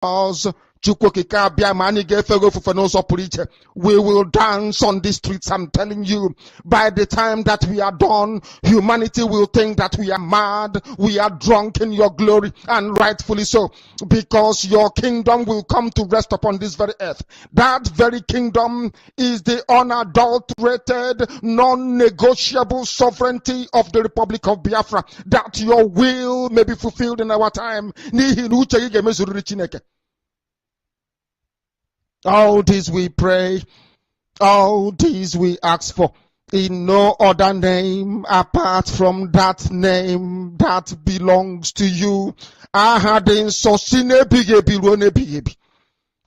We will dance on the streets. I'm telling you, by the time that we are done, humanity will think that we are mad, we are drunk in your glory, and rightfully so, because your kingdom will come to rest upon this very earth. That very kingdom is the unadulterated, non-negotiable sovereignty of the Republic of Biafra, that your will may be fulfilled in our time. All this we pray, all this we ask for, in no other name apart from that name that belongs to you.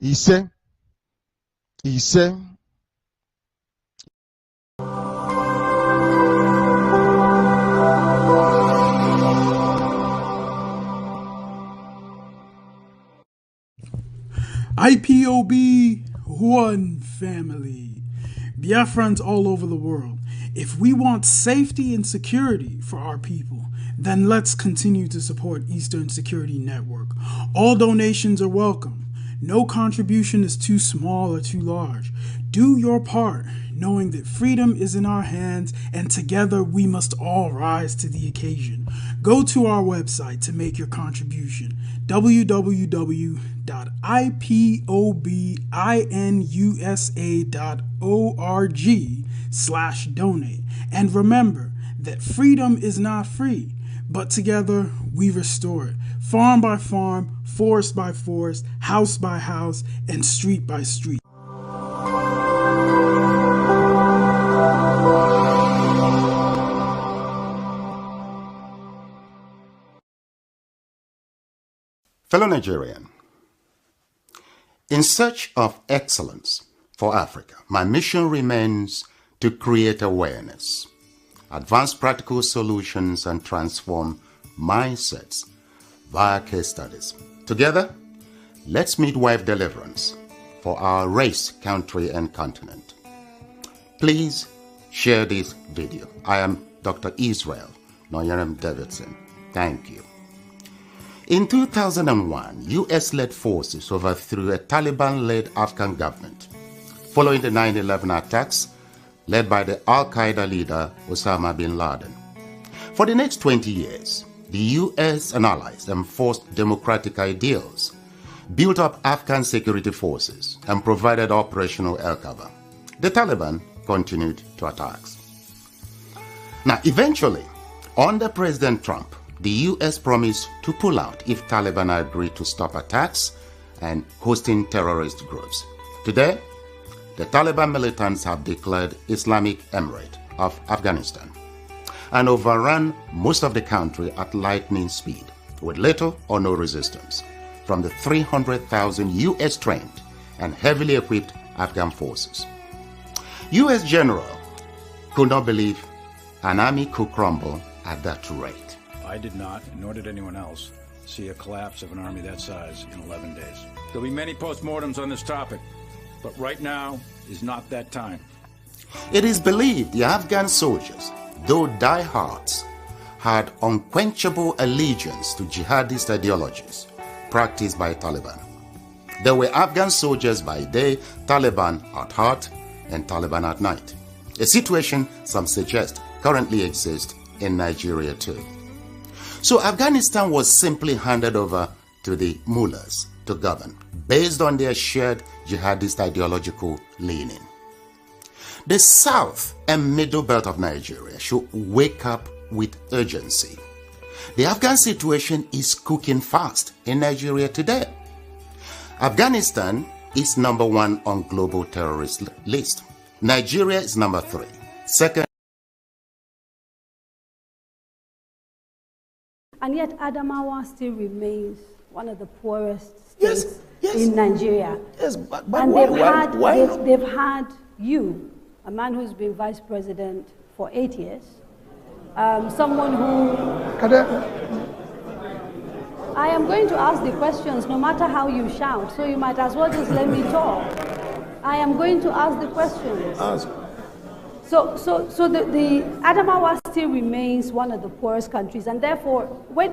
He said. IPOB, one family. Biafrans all over the world. If we want safety and security for our people, then let's continue to support Eastern Security Network. All donations are welcome. No contribution is too small or too large. Do your part, knowing that freedom is in our hands, and together we must all rise to the occasion. Go to our website to make your contribution, www.ipobinUSA.org/donate. And remember that freedom is not free, but together we restore it, farm by farm, forest by forest, house by house, and street by street. Fellow Nigerian, in search of excellence for Africa, my mission remains to create awareness, advance practical solutions, and transform mindsets via case studies. Together, let's midwife deliverance for our race, country, and continent. Please share this video. I am Dr. Israel Noyerem Davidson. Thank you. In 2001, US-led forces overthrew a Taliban-led Afghan government following the 9/11 attacks led by the Al-Qaeda leader Osama bin Laden. For the next 20 years, the US and allies enforced democratic ideals, built up Afghan security forces, and provided operational air cover. The Taliban continued to attacks. Now, eventually, under President Trump, the US promised to pull out if Taliban agreed to stop attacks and hosting terrorist groups. Today, the Taliban militants have declared Islamic Emirate of Afghanistan and overrun most of the country at lightning speed with little or no resistance from the 300,000 US trained and heavily equipped Afghan forces. US general could not believe an army could crumble at that rate. I did not, nor did anyone else, see a collapse of an army that size in 11 days. There'll be many postmortems on this topic, but right now is not that time. It is believed the Afghan soldiers, though diehards, had unquenchable allegiance to jihadist ideologies practiced by Taliban. There were Afghan soldiers by day, Taliban at heart, and Taliban at night. A situation some suggest currently exists in Nigeria too. So Afghanistan was simply handed over to the mullahs to govern, based on their shared jihadist ideological leaning. The south and middle belt of Nigeria should wake up with urgency. The Afghan situation is cooking fast in Nigeria today. Afghanistan is number 1 on global terrorist list. Nigeria is number 3. Second. And yet Adamawa still remains one of the poorest states in Nigeria. Yes, but and why? They've had you, a man who's been vice president for 8 years, someone who... I am going to ask the questions no matter how you shout, so you might as well just let me talk. I am going to ask the questions. Ask. So the Adamawa still remains one of the poorest countries, and therefore,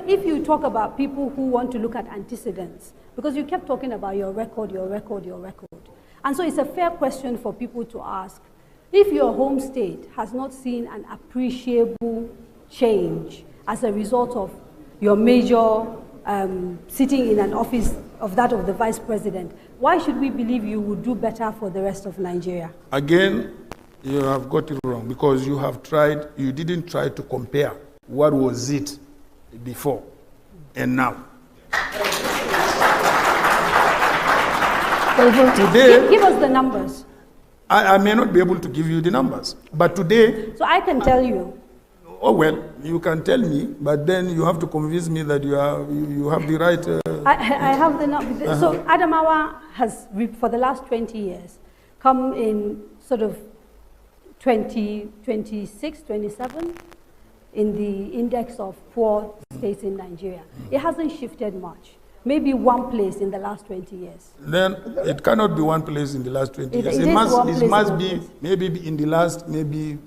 if you talk about people who want to look at antecedents, because you kept talking about your record, and so it's a fair question for people to ask, if your home state has not seen an appreciable change as a result of your major sitting in an office of that of the vice president, why should we believe you would do better for the rest of Nigeria? Again, you have got it wrong, because you didn't try to compare what was it before and now. Today, give us the numbers. I may not be able to give you the numbers, but today... So I can tell you. Oh, well, you can tell me, but then you have to convince me that you have the right... I have the numbers. So Adamawa has, for the last 20 years, come in sort of 26, 27 in the index of poor states in Nigeria. It hasn't shifted much. Maybe one place in the last 20 years. Then it cannot be one place in the last 20 years. It must be maybe in the last 10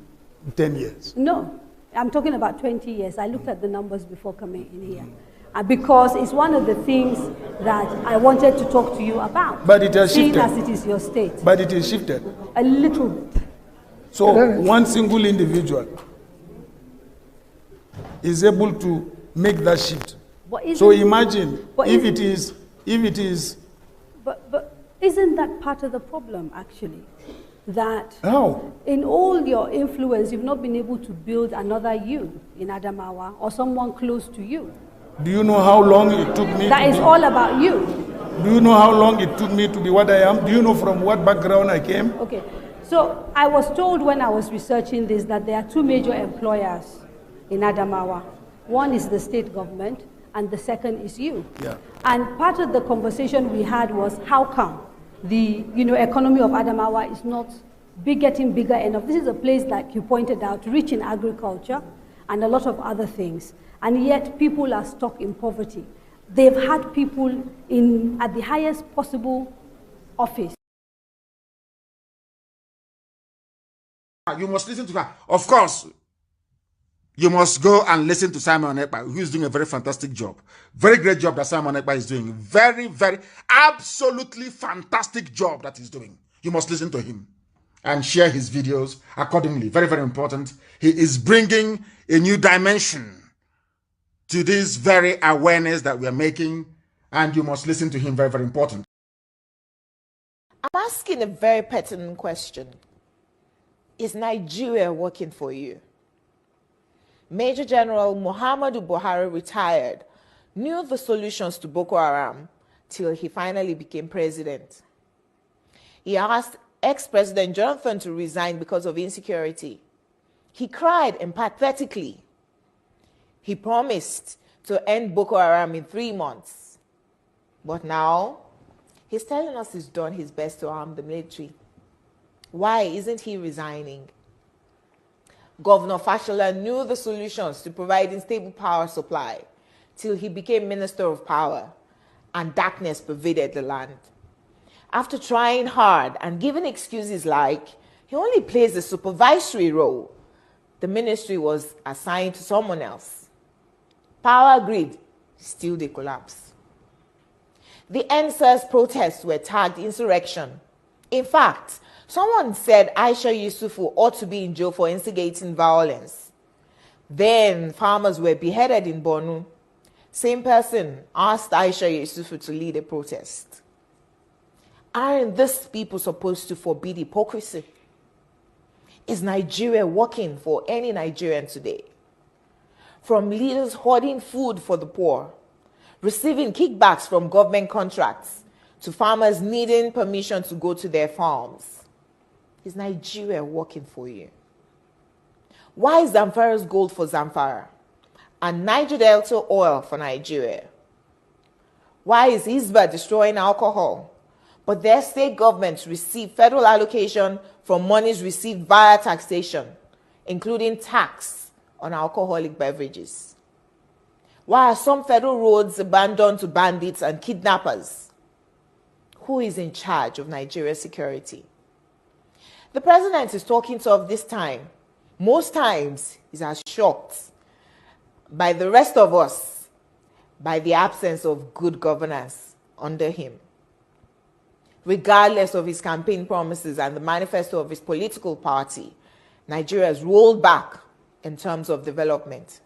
years. No, I'm talking about 20 years. I looked at the numbers before coming in here. Because it's one of the things that I wanted to talk to you about. But it has shifted. Seeing as it is your state. But it is shifted. A little bit. So one single individual is able to make that shift. So imagine if it is. But isn't that part of the problem, actually? That how? In all your influence, you've not been able to build another you in Adamawa or someone close to you. Do you know how long it took me? That is all about you. Do you know how long it took me to be what I am? Do you know from what background I came? Okay. So I was told when I was researching this that there are two major employers in Adamawa. One is the state government, and the second is you. Yeah. And part of the conversation we had was how come the economy of Adamawa is not getting bigger enough. This is a place, like you pointed out, rich in agriculture and a lot of other things. And yet people are stuck in poverty. They've had people at the highest possible office. You must listen to her. Of course, you must go and listen to Simon Ekpa, who is doing a very fantastic job. Very great job that Simon Ekpa is doing. Very, very, absolutely fantastic job that he's doing. You must listen to him and share his videos accordingly. Very, very important. He is bringing a new dimension to this very awareness that we are making, and you must listen to him. Very, very important. I'm asking a very pertinent question. Is Nigeria working for you? Major General Muhammadu Buhari retired, knew the solutions to Boko Haram till he finally became president. He asked ex-President Jonathan to resign because of insecurity. He cried empathetically. He promised to end Boko Haram in 3 months. But now, he's telling us he's done his best to arm the military. Why isn't he resigning? Governor Fashola knew the solutions to providing stable power supply till he became Minister of Power, and darkness pervaded the land. After trying hard and giving excuses like he only plays a supervisory role, the ministry was assigned to someone else. Power grid, still they collapse. The NSAS protests were tagged insurrection. In fact, someone said Aisha Yusufu ought to be in jail for instigating violence. Then farmers were beheaded in Borno. Same person asked Aisha Yusufu to lead a protest. Aren't these people supposed to forbid hypocrisy? Is Nigeria working for any Nigerian today? From leaders hoarding food for the poor, receiving kickbacks from government contracts, to farmers needing permission to go to their farms. Is Nigeria working for you? Why is Zamfara's gold for Zamfara and Niger Delta oil for Nigeria? Why is Hisba destroying alcohol, but their state governments receive federal allocation from monies received via taxation, including tax on alcoholic beverages? Why are some federal roads abandoned to bandits and kidnappers? Who is in charge of Nigeria's security? The president is talking tough this time, Most times, he's as shocked by the rest of us by the absence of good governance under him. Regardless of his campaign promises and the manifesto of his political party, Nigeria has rolled back in terms of development.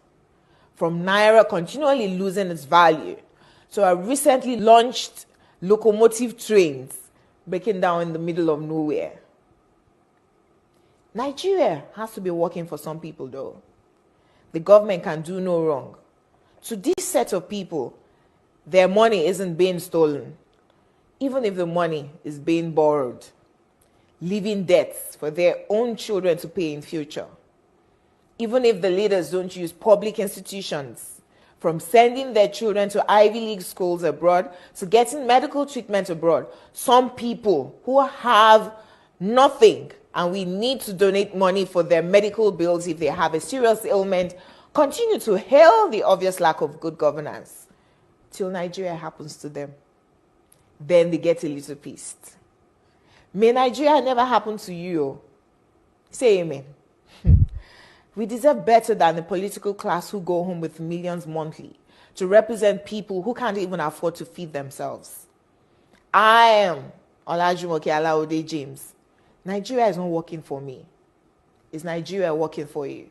From Naira continually losing its value to our recently launched locomotive trains breaking down in the middle of nowhere. Nigeria has to be working for some people though. The government can do no wrong. To this set of people, their money isn't being stolen, even if the money is being borrowed, leaving debts for their own children to pay in future. Even if the leaders don't use public institutions, from sending their children to Ivy League schools abroad to getting medical treatment abroad, some people who have nothing and we need to donate money for their medical bills if they have a serious ailment, continue to hail the obvious lack of good governance till Nigeria happens to them. Then they get a little pissed. May Nigeria never happen to you. Say amen. We deserve better than the political class who go home with millions monthly to represent people who can't even afford to feed themselves. I am Olajumoke Alaode James. Nigeria is not working for me. Is Nigeria working for you?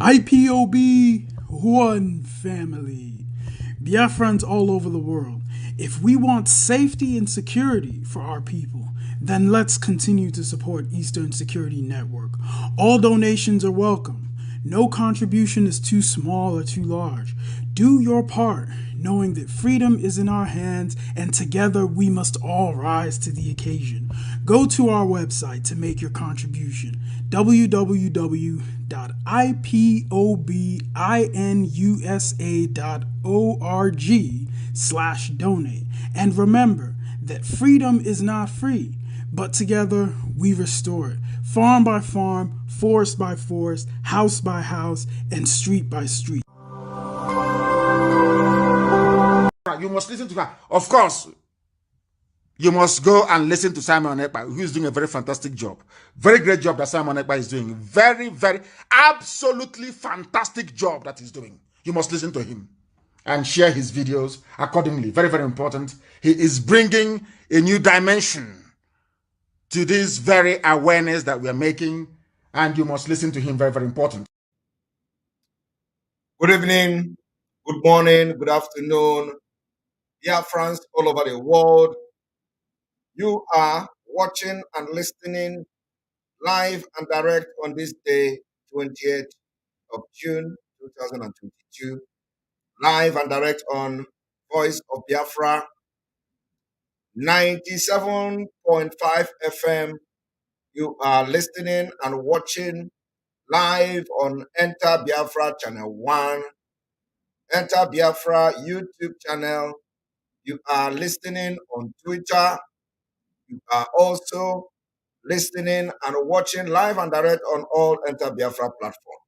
IPOB, one family. Biafrans all over the world. If we want safety and security for our people, then let's continue to support Eastern Security Network. All donations are welcome. No contribution is too small or too large. Do your part, knowing that freedom is in our hands and together we must all rise to the occasion. Go to our website to make your contribution, www.ipobinUSA.org/donate. And remember that freedom is not free, but together we restore it, farm by farm, forest by forest, house by house, and street by street. You must listen to her. Of course, You must go and listen to Simon Ekpa, who is doing a very fantastic job. Very great job that Simon Ekpa is doing. Very, very, absolutely fantastic job that he's doing. You must listen to him and share his videos accordingly. Very, very important. He is bringing a new dimension to this very awareness that we are making, and you must listen to him. Very, very important. Good evening, good morning, good afternoon, dear friends all over the world. You are watching and listening live and direct on this day, 20th of June 2022, live and direct on Voice of Biafra, 97.5 FM. You are listening and watching live on Enter Biafra Channel 1, Enter Biafra YouTube channel. You are listening on Twitter. You are also listening and watching live and direct on all Enter Biafra platforms.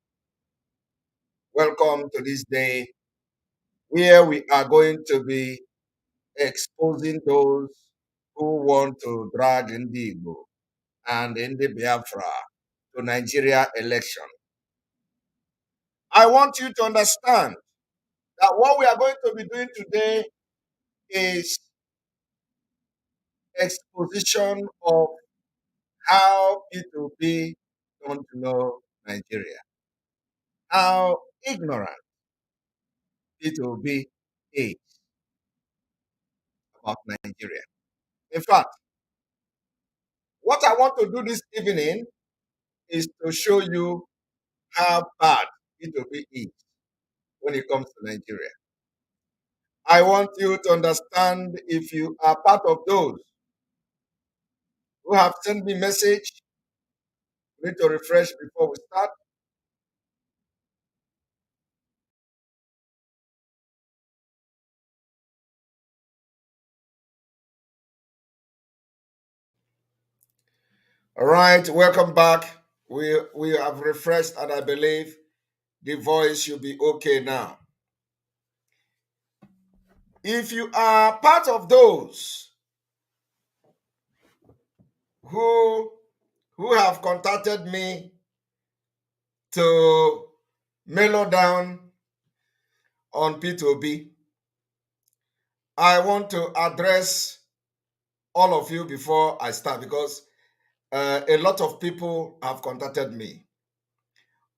Welcome to this day where we are going to be exposing those who want to drag Ndi Igbo and Ndi Biafra to Nigeria election. I want you to understand that what we are going to be doing today is exposition of how P2P don't know Nigeria, how ignorant P2P is about Nigeria. In fact, what I want to do this evening is to show you how bad P2P is when it comes to Nigeria. I want you to understand, if you are part of those who have sent me message, we need to refresh before we start. All right, welcome back. We have refreshed, and I believe the voice should be okay now. If you are part of those who have contacted me to mellow down on P2B, I want to address all of you before I start, because a lot of people have contacted me.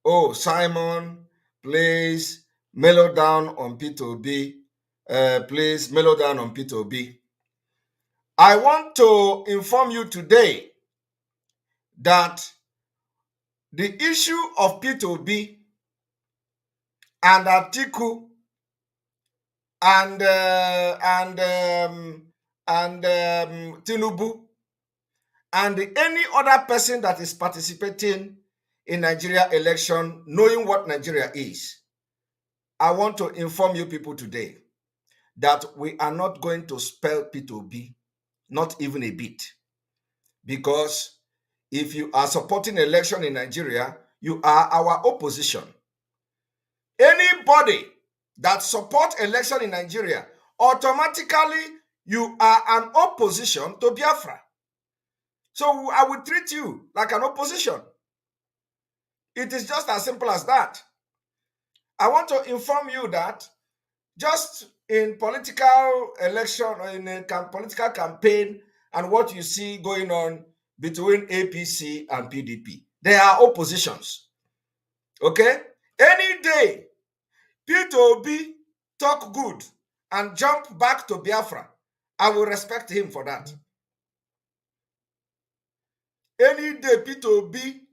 Oh, Simon, please mellow down on P2B. Please mellow down on P2B. I want to inform you today that the issue of P2B and Atiku and Tinubu and any other person that is participating in Nigeria election, knowing what Nigeria is, I want to inform you people today that we are not going to spell P2B, not even a bit. Because if you are supporting election in Nigeria, you are our opposition. Anybody that supports election in Nigeria, automatically you are an opposition to Biafra. So I will treat you like an opposition. It is just as simple as that. I want to inform you that just in political election or in a political campaign and what you see going on between APC and PDP, they are oppositions. Okay? Any day P2B talk good and jump back to Biafra, I will respect him for that. Any day P2B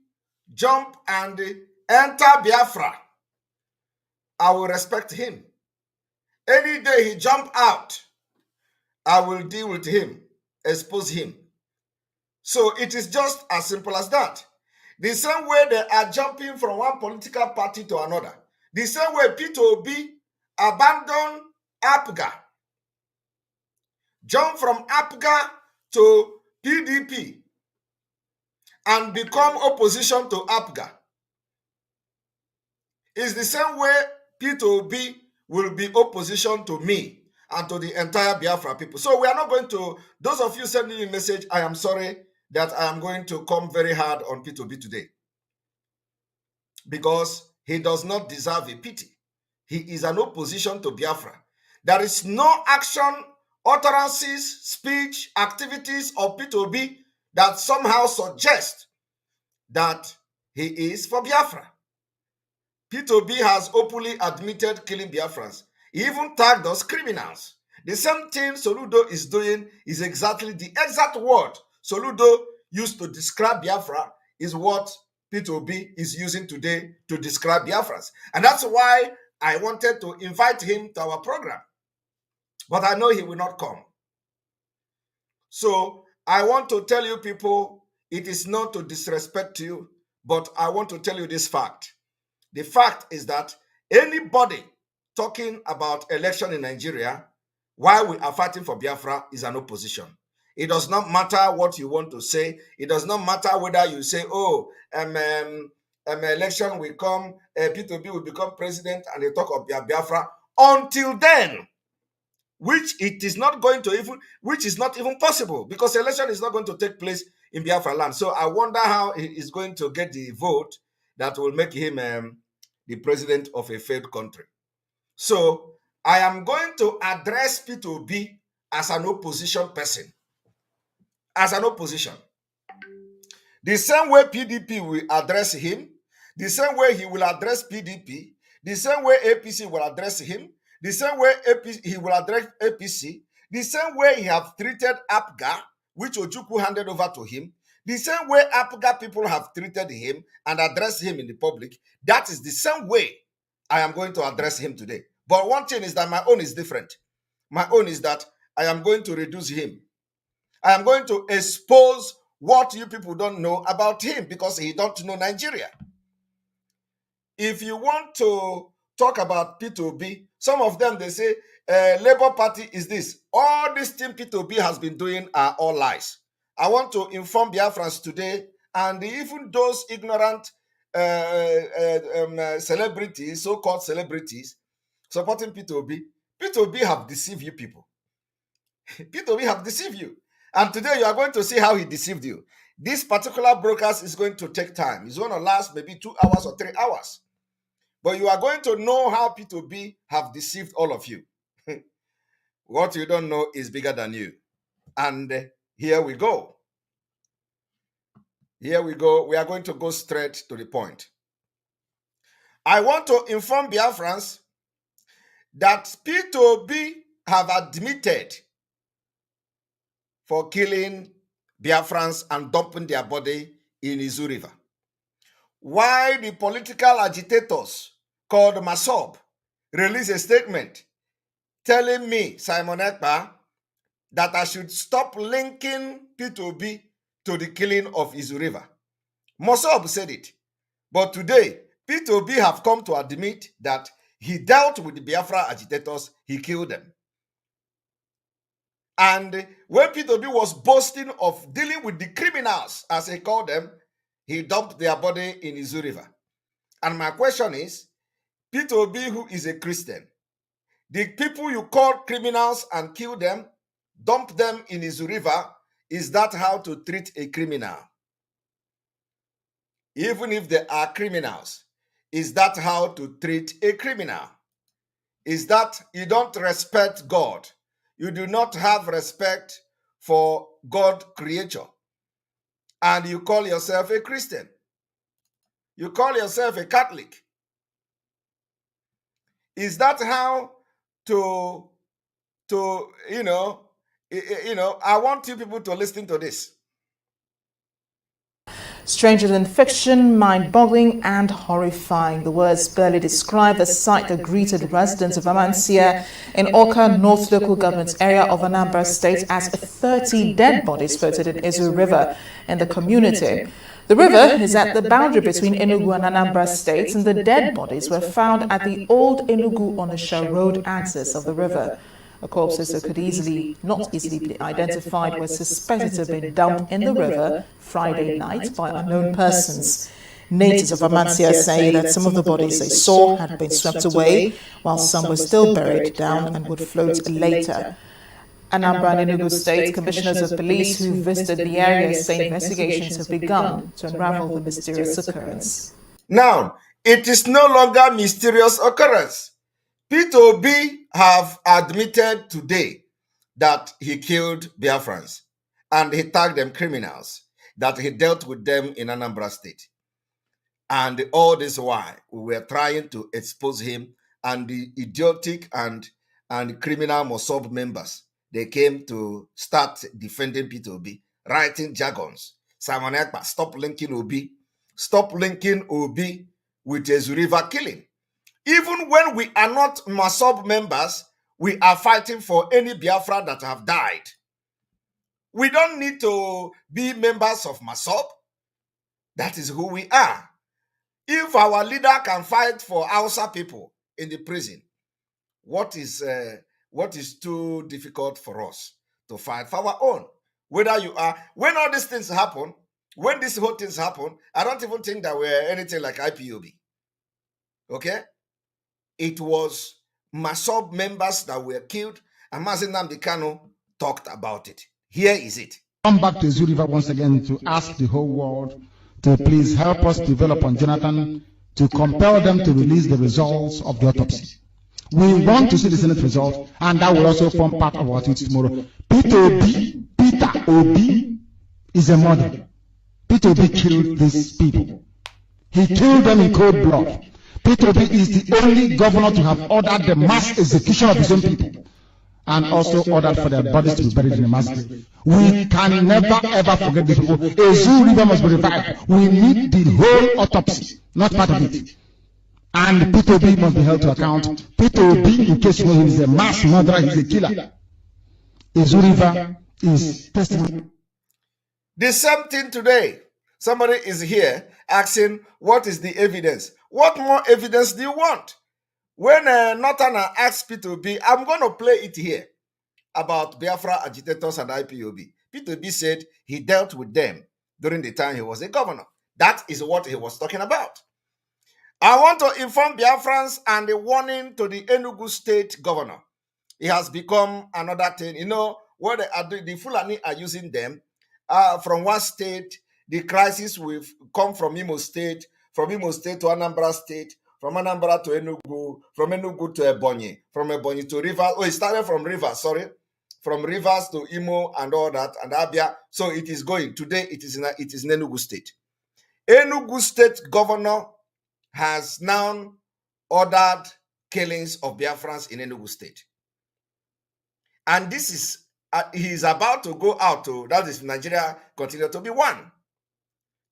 jump and enter Biafra, I will respect him. Any day he jump out, I will deal with him, expose him. So it is just as simple as that. The same way they are jumping from one political party to another. The same way P2B abandoned APGA, jump from APGA to PDP, and become opposition to APGA. It's the same way P2B will be opposition to me and to the entire Biafra people. So we are not going to, those of you sending me a message, I am sorry that I am going to come very hard on Peter Obi today, because he does not deserve a pity. He is an opposition to Biafra. There is no action, utterances, speech, activities of Peter Obi that somehow suggest that he is for Biafra. Peter Obi has openly admitted killing Biafrans. He even tagged us criminals. The same thing Soludo is doing is exactly the exact word Soludo used to describe Biafra is what Peter Obi is using today to describe Biafrans. And that's why I wanted to invite him to our program. But I know he will not come. So I want to tell you people, it is not to disrespect you, but I want to tell you this fact. The fact is that anybody talking about election in Nigeria while we are fighting for Biafra is an opposition. It does not matter what you want to say. It does not matter whether you say, oh, election will come, Peter Obi will become president, and they talk of Biafra. Until then, which is not even possible, because election is not going to take place in Biafra land. So I wonder how he is going to get the vote that will make him the president of a failed country. So I am going to address Peter Obi as an opposition person. As an opposition. The same way PDP will address him, the same way he will address PDP, the same way APC will address him, the same way he will address APC, the same way he have treated APGA, which Ojukwu handed over to him, the same way APGA people have treated him and addressed him in the public. That is the same way I am going to address him today. But one thing is that my own is different. My own is that I am going to reduce him. I am going to expose what you people don't know about him, because he don't know Nigeria. If you want to talk about Peter Obi, some of them, they say, Labour Party is this. All this thing Peter Obi has been doing are all lies. I want to inform Biafrans today, and even those ignorant celebrities, so-called celebrities, supporting Peter Obi have deceived you people. Peter Obi have deceived you. And today you are going to see how he deceived you. This particular broadcast is going to take time. It's going to last maybe 2 hours or 3 hours. But you are going to know how Peter Obi have deceived all of you. What you don't know is bigger than you. And here we go. Here we go. We are going to go straight to the point. I want to inform Biafrans that Peter Obi have admitted for killing Biafrans and dumping their body in Izu River. Why the political agitators called Masob released a statement telling me, Simon Ekpa, that I should stop linking Peter Obi to the killing of Izu River. Masob said it. But today, Peter Obi have come to admit that he dealt with the Biafra agitators, he killed them. And when Peter Obi was boasting of dealing with the criminals, as he called them, he dumped their body in Izu River. And my question is, Peter Obi, who is a Christian, the people you call criminals and kill them, dump them in Izu River, is that how to treat a criminal? Even if they are criminals, is that how to treat a criminal? Is that you don't respect God? You do not have respect for God creature. And you call yourself a Christian. You call yourself a Catholic. Is that how to I want you people to listen to this. Stranger than fiction, mind-boggling and horrifying. The words barely describe the sight that greeted residents of Amansia in Awka North Local Government area of Anambra State as 30 dead bodies floated in Izu River in the community. The river is at the boundary between Enugu and Anambra States, and the dead bodies were found at the old Enugu-Onisha road access of the river. Corpses that could not easily be identified were suspected to have been dumped in the river Friday night by unknown persons. Natives of Amansia say that some of the bodies they saw had been swept away, while some were still buried down and would float later. Anambra and Enugu State commissioners of police who visited the area say investigations have begun to unravel the mysterious occurrence. Now, it is no longer mysterious occurrence. Peter Obi have admitted today that he killed Biafrans and he tagged them criminals, that he dealt with them in Anambra State. And all this while, we were trying to expose him and the idiotic and criminal Mossad members. They came to start defending Peter Obi, writing jargons. Simon Ekpa, stop linking Obi. Stop linking Obi with a Zuriva killing. Even when we are not Mossad members, we are fighting for any Biafra that have died. We don't need to be members of Mossad. That is who we are. If our leader can fight for Hausa people in the prison, what is too difficult for us to fight for our own? Whether you are, when all these things happen, when these whole things happen, I don't even think that we're anything like IPOB. Okay? It was Mossad members that were killed, and Mazi Nnamdi Kanu talked about it. Here is it. Come back to Zuriva once again to ask the whole world to please help us develop on Jonathan to compel them to release the results of the autopsy. We want to see the Senate result, and that will also form part of our tweet tomorrow. Peter Obi is a murderer. Peter Obi killed these people. He killed them in cold blood. Peter Obi is the only governor to have ordered the mass execution of his own people, and also ordered for their bodies to be buried in a mass grave. We can never ever forget these people. A Zoo River must be revived. We need the whole autopsy, not part of it. And Peter Obi must be held to account. Peter Obi, in case you know him, is a mass murderer, he's a killer. A Zoo River is testimony. The same thing today. Somebody is here asking, what is the evidence? What more evidence do you want? When Northerner asked Peter Obi, I'm going to play it here, about Biafra agitators and IPOB. Peter Obi said he dealt with them during the time he was a governor. That is what he was talking about. I want to inform Biafrans and a warning to the Enugu State governor. It has become another thing. You know, what they are doing, the Fulani are using them from one state. The crisis will come from Imo State to Anambra State, from Anambra to Enugu, from Enugu to Ebonyi, from Ebonyi to Rivers. Oh, it started from Rivers, sorry. From Rivers to Imo and all that, and Abia. So it is going. Today, it is in Enugu State. Enugu State governor has now ordered killings of Biafrans in Enugu State. And this is, he is about to go out to, that is Nigeria continue to be one.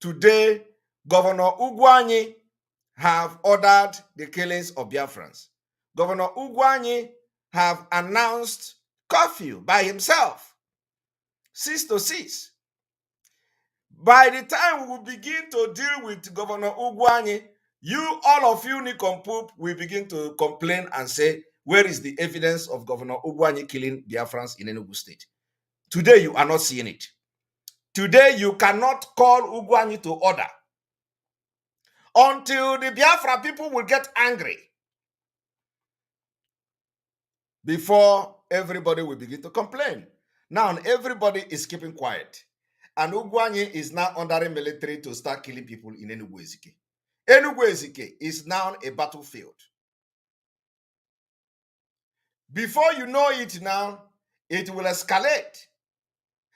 Today, Governor Ugwanyi have ordered the killings of Biafrans. Governor Ugwanyi have announced curfew by himself, 6 to 6. By the time we will begin to deal with Governor Ugwanyi, all of you, Nikompup, will begin to complain and say, where is the evidence of Governor Ugwanyi killing Biafrans in Enugu State? Today, you are not seeing it. Today, you cannot call Ugwanyi to order until the Biafra people will get angry before everybody will begin to complain. Now, everybody is keeping quiet. And Ugwanyi is now ordering military to start killing people in Enugu Ezike. Enugu Ezike is now a battlefield. Before you know it now, it will escalate.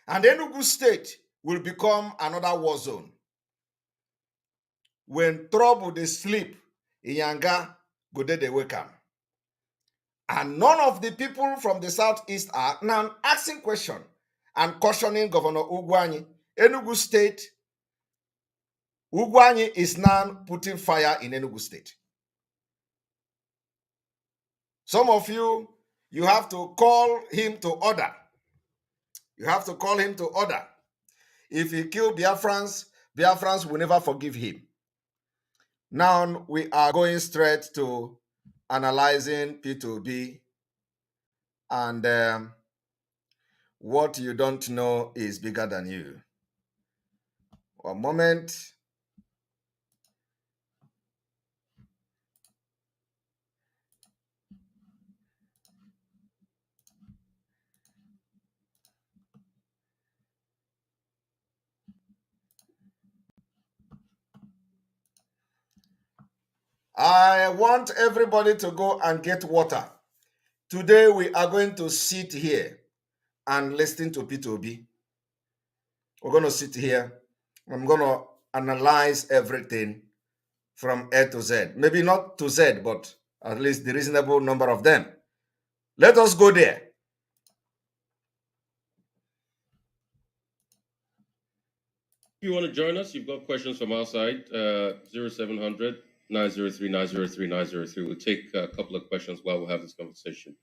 And Enugu State will become another war zone. When trouble they sleep, Yanga go there they wake up. And none of the people from the southeast are now asking questions and cautioning Governor Ugwanyi. Enugu State, Ugwanyi is now putting fire in Enugu State. Some of you, you have to call him to order. You have to call him to order. If he killed Biafrans, Biafrans will never forgive him. Now we are going straight to analyzing P2B, and what you don't know is bigger than you. One moment. I want everybody to go and get water. Today we are going to sit here and listen to Peter Obi. We're going to sit here. I'm going to analyze everything from A to Z. Maybe not to Z, but at least the reasonable number of them. Let us go there. If you want to join us, you've got questions from our side, 0700 903 903 903. We'll take a couple of questions while we have this conversation.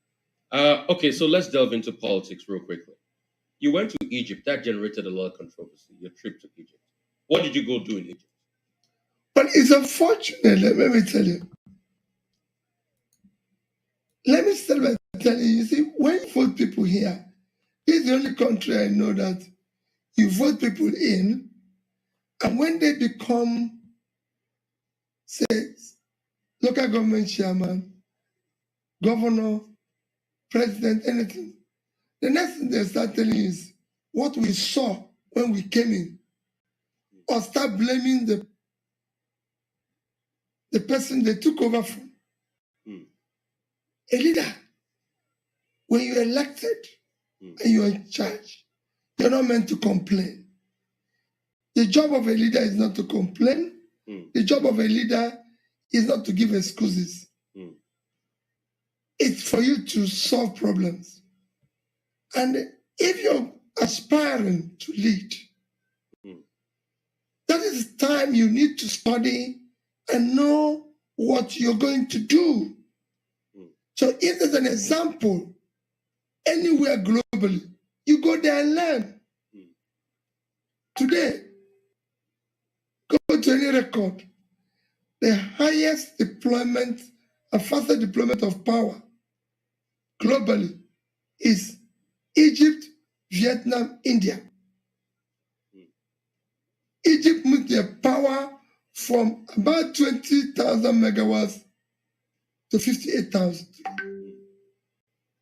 Okay, so let's delve into politics real quickly. You went to Egypt. That generated a lot of controversy, your trip to Egypt. What did you go do in Egypt? But it's unfortunate, let me tell you. Let me start by telling you, see, when you vote people here, this is the only country I know that you vote people in, and when they become, say, local government chairman, governor, president, anything, the next thing they start telling you is what we saw when we came in, or start blaming the person they took over from. A leader, when you're elected and you're in charge, you're not meant to complain. The job of a leader is not to complain. The job of a leader is not to give excuses. It's for you to solve problems. And if you're aspiring to lead, that is time you need to study and know what you're going to do. So if there's an example anywhere globally, you go there and learn. Today, go to any record, the highest deployment and fastest deployment of power globally is Egypt, Vietnam, India. Egypt moved their power from about 20,000 megawatts to 58,000.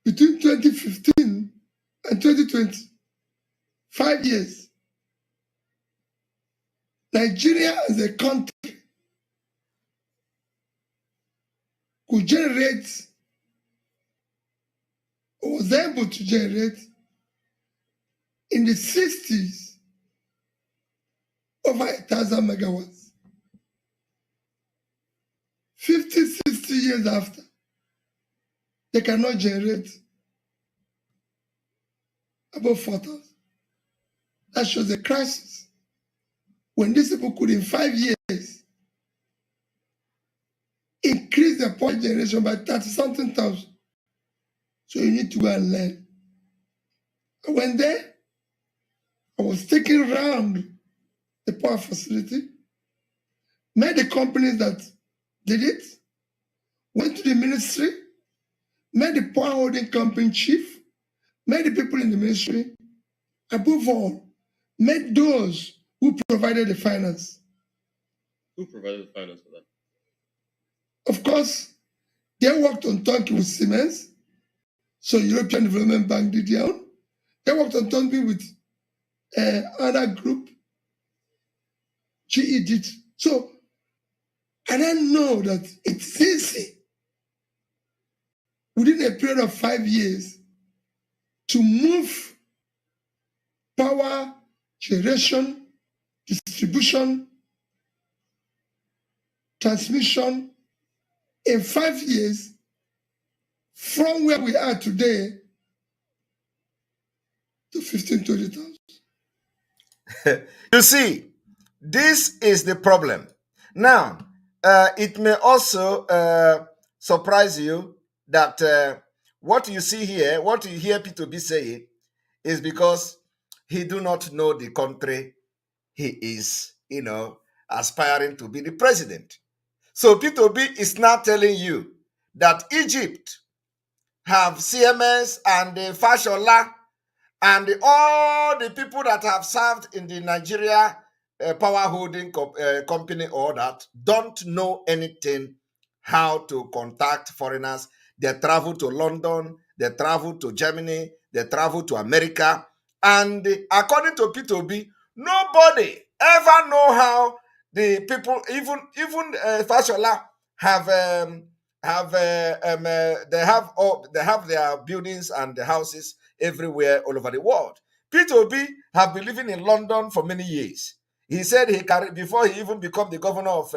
Between 2015 and 2020, 5 years, Nigeria as a country could generate, or was able to generate, in the 60s, over 1,000 megawatts. 50, 60 years after, they cannot generate above 4,000. That shows a crisis. When these people could, in 5 years, increase their power generation by 30-something thousand. So you need to go and learn. I went there. I was taken around the power facility, met the companies that did it, went to the ministry, met the power holding company chief, met the people in the ministry, above all, met those who provided the finance. Who provided the finance for that? Of course, they worked on turnkey with Siemens, so European Development Bank did their own. They worked on turnkey with other group, GE did. So, and I know that it's easy within a period of 5 years to move power generation, distribution, transmission in 5 years from where we are today to 15,000 to 20,000. You see, this is the problem. Now, it may also surprise you that what you see here, what you hear Peter Obi saying, is because he do not know the country he is, aspiring to be the president. So Peter Obi is now telling you that Egypt have CMS and Fashola and all the people that have served in the Nigeria power holding company or that don't know anything how to contact foreigners. They travel to London, they travel to Germany, they travel to America. And according to Peter Obi, nobody ever know how the people, even Fashola, they have their buildings and the houses everywhere all over the world. Peter Obi have been living in London for many years. He said he can, before he even become the governor of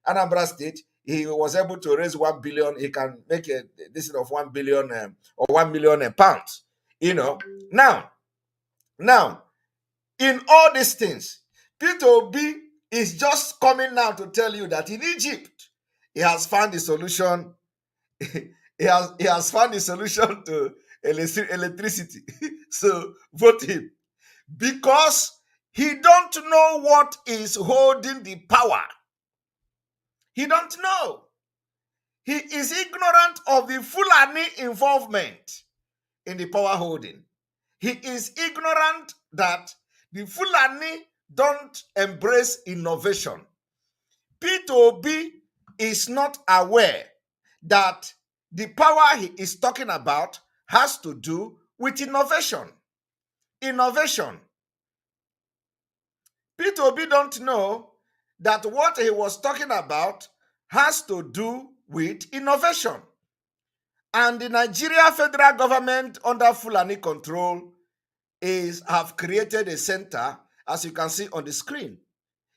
Anambra State, he was able to raise 1 billion. He can make a this of 1 billion or 1 million pounds. You know, now, in all these things, Peter Obi is just coming now to tell you that in Egypt, he has found the solution. he has found the solution to electricity. So vote him, because he don't know what is holding the power. He don't know. He is ignorant of the Fulani involvement in the power holding. He is ignorant that the Fulani don't embrace innovation. Peter Obi is not aware that the power he is talking about has to do with innovation. Innovation. Peter Obi don't know that what he was talking about has to do with innovation. And the Nigeria federal government under Fulani control have created a center, as you can see on the screen,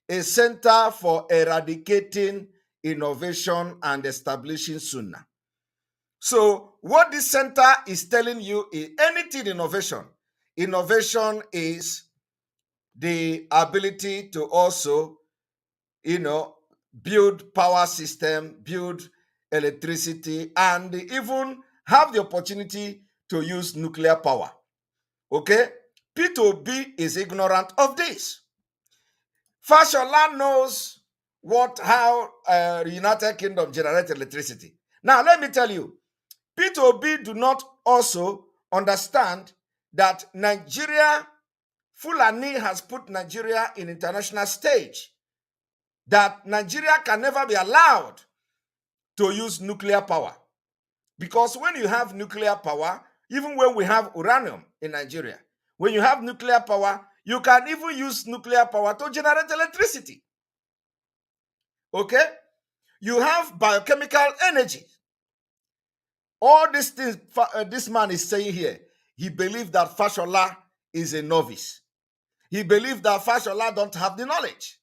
a center for eradicating innovation and establishing Sunnah. So what this center is telling you is anything innovation. Innovation is the ability to also, build power system, build electricity, and even have the opportunity to use nuclear power. Okay? Peter Obi is ignorant of this. Fashola knows how the United Kingdom generates electricity. Now, let me tell you, Peter Obi do not also understand that Fulani has put Nigeria in international stage, that Nigeria can never be allowed to use nuclear power. Because when you have nuclear power, even when we have uranium in Nigeria, when you have nuclear power, you can even use nuclear power to generate electricity. Okay? You have biochemical energy. All these things this man is saying here, he believes that Fashola is a novice. He believes that Fashola don't have the knowledge.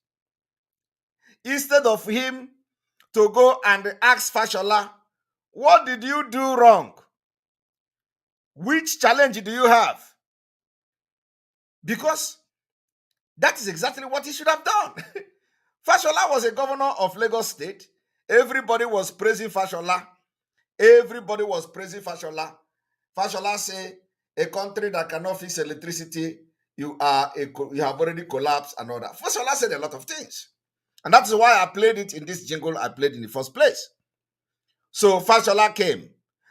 Instead of him to go and ask Fashola, what did you do wrong? Which challenge do you have? Because that is exactly what he should have done. Fashola was a governor of Lagos State. Everybody was praising Fashola. Everybody was praising Fashola. Fashola say, a country that cannot fix electricity, you have already collapsed and all that. Fashola said a lot of things. And that's why I played it in this jingle I played in the first place. So Fashola came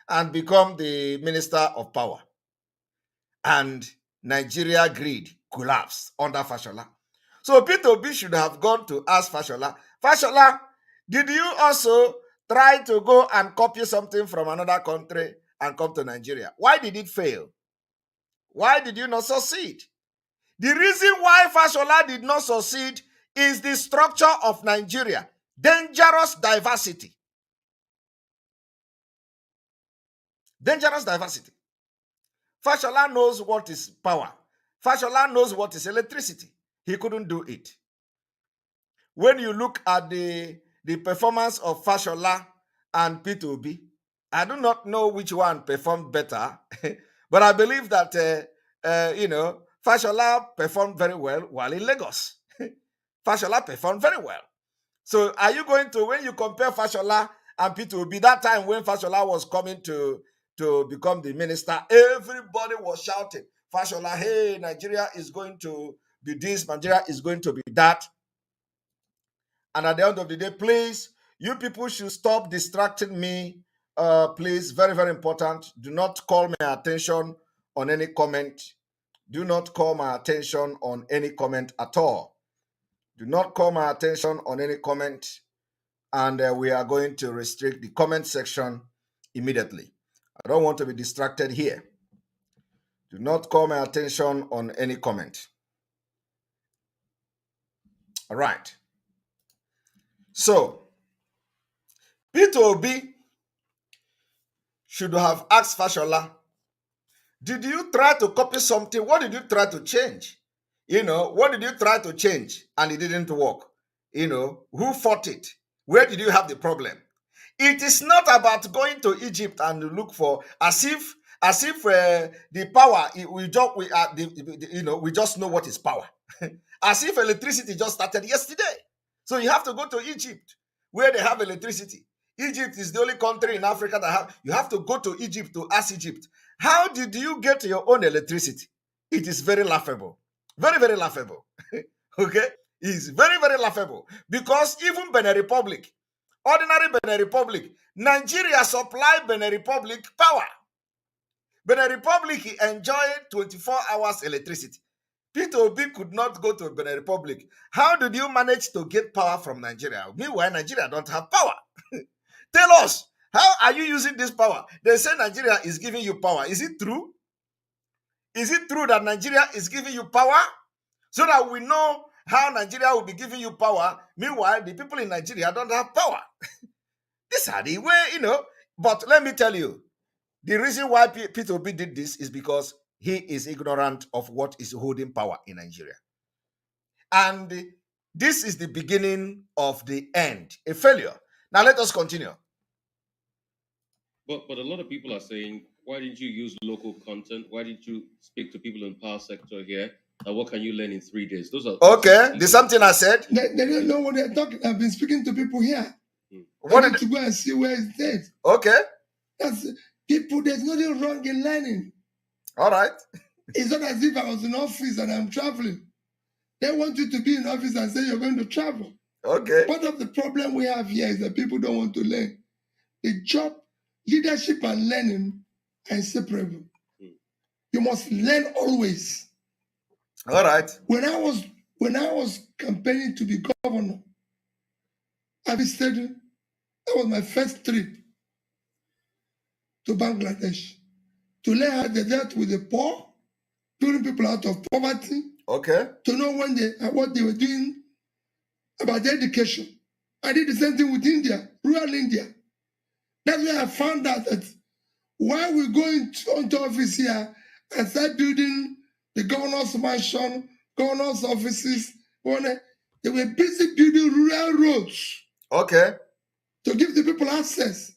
and become the Minister of Power. And Nigeria grid collapsed under Fashola. So Peter Obi should have gone to ask Fashola, Fashola, did you also try to go and copy something from another country and come to Nigeria? Why did it fail? Why did you not succeed? The reason why Fashola did not succeed is the structure of Nigeria. Dangerous diversity. Dangerous diversity. Fashola knows what is power. Fashola knows what is electricity. He couldn't do it. When you look at the performance of Fashola and Peter Obi, I do not know which one performed better, but I believe that, Fashola performed very well while in Lagos. Fashola performed very well. So are you going to, when you compare Fashola and Peter Obi, that time when Fashola was coming to become the minister, everybody was shouting, Fashola, hey, Nigeria is going to be this, Nigeria is going to be that. And at the end of the day, please, you people should stop distracting me. Please, very, very important. Do not call my attention on any comment. Do not call my attention on any comment at all. Do not call my attention on any comment. And we are going to restrict the comment section immediately. I don't want to be distracted here. Do not call my attention on any comment. All right. So, Peter Obi should have asked Fashola, did you try to copy something? What did you try to change? What did you try to change and it didn't work? Who fought it? Where did you have the problem? It is not about going to Egypt and look for as if the power we just know what is power. As if electricity just started yesterday. So you have to go to Egypt where they have electricity. Egypt is the only country in Africa that you have to go to Egypt to ask Egypt, how did you get your own electricity? It is very laughable. Very, very laughable. Okay? It's very, very laughable. Because even Benin Republic, ordinary Benin Republic, Nigeria supply Benin Republic power. Benin Republic enjoyed 24 hours electricity. Peter Obi could not go to Benin Republic. How did you manage to get power from Nigeria? Meanwhile, Nigeria don't have power. Tell us, how are you using this power? They say Nigeria is giving you power. Is it true? Is it true that Nigeria is giving you power? So that we know how Nigeria will be giving you power. Meanwhile, the people in Nigeria don't have power. These are the way, But let me tell you, the reason why Peter Obi did this is because he is ignorant of what is holding power in Nigeria. And this is the beginning of the end, a failure. Now let us continue. But a lot of people are saying, why didn't you use local content? Why didn't you speak to people in the power sector here? And what can you learn in 3 days? Those are okay. There's something I said. They don't know what they're talking. I've been speaking to people here. What I need to go and see where it's dead. Okay. That's people. There's nothing wrong in learning. All right. It's not as if I was in office and I'm traveling. They want you to be in office and say you're going to travel. Okay. Part of the problem we have here is that people don't want to learn. The job, leadership and learning are inseparable. You must learn always. All right. When I was campaigning to be governor, I visited, that was my first trip to Bangladesh to learn how they dealt with the poor, pulling people out of poverty. Okay. To know what they were doing about their education. I did the same thing with India, rural India. That's where I found out that while we're going into office here and start building the governor's mansion, governor's offices, they were busy building rural roads. Okay. To give the people access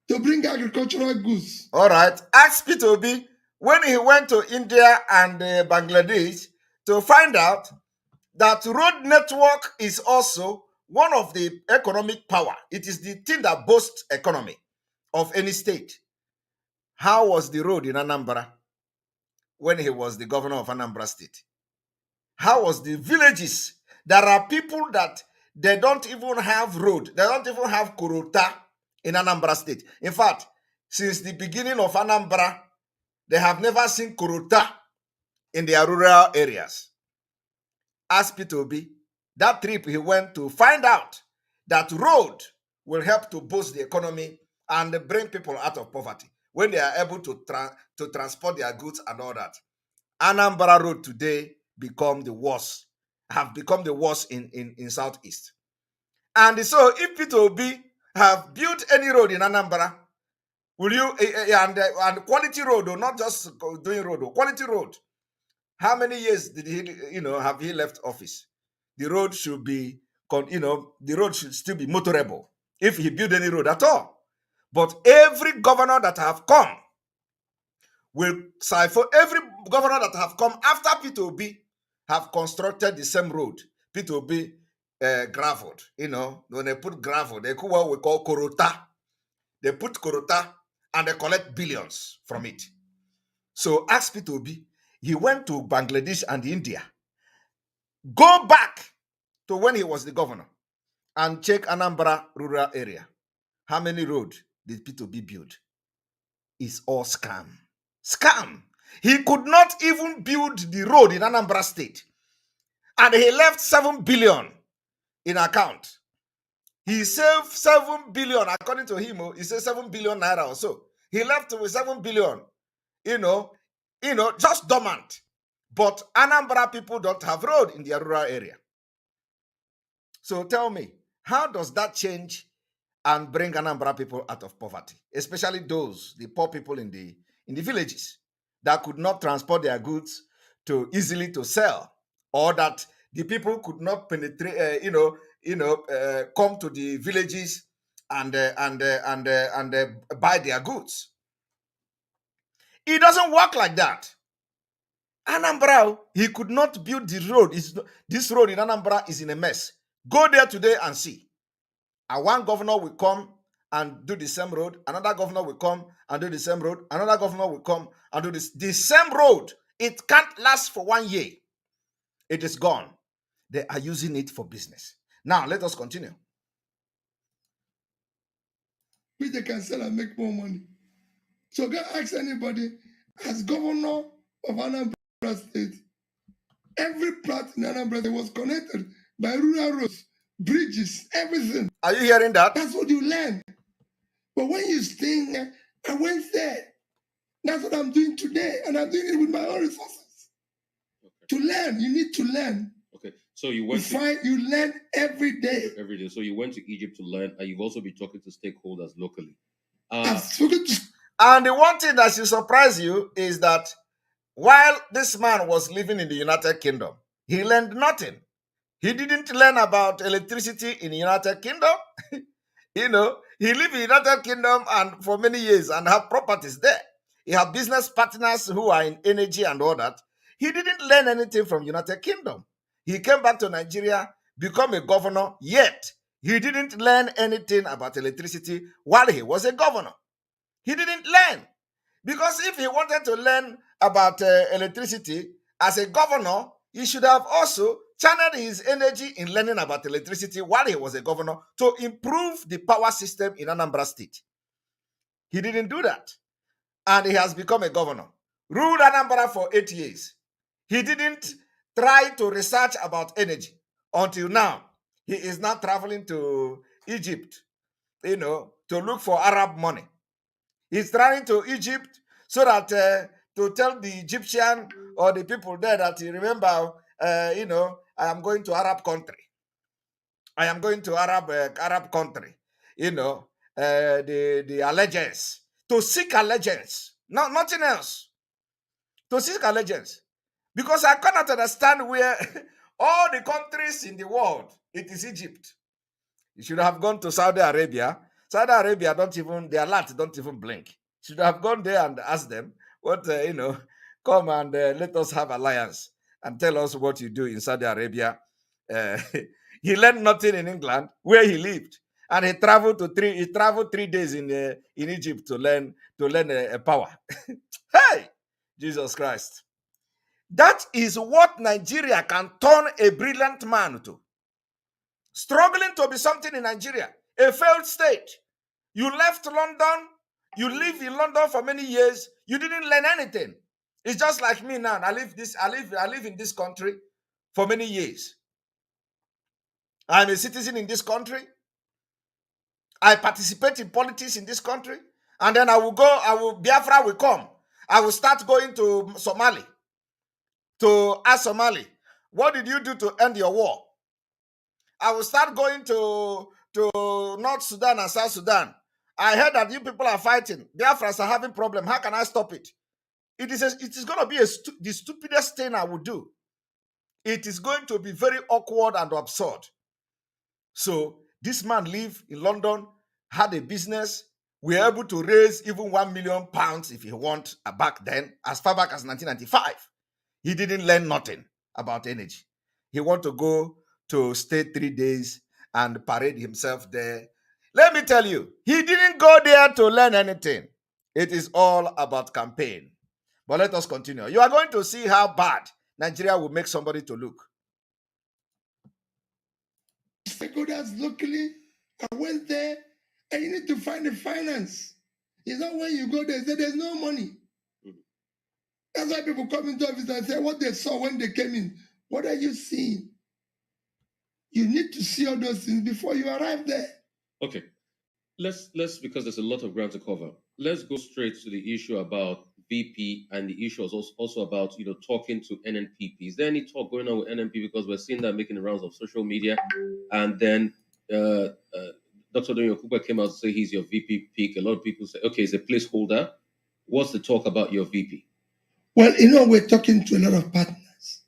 to bring agricultural goods. All right. Ask Peter Obi when he went to India and Bangladesh to find out that road network is also one of the economic power. It is the thing that boasts economy of any state. How was the road in Anambra when he was the governor of Anambra State? How was the villages? There are people that they don't even have road. They don't even have Kurota in Anambra State. In fact, since the beginning of Anambra, they have never seen Kurota in their rural areas. Ask Peter Obi, that trip he went to find out that road will help to boost the economy and bring people out of poverty when they are able to transport their goods and all that. Anambra Road today have become the worst in Southeast. And so if Peter Obi have built any road in Anambra, will you, and quality road, or not just doing road, or quality road, how many years did he, have he left office? The road should be, the road should still be motorable if he build any road at all. But every governor that have come will cipher. Every governor that have come after Peter Obi have constructed the same road. Peter Obi graveled. When they put gravel, they put what we call korota. They put korota and they collect billions from it. So ask Peter Obi. He went to Bangladesh and India. Go back to when he was the governor and check Anambra rural area. How many roads did Peter Obi build? It's all scam. Scam. He could not even build the road in Anambra State. And he left 7 billion in account. He saved 7 billion, according to him, he said 7 billion naira or so. He left with 7 billion, just dormant. But Anambra people don't have road in their rural area. So tell me, how does that change and bring Anambra people out of poverty, especially those, the poor people in the villages that could not transport their goods easily to sell, or that the people could not penetrate, come to the villages and buy their goods. It doesn't work like that. Anambra, he could not build the road. This road in Anambra is in a mess. Go there today and see. And one governor will come and do the same road. Another governor will come and do the same road. Another governor will come and do the same road. It can't last for 1 year. It is gone. They are using it for business. Now, let us continue. Which they can sell and make more money. So go ask anybody, as governor of Anambra State, every part in Anambra State was connected by rural roads, bridges, everything. Are you hearing that? That's what you learn. But when you stay there, I went there. That's what I'm doing today, and I'm doing it with my own resources. Okay. To learn, you need to learn. Okay, so you went you learn every day. Every day. So you went to Egypt to learn, and you've also been talking to stakeholders locally. And the one thing that should surprise you is that while this man was living in the United Kingdom, he learned nothing. He didn't learn about electricity in the United Kingdom. He lived in the United Kingdom and for many years and have properties there. He had business partners who are in energy and all that. He didn't learn anything from United Kingdom. He came back to Nigeria, become a governor, yet he didn't learn anything about electricity while he was a governor. He didn't learn. Because if he wanted to learn about electricity as a governor, he should have also channeled his energy in learning about electricity while he was a governor to improve the power system in Anambra State. He didn't do that. And he has become a governor. Ruled Anambra for 8 years. He didn't try to research about energy until now. He is now traveling to Egypt, to look for Arab money. He's traveling to Egypt so that to tell the Egyptian or the people there that you remember, I am going to Arab country. I am going to Arab country. The allegiance, to seek allegiance, nothing else. To seek allegiance, because I cannot understand where all the countries in the world, it is Egypt. You should have gone to Saudi Arabia. Saudi Arabia their lights don't even blink. Should have gone there and asked them, come and let us have alliance and tell us what you do in Saudi Arabia. He learned nothing in England where he lived, and he traveled 3 days in Egypt to learn a power. Hey, Jesus Christ! That is what Nigeria can turn a brilliant man to. Struggling to be something in Nigeria, a failed state. You left London. You live in London for many years. You didn't learn anything. It's just like me now. I live in this country for many years. I'm a citizen in this country. I participate in politics in this country. And then Biafra will come. I will start going to Somali to ask Somali, what did you do to end your war? I will start going to North Sudan and South Sudan. I heard that you people are fighting. Biafras are having problem. How can I stop it? It is going to be the stupidest thing I would do. It is going to be very awkward and absurd. So this man lived in London, had a business. We were able to raise even £1 million if he want back then, as far back as 1995. He didn't learn nothing about energy. He want to go to stay 3 days and parade himself there. Let me tell you, he didn't go there to learn anything. It is all about campaign. But let us continue. You are going to see how bad Nigeria will make somebody to look. Stakeholders locally, I went there, and you need to find the finance. It's not when you go there, there's no money. That's why people come into office and say what they saw when they came in. What are you seeing? You need to see all those things before you arrive there. Okay. Let's because there's a lot of ground to cover. Let's go straight to the issue about VP, and the issue is also about talking to NNPP. Is there any talk going on with NNPP? Because we're seeing that making the rounds of social media, and then Dr. Donyokuba came out to say he's your VP pick. A lot of people say, okay, he's a placeholder. What's the talk about your VP? Well, we're talking to a lot of partners.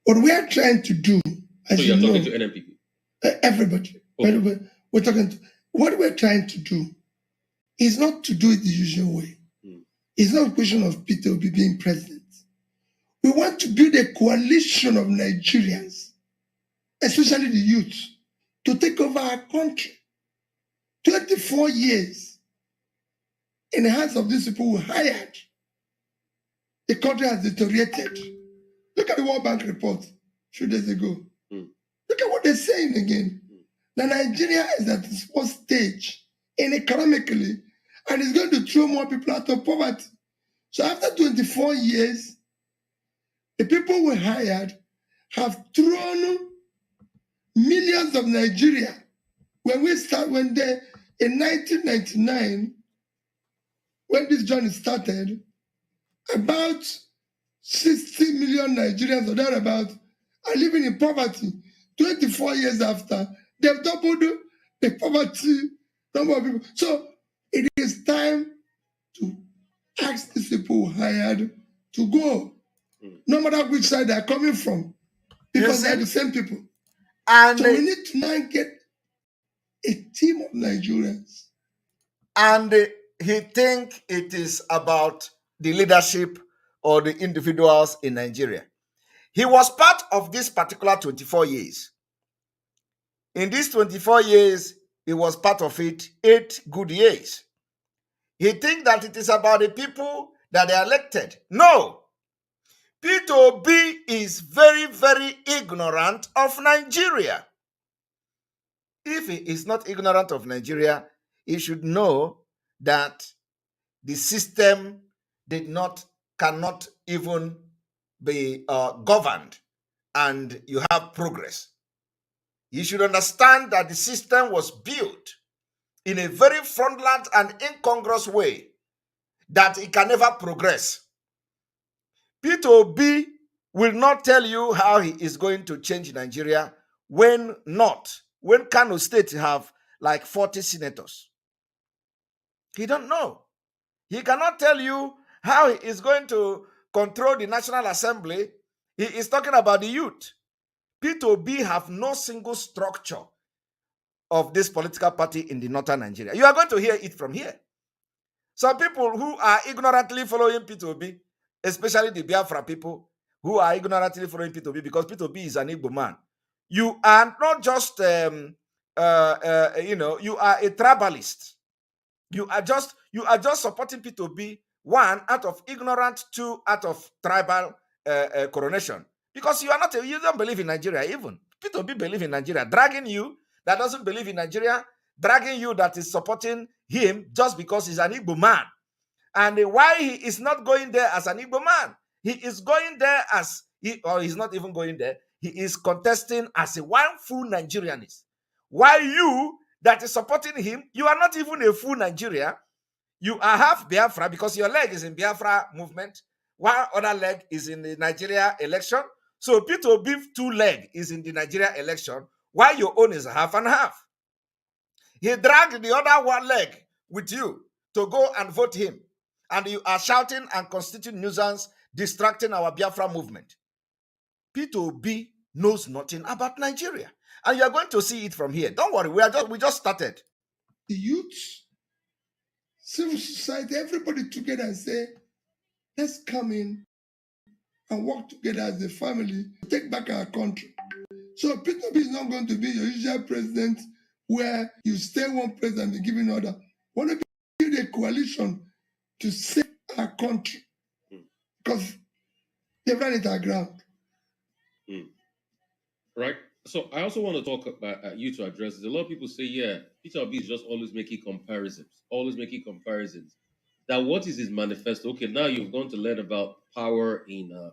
What we are trying to do, as so you're talking to NNPP? Everybody. Okay. We're talking to, what we're trying to do is not to do it the usual way. It's not a question of Peter Obi being president. We want to build a coalition of Nigerians, especially the youth, to take over our country. 24 years in the hands of these people who hired. The country has deteriorated. Look at the World Bank report 2 days ago. Look at what they're saying again. That Nigeria is at the sports stage economically and is going to throw more people out of poverty. So after 24 years, the people we hired have thrown millions of Nigeria. In 1999, when this journey started, about 60 million Nigerians or thereabouts are living in poverty. 24 years after, they've doubled the poverty number of people. So it is time to ask these people hired to go, no matter which side they're coming from, because they're the same people. And so we need to now get a team of Nigerians. And he think it is about the leadership or the individuals in Nigeria. He was part of this particular 24 years. In these 24 years, he was part of it 8 good years. He thinks that it is about the people that they elected. No. Peter Obi is very, very ignorant of Nigeria. If he is not ignorant of Nigeria, he should know that the system cannot even be governed and you have progress. You should understand that the system was built in a very fraudulent and incongruous way that it can never progress. Peter Obi will not tell you how he is going to change Nigeria when Kano State have like 40 senators. He don't know. He cannot tell you how he is going to control the National Assembly. He is talking about the youth. Peter Obi have no single structure of this political party in the northern Nigeria. You are going to hear it from here. Some people who are ignorantly following Peter Obi, especially the Biafra people who are ignorantly following Peter Obi because Peter Obi is an Igbo man. You are not just, you are a tribalist. You are just supporting Peter Obi, 1, out of ignorance, 2, out of tribal coronation. Because you don't believe in Nigeria even. Peter Obi believe in Nigeria, dragging you that doesn't believe in Nigeria, dragging you that is supporting him just because he's an Igbo man. And why he is not going there as an Igbo man? He is going there he's not even going there. He is contesting as a one full Nigerianist. Why you that is supporting him, you are not even a full Nigeria. You are half Biafra because your leg is in Biafra movement. One other leg is in the Nigeria election. So Peter Obi's 2 leg is in the Nigeria election, while your own is half and half. He dragged the other 1 leg with you to go and vote him. And you are shouting and constituting nuisance, distracting our Biafra movement. Peter Obi knows nothing about Nigeria. And you are going to see it from here. Don't worry, we just started. The youth, civil society, everybody together and say, let's come in and work together as a family to take back our country. So Peter Obi is not going to be your usual president where you stay one place and be giving order. We want to build a coalition to save our country because they've run it aground. Right. So I also want to talk about you to address this. A lot of people say, yeah, Peter Obi is just always making comparisons. That what is his manifesto? Okay, now you've gone to learn about power in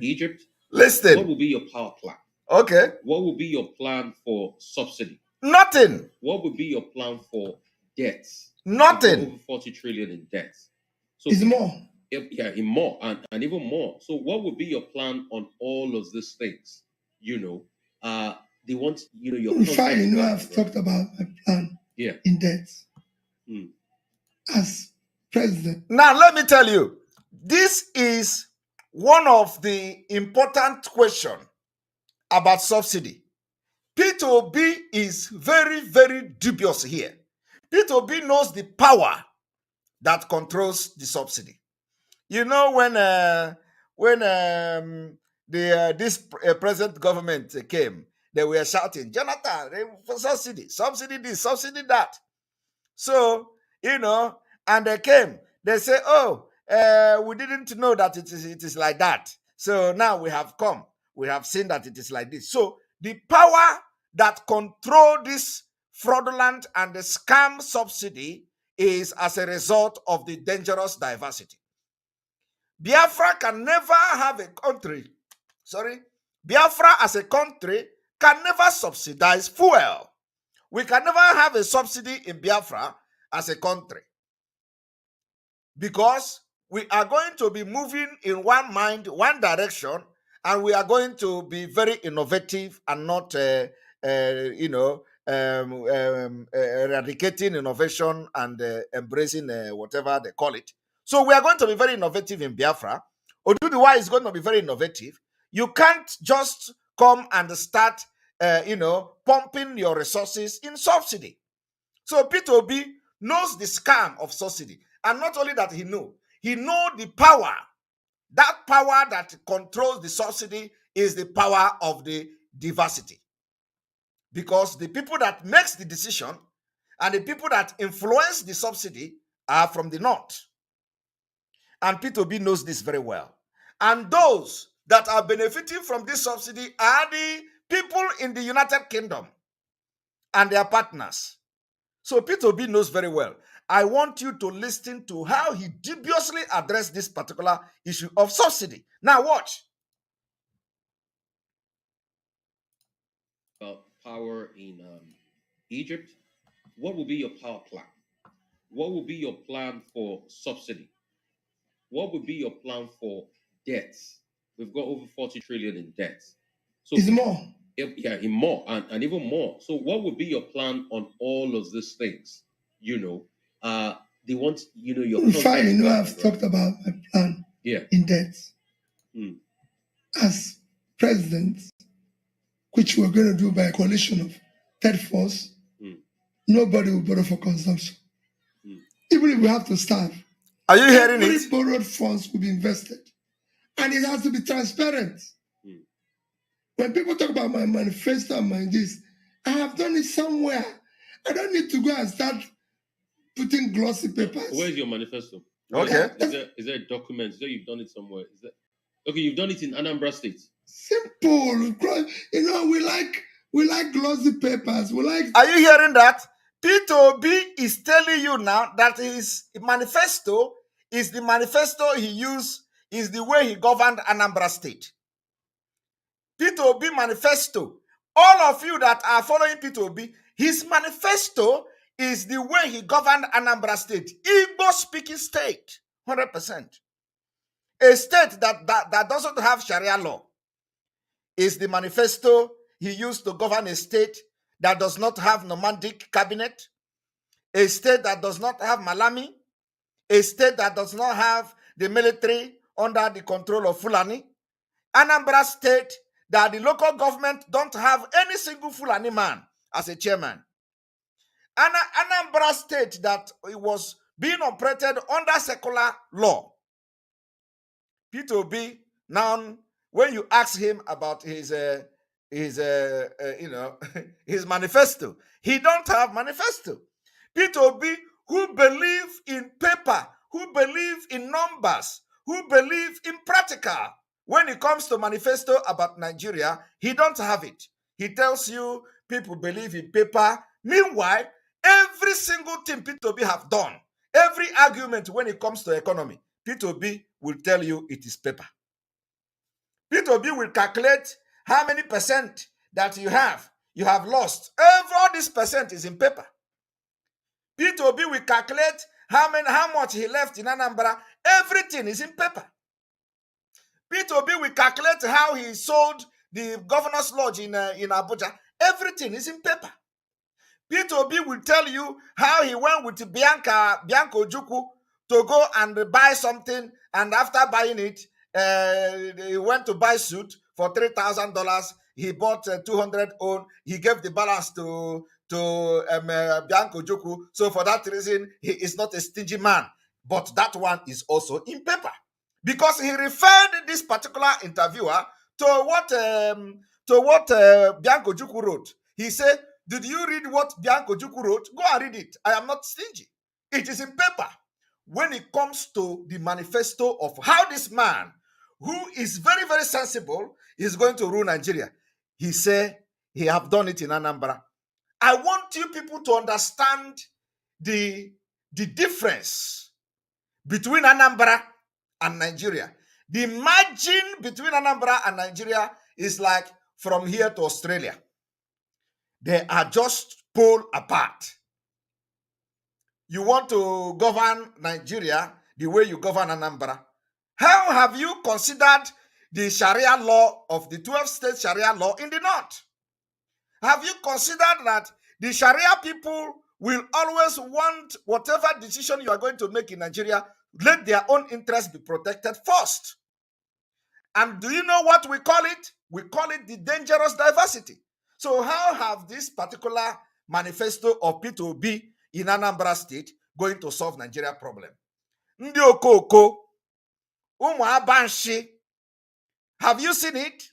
Egypt. Listen. What will be your power plan? Okay. What will be your plan for subsidy? Nothing. What will be your plan for debts? Nothing. Over 40 trillion in debts. So it's more. Yeah, more and even more. So what would be your plan on all of these things? They want, your fine, I've talked about my plan. in debt as president. Now, let me tell you, this is one of the important questions about subsidy. Peter Obi is very, very dubious here. Peter Obi knows the power that controls the subsidy. You know, when this present government came, they were shouting, Jonathan, subsidy, subsidy this, subsidy that. So, and they came, they say, oh, we didn't know that it is like that. So now we have come, we have seen that it is like this. So the power that control this fraudulent and the scam subsidy is as a result of the dangerous diversity. Biafra can never have a country, Biafra as a country can never subsidize fuel. We can never have a subsidy in Biafra as a country because we are going to be moving in one mind, one direction, and we are going to be very innovative and not, eradicating innovation and embracing whatever they call it. So we are going to be very innovative in Biafra. Oduduwa is going to be very innovative. You can't just come and start, pumping your resources in subsidy. So Peter Obi knows the scam of subsidy. And not only that he knows the power. That power that controls the subsidy is the power of the diversity. Because the people that makes the decision and the people that influence the subsidy are from the north. And Peter Obi knows this very well. And those that are benefiting from this subsidy are the people in the United Kingdom and their partners. So Peter Obi knows very well. I want you to listen to how he dubiously addressed this particular issue of subsidy. Now watch. Power in Egypt. What will be your power plan? What will be your plan for subsidy? What would be your plan for debts? We've got over 40 trillion in debts. So it's more. Yeah, in more and even more. So what would be your plan on all of these things? They want, your fine. I've talked about my plan in debts. As president, which we're going to do by a coalition of third force, nobody will borrow for consumption. Even if we have to starve. Are you hearing it? Every borrowed funds will be invested. And it has to be transparent. When people talk about my manifesto and my this, I have done it somewhere. I don't need to go and start putting glossy papers. Where's your manifesto? Okay. Is there a document? Is there you've done it somewhere? Okay, you've done it in Anambra State. Simple. We like glossy papers. Are you hearing that? Peter Obi is telling you now that his manifesto is the manifesto he used, is the way he governed Anambra State. Peter Obi manifesto. All of you that are following Peter Obi, his manifesto is the way he governed Anambra State. Igbo-speaking state, 100%. A state that doesn't have Sharia law is the manifesto he used to govern a state that does not have nomadic cabinet, a state that does not have Malami, a state that does not have the military under the control of Fulani, Anambra State that the local government don't have any single Fulani man as a chairman. Anambra State that it was being operated under secular law. Peter Obi, now when you ask him about his manifesto, he don't have manifesto. Peter Obi, who believe in paper, who believe in numbers, who believe in practical, when it comes to manifesto about Nigeria, he don't have it. He tells you people believe in paper. Meanwhile, every single thing Peter Obi have done, every argument when it comes to economy, Peter Obi will tell you it is paper. Peter Obi will calculate how many percent that you have lost. All this percent is in paper. Peter Obi will calculate how much he left in Anambra. Everything is in paper. Peter Obi will calculate how he sold the governor's lodge in Abuja. Everything is in paper. Peter Obi will tell you how he went with Bianca Ojukwu to go and buy something, and after buying it, he went to buy suit for $3,000. He bought 200 own. He gave the balance to Bianca Ojukwu. So for that reason, he is not a stingy man. But that one is also in paper, because he referred this particular interviewer to what Bianca Ojukwu wrote. He said, "Did you read what Bianca Ojukwu wrote? Go and read it. I am not stingy. It is in paper." When it comes to the manifesto of how this man, who is very, very sensible, is going to rule Nigeria, he said he have done it in Anambra. I want you people to understand the difference between Anambra and Nigeria. The margin between Anambra and Nigeria is like from here to Australia. They are just pole apart. You want to govern Nigeria the way you govern Anambra. How have you considered the Sharia law of the 12-state Sharia law in the north? Have you considered that the Sharia people will always want whatever decision you are going to make in Nigeria, let their own interests be protected first? And do you know what we call it? We call it the dangerous diversity. So how have this particular manifesto of Peter Obi in Anambra State going to solve Nigeria problem? Ndi Okoko, Umu Abanshi, have you seen it?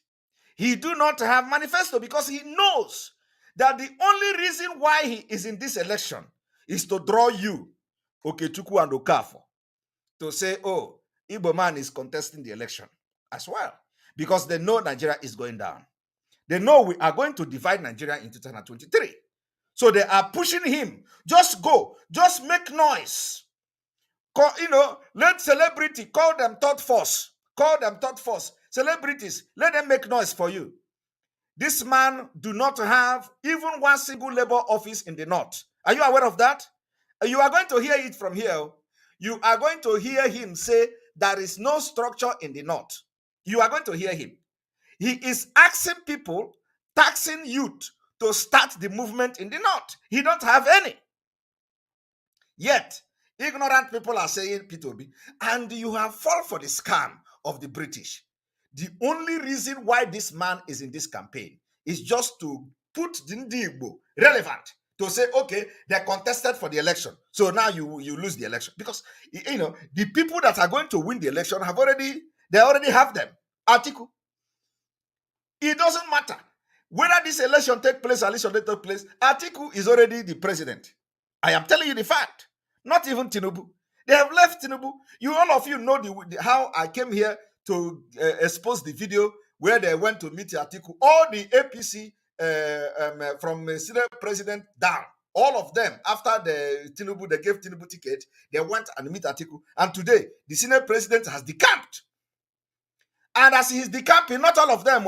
He do not have manifesto because he knows that the only reason why he is in this election is to draw you, Okechukwu and Okafor, to say, oh, Igbo man is contesting the election as well, because they know Nigeria is going down. They know we are going to divide Nigeria in 2023. So they are pushing him. Just go. Just make noise. Call, let celebrity, call them third force. Call them third force. Celebrities, let them make noise for you. This man do not have even one single labor office in the north. Are you aware of that? You are going to hear it from here. You are going to hear him say there is no structure in the north. You are going to hear him. He is asking people, taxing youth to start the movement in the north. He don't have any. Yet, ignorant people are saying, Peter Obi, and you have fallen for the scam of the British. The only reason why this man is in this campaign is just to put the Igbo relevant, to say, okay, they contested for the election, so now you lose the election. Because, the people that are going to win the election they already have them. Article. It doesn't matter whether this election take place or election don't take place. Atiku is already the president. I am telling you the fact. Not even Tinubu. They have left Tinubu. All of you know how I came here to expose the video where they went to meet Atiku. All the APC from Senate president down, all of them, after they gave Tinubu ticket, they went and meet Atiku. And today, the Senate president has decamped. And as he is decamping, not all of them,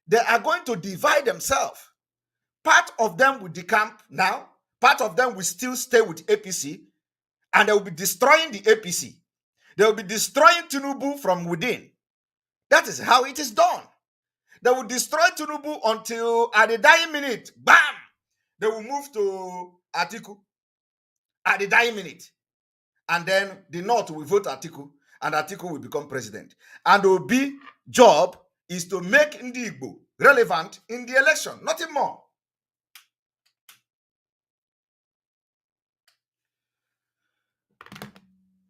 they are going to divide themselves. Part of them will decamp now. Part of them will still stay with APC. And they will be destroying the APC. They will be destroying Tinubu from within. That is how it is done. They will destroy Tinubu until at the dying minute, bam, they will move to Atiku at the dying minute. And then the North will vote Atiku, and Atiku will become president. And Obi's job is to make Ndi Igbo relevant in the election, nothing more.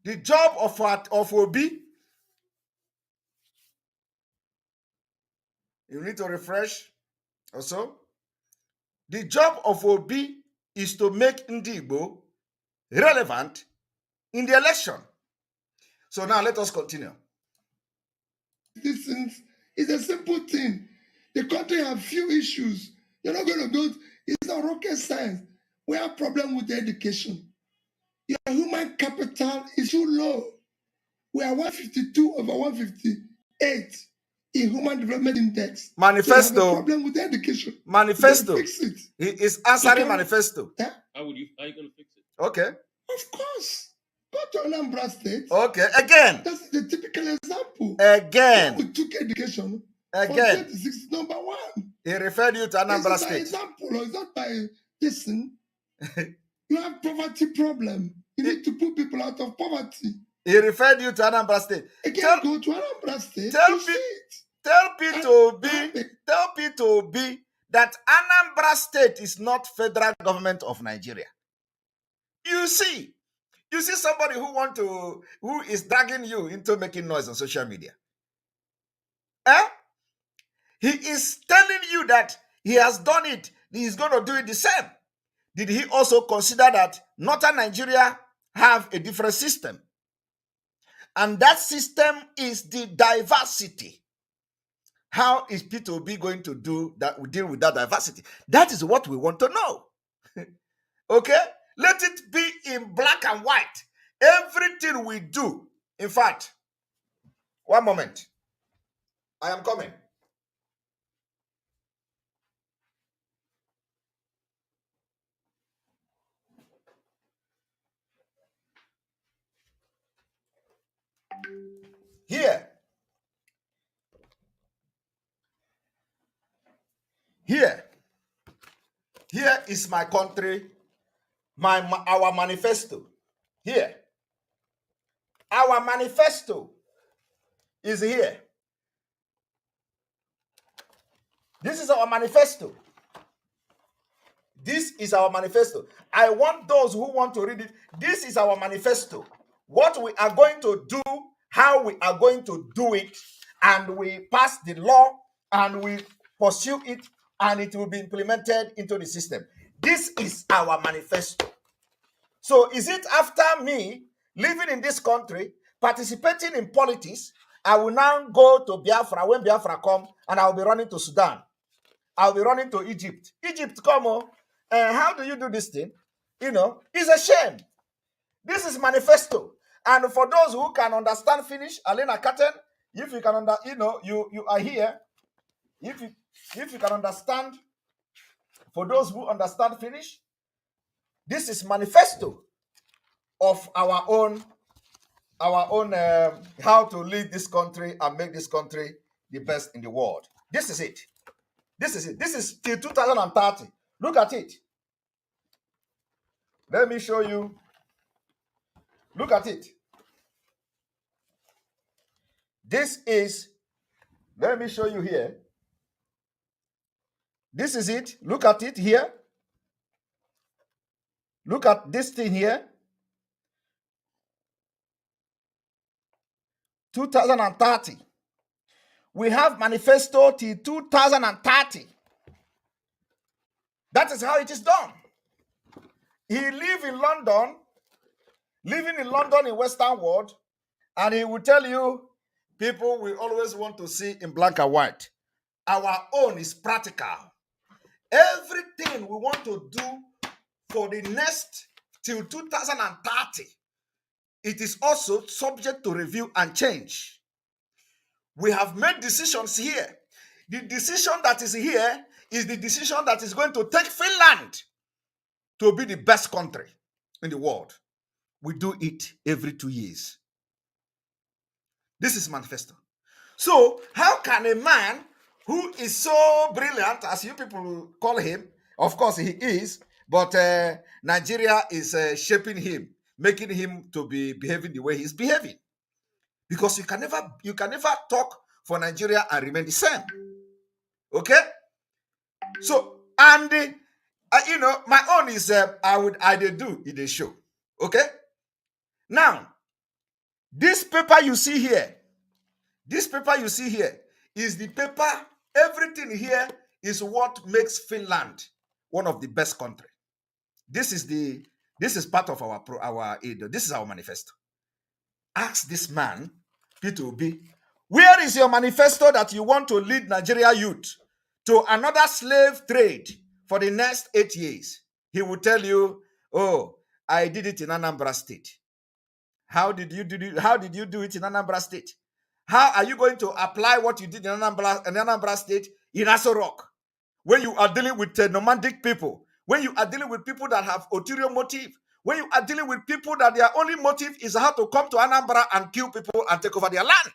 The job of Obi, you need to refresh also. The job of Obi is to make Ndi Igbo relevant in the election. So now let us continue. This is a simple thing. The country have few issues. You're not going to build. It's not rocket science. We have problem with the education. Your human capital is too low. We are 152 over 158 in Human Development Index. Manifesto. So you have a problem with the education. Manifesto. Fix it. He is answering manifesto. Yeah? How are you going to fix it? Okay. Of course. Go to Anambra State. Okay. Again. That's the typical example. Again. We took education. Again. 26 is number one. He referred you to Anambra State. This is an example. It's not by listen, you have poverty problem. You need to put people out of poverty. He referred you to Anambra State. Again, go to Anambra State. Tell Peter Obi that Anambra State is not federal government of Nigeria. You see somebody who is dragging you into making noise on social media. He is telling you that he has done it. He is going to do it the same. Did he also consider that Northern Nigeria have a different system? And that system is the diversity. How is Peter Obi going to deal with that diversity? That is what we want to know. Okay? Let it be in black and white. Everything we do. In fact, one moment. I am coming. Here is my country, our manifesto. Here. Our manifesto is here. This is our manifesto. This is our manifesto. I want those who want to read it. This is our manifesto. What we are going to do, how we are going to do it, and we pass the law and we pursue it, and it will be implemented into the system. This is our manifesto. So is it after me living in this country, participating in politics, I will now go to Biafra when Biafra come, and I will be running to Sudan. I will be running to Egypt. Egypt, come on. How do you do this thing? It's a shame. This is manifesto. And for those who can understand Finnish, Alena Katen, if you can you are here. If you can understand, for those who understand Finnish, this is manifesto of our own how to lead this country and make this country the best in the world. This is it. This is till 2030. Look at it. Let me show you. Look at it. Let me show you here. This is it. Look at it here. Look at this thing here. 2030. We have manifesto till 2030. That is how it is done. He living in London in Western world, and he will tell you people will always want to see in black and white. Our own is practical. Everything we want to do for the next till 2030, it is also subject to review and change. We have made decisions here. The decision that is here is the decision that is going to take Finland to be the best country in the world. We do it every 2 years. This is manifesto. So how can a man who is so brilliant, as you people call him, of course he is, but Nigeria is shaping him, making him to be behaving the way he's behaving. Because you can never talk for Nigeria and remain the same. Okay? So, and my own is I do in the show. Okay? Now, this paper you see here is the paper. Everything here is what makes Finland one of the best countries. This is part of our this is our manifesto. Ask this man, Peter Obi, where is your manifesto that you want to lead Nigeria youth to another slave trade for the next 8 years? He will tell you, oh, I did it in Anambra State. How did you do it in Anambra State? How are you going to apply what you did in Anambra State in Aso Rock? When you are dealing with nomadic people, when you are dealing with people that have ulterior motive, when you are dealing with people that their only motive is how to come to Anambra and kill people and take over their land.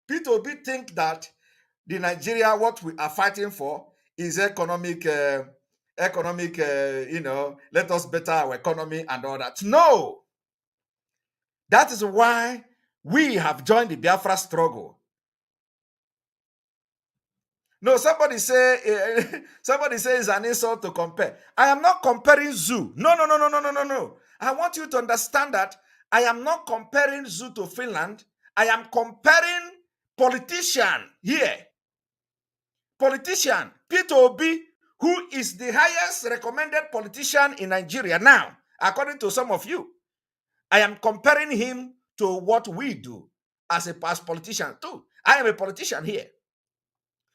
Peter Obi think that the Nigeria, what we are fighting for, is economic, let us better our economy and all that. No. That is why we have joined the Biafra struggle. No, somebody say it's an insult to compare. I am not comparing zoo. No. I want you to understand that I am not comparing zoo to Finland. I am comparing politician here. Politician Peter Obi, who is the highest recommended politician in Nigeria now, according to some of you. I am comparing him to what we do as a past politician too. I am a politician here.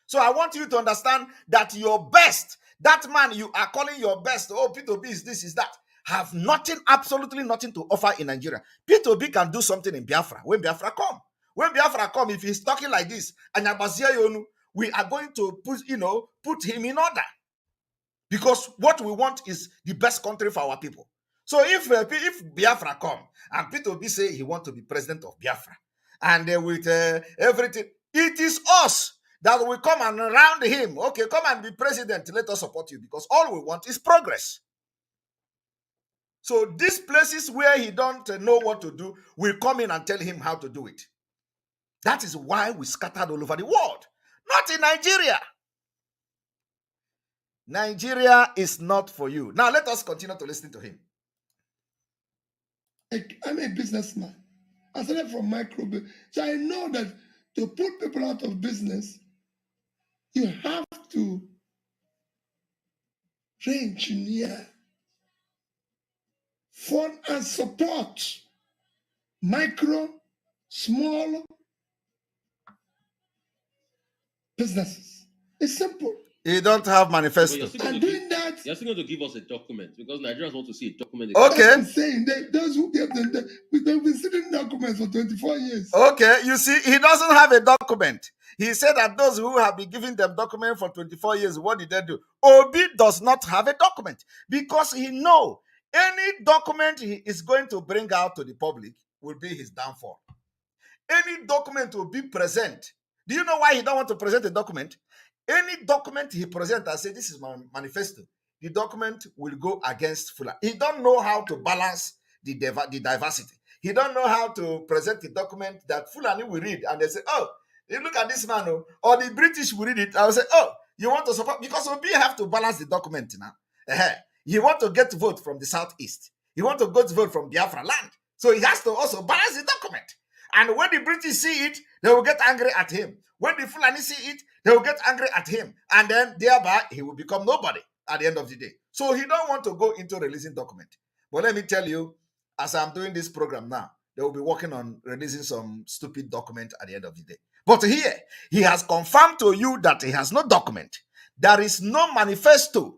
So I want you to understand that your best, that man you are calling your best, oh, Peter Obi is this, is that, have nothing, absolutely nothing to offer in Nigeria. Peter Obi can do something in Biafra when Biafra come. When Biafra come, if he's talking like this, we are going to put him in order. Because what we want is the best country for our people. So if Biafra come and Peter Obi say he want to be president of Biafra, and with everything, it is us that will come and round him. Okay, come and be president. Let us support you, because all we want is progress. So these places where he don't know what to do, we'll come in and tell him how to do it. That is why we scattered all over the world. Not in Nigeria. Nigeria is not for you. Now let us continue to listen to him. I'm a businessman. I started from micro, so I know that to put people out of business, you have to re-engineer, fund and support micro, small businesses. It's simple. You don't have manifesto. And doing that, you're still going to give us a document, because Nigerians want to see a document. Okay. I'm saying those who gave them, they've been sitting documents for 24 years. Okay, you see, he doesn't have a document. He said that those who have been giving them document for 24 years, what did they do? Obi does not have a document, because he knows any document he is going to bring out to the public will be his downfall. Any document will be present. Do you know why he don't want to present a document? Any document he presents and say, this is my manifesto, the document will go against Fulani. He don't know how to balance the diversity. He don't know how to present the document that Fulani will read, and they say, oh, you look at this man, or the British will read it. I will say, oh, you want to support, because Obi have to balance the document now. You want to get vote from the southeast. You want to get vote from Biafra land. So he has to also balance the document. And when the British see it, they will get angry at him. When the Fulani see it, they will get angry at him. And then thereby, he will become nobody at the end of the day. So he don't want to go into releasing document. But let me tell you, as I'm doing this program now, they will be working on releasing some stupid document at the end of the day. But here, he has confirmed to you that he has no document. There is no manifesto.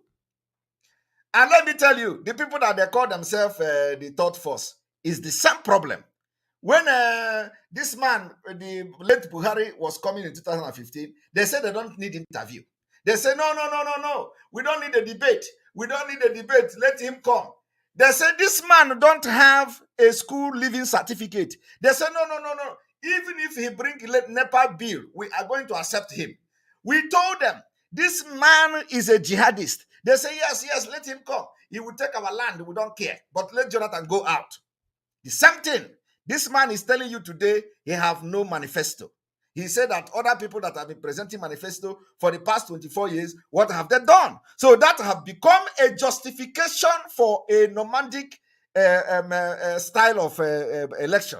And let me tell you, the people that they call themselves the third force is the same problem. When this man, the late Buhari, was coming in 2015, they said they don't need interview. They said, no. We don't need a debate. We don't need a debate. Let him come. They said, this man don't have a school living certificate. They said, no. Even if he bring NEPA bill, we are going to accept him. We told them, this man is a jihadist. They say, yes, let him come. He will take our land. We don't care. But let Jonathan go out. The same thing. This man is telling you today he have no manifesto. He said that other people that have been presenting manifesto for the past 24 years, what have they done? So that have become a justification for a nomadic style of election.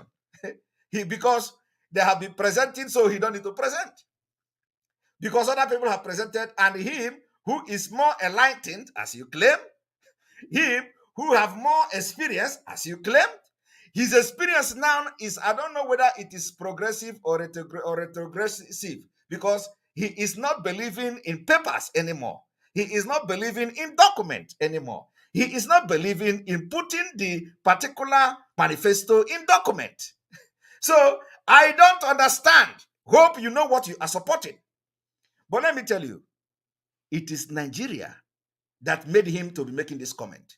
Because they have been presenting, so he don't need to present. Because other people have presented, and him, who is more enlightened, as you claim, him, who have more experience, as you claim, his experience now is, I don't know whether it is progressive or retrogressive, because he is not believing in papers anymore. He is not believing in document anymore. He is not believing in putting the particular manifesto in document. So I don't understand. Hope you know what you are supporting. But let me tell you, it is Nigeria that made him to be making this comment.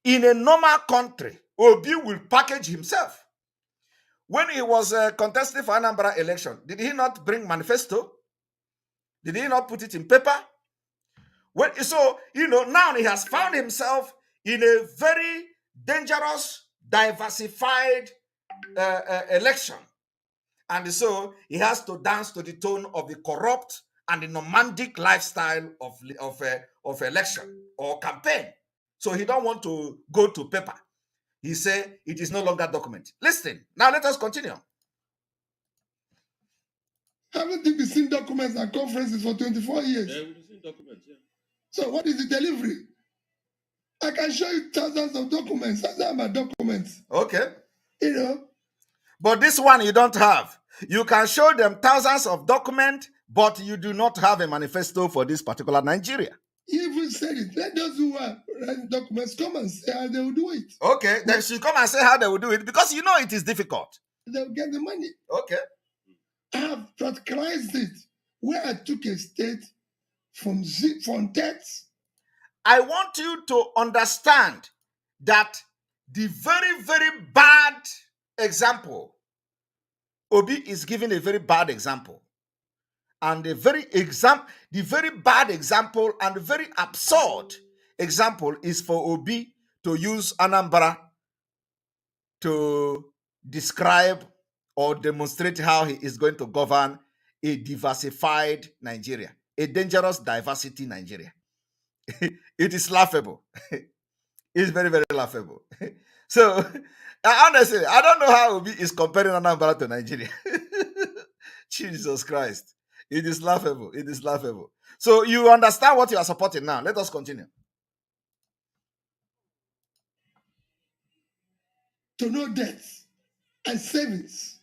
In a normal country, Obi will package himself. When he was contesting for Anambra election, did he not bring manifesto? Did he not put it in paper? So, now he has found himself in a very dangerous, diversified election. And so he has to dance to the tone of the corrupt and the nomadic lifestyle of election or campaign. So he don't want to go to paper. He said it is no longer document. Listen, now let us continue. Haven't you seen documents at conferences for 24 years? Yeah, we've seen documents, yeah. So what is the delivery? I can show you thousands of documents. Those are my documents. Okay. But this one you don't have. You can show them thousands of documents, but you do not have a manifesto for this particular Nigeria. You even said it. Let those who are writing documents come and say how they will do it. Okay, they should come and say how they will do it because it is difficult. They'll get the money. Okay. I have practicalized it where I took a state from debts. I want you to understand that the very, very bad example, Obi is giving a very bad example. And the very bad example and the very absurd example is for Obi to use Anambra to describe or demonstrate how he is going to govern a diversified Nigeria, a dangerous diversity Nigeria. It is laughable. It's very, very laughable. So, honestly, I don't know how Obi is comparing Anambra to Nigeria. Jesus Christ. It is laughable. It is laughable. So, you understand what you are supporting now. Let us continue. To no debts and savings.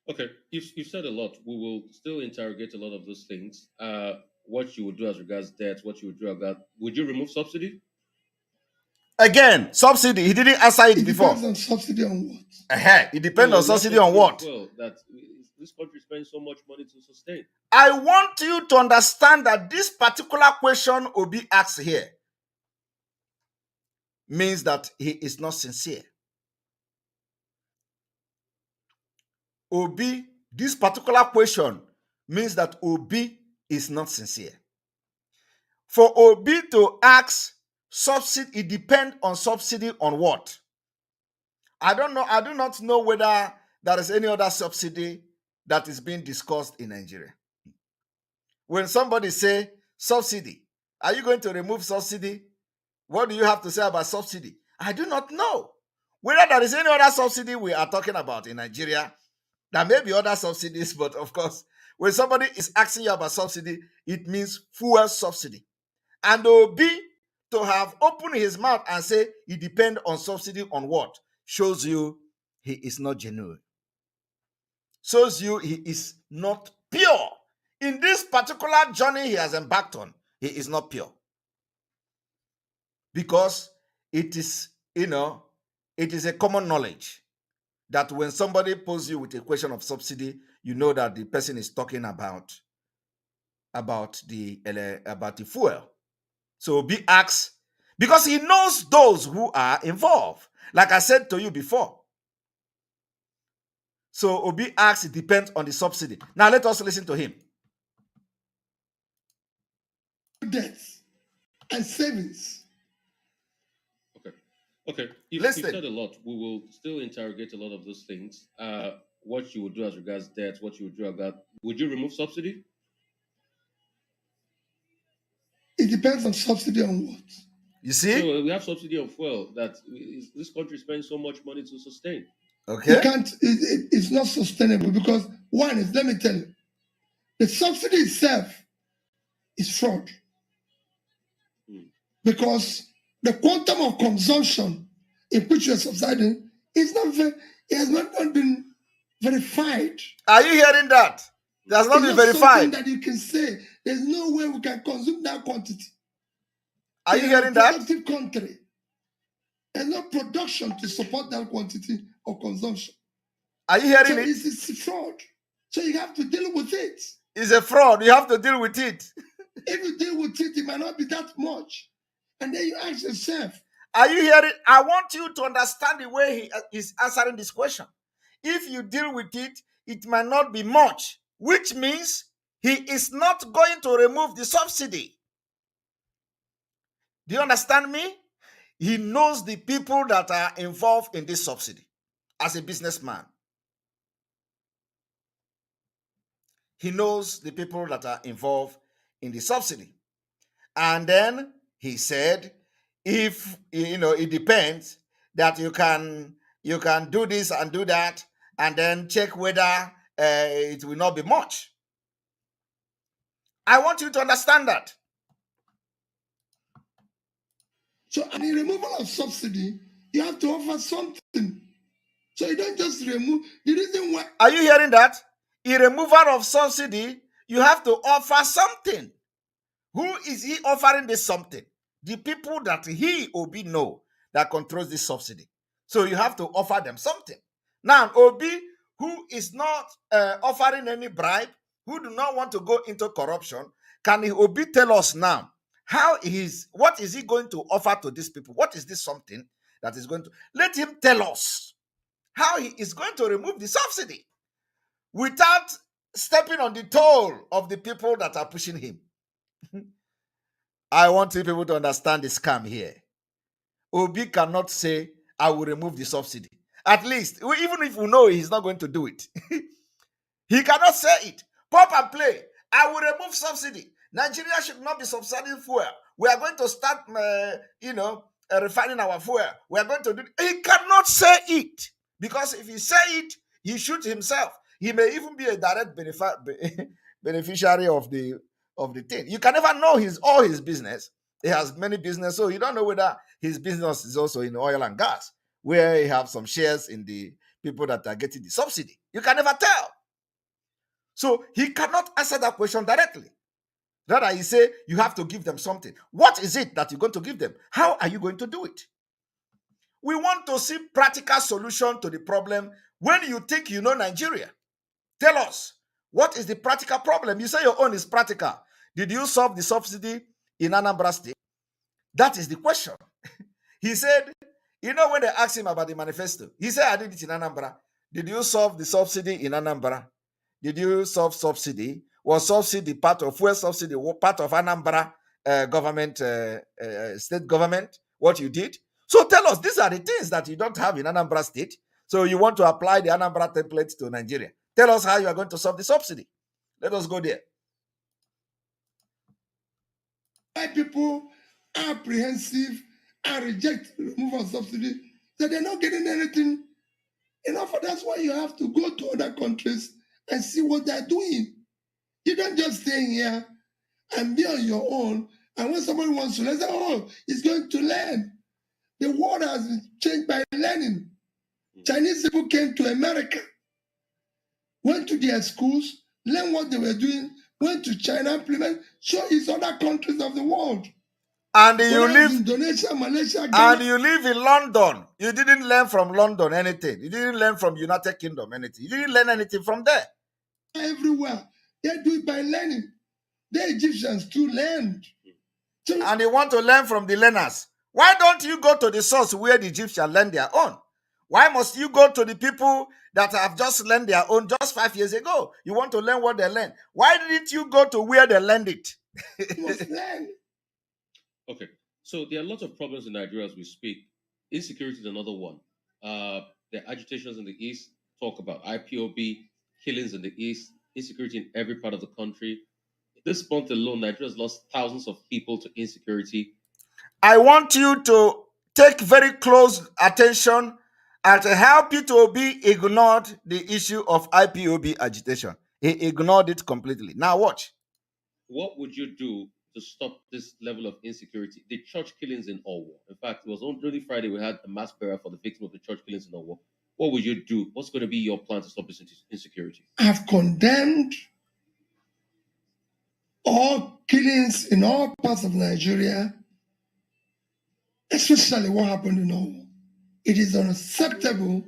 Okay. You've said a lot. We will still interrogate a lot of those things. What you would do as regards debt, what you would do about... Would you remove subsidy? Again, subsidy. He didn't answer it before. It depends on subsidy on what? It depends on subsidy on what? Well, that this country spends so much money to sustain. I want you to understand that this particular question Obi asks here means that he is not sincere. Obi, this particular question means that Obi is not sincere. For Obi to ask subsidy, it depends on subsidy on what? I don't know. I do not know whether there is any other subsidy that is being discussed in Nigeria. When somebody say subsidy, are you going to remove subsidy? What do you have to say about subsidy? I do not know whether there is any other subsidy we are talking about in Nigeria. There may be other subsidies, but of course, when somebody is asking you about subsidy, it means fuel subsidy. And Obi to have opened his mouth and say it depends on subsidy on what shows you he is not genuine. Shows you he is not pure. In this particular journey he has embarked on, he is not pure. Because it is, it is a common knowledge that when somebody poses you with a question of subsidy, you know that the person is talking about the fuel. So Obi asks, because he knows those who are involved. Like I said to you before. So Obi asks, it depends on the subsidy. Now let us listen to him. Debts and savings. Okay. You've said a lot. We will still interrogate a lot of those things. What you would do as regards debt, what you would do about... Would you remove subsidy? It depends on subsidy on what? You see? So we have subsidy on fuel that this country spends so much money to sustain. Okay. You can't, it's not sustainable because one is, let me tell you, the subsidy itself is fraud. Because the quantum of consumption in which you are subsidizing is it has not been verified. Are you hearing that? It has not been verified. That you can say there's no way we can consume that quantity. Are you hearing that? Productive country. There's no production to support that quantity of consumption. Are you hearing it? It's a fraud. So you have to deal with it. It's a fraud. You have to deal with it. If you deal with it, it might not be that much. And then you ask yourself. Are you hearing? I want you to understand the way he is answering this question. If you deal with it, it might not be much, which means He is not going to remove the subsidy. Do you understand me? He knows the people that are involved in this subsidy as a businessman. He knows the people that are involved in the subsidy. And then he said, if it depends, that you can do this and do that, and then check whether it will not be much. I want you to understand that. So at the removal of subsidy, you have to offer something. So you don't just remove. The reason why. Are you hearing that? In removal of subsidy, you have to offer something. Who is he offering this something? The people that he, Obi, know that controls this subsidy. So you have to offer them something. Now, Obi, who is not offering any bribe, who do not want to go into corruption, can Obi tell us now what is he going to offer to these people? What is this something that is going to, let him tell us how he is going to remove the subsidy without stepping on the toe of the people that are pushing him. I want people to understand the scam here. Obi cannot say, I will remove the subsidy. At least, even if we know he's not going to do it, he cannot say it. Pop and play. I will remove subsidy. Nigeria should not be subsidizing fuel. We are going to start, refining our fuel. We are going to do it. He cannot say it. Because if he say it, he shoots himself. He may even be a direct beneficiary of the thing. You can never know all his business. He has many business, so you don't know whether his business is also in oil and gas, where he have some shares in the people that are getting the subsidy. You can never tell. So he cannot answer that question directly. Rather, he say, you have to give them something. What is it that you're going to give them? How are you going to do it? We want to see practical solution to the problem. When you think you know Nigeria, tell us, what is the practical problem? You say your own is practical. Did you solve the subsidy in Anambra State? That is the question. He said, when they asked him about the manifesto, he said, I did it in Anambra. Did you solve the subsidy in Anambra? Did you solve subsidy? Was subsidy part of fuel subsidy, part of Anambra government, state government, what you did? So tell us, these are the things that you don't have in Anambra State. So you want to apply the Anambra template to Nigeria. Tell us how you are going to solve the subsidy. Let us go there. Why people are apprehensive and reject the removal of subsidy, that they're not getting anything enough. That's why you have to go to other countries and see what they're doing. You don't just stay here and be on your own. And when somebody wants to learn, say, oh, he's going to learn. The world has been changed by learning. Chinese people came to America, went to their schools, learned what they were doing, went to China, implement, show it's other countries of the world. And you live in Indonesia, Malaysia, Ghana. And you live in London. You didn't learn from London anything. You didn't learn from United Kingdom anything. You didn't learn anything from there. Everywhere. They do it by learning. The Egyptians too learned. And they want to learn from the learners. Why don't you go to the source where the Egyptians learn their own? Why must you go to the people that have just learned their own just 5 years ago? You want to learn what they learned. Why didn't you go to where they learned it? Okay, so there are lots of problems in Nigeria as we speak. Insecurity is another one. The agitations in the East, talk about IPOB, killings in the East, insecurity in every part of the country. This month alone, Nigeria has lost thousands of people to insecurity. I want you to take very close attention and how Peter Obi ignored the issue of IPOB agitation. He ignored it completely. Now watch. What would you do to stop this level of insecurity? The church killings in Owo. In fact, it was only Friday we had a mass burial for the victim of the church killings in Owo. What would you do? What's going to be your plan to stop this insecurity? I've condemned all killings in all parts of Nigeria, especially what happened in Owo. It is unacceptable.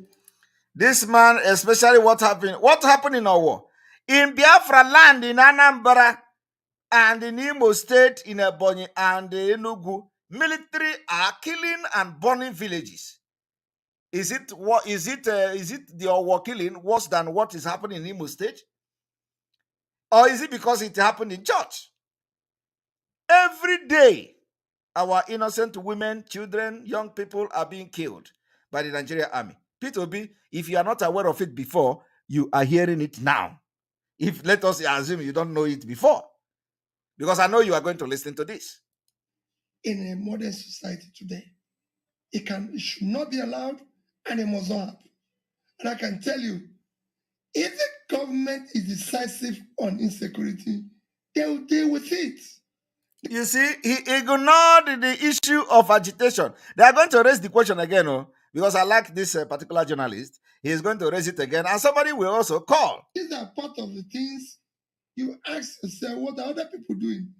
This man, especially what happened in Owo? In Biafra land, in Anambra, and in Imo State, in Ebonyi and Enugu, military are killing and burning villages. Is it the Owo killing worse than what is happening in Imo State? Or is it because it happened in church? Every day, our innocent women, children, young people are being killed by the Nigerian army. Peter Obi, if you are not aware of it before, you are hearing it now. If let us assume you don't know it before, because I know you are going to listen to this. In a modern society today, it should not be allowed, and it must not happen. And I can tell you, if the government is decisive on insecurity, they will deal with it. You see, he ignored the issue of agitation. They are going to raise the question again, because I like this particular journalist. He is going to raise it again, and somebody will also call. These are part of the things you ask yourself, what are other people doing?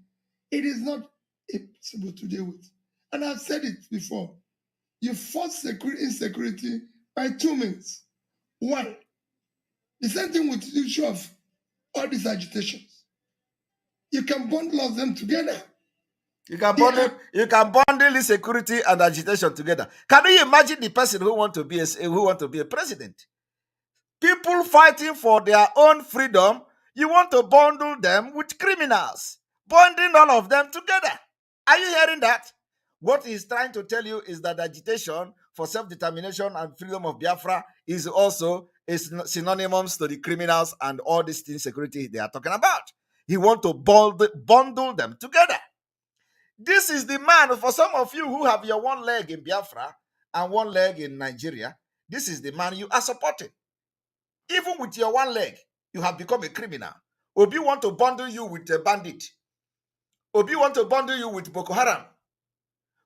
It is not impossible to deal with. And I've said it before. You force insecurity by 2 means. One, the same thing with the issue of all these agitations. You can bundle all of them together. You can bundle insecurity and agitation together. Can you imagine the person who want to be a president? People fighting for their own freedom. You want to bundle them with criminals, bundling all of them together. Are you hearing that? What he's trying to tell you is that agitation for self-determination and freedom of Biafra is also synonymous to the criminals and all this insecurity they are talking about. He wants to bundle them together. This is the man, for some of you who have your one leg in Biafra and one leg in Nigeria, this is the man you are supporting. Even with your one leg, you have become a criminal. Obi want to bundle you with a bandit. Obi want to bundle you with Boko Haram.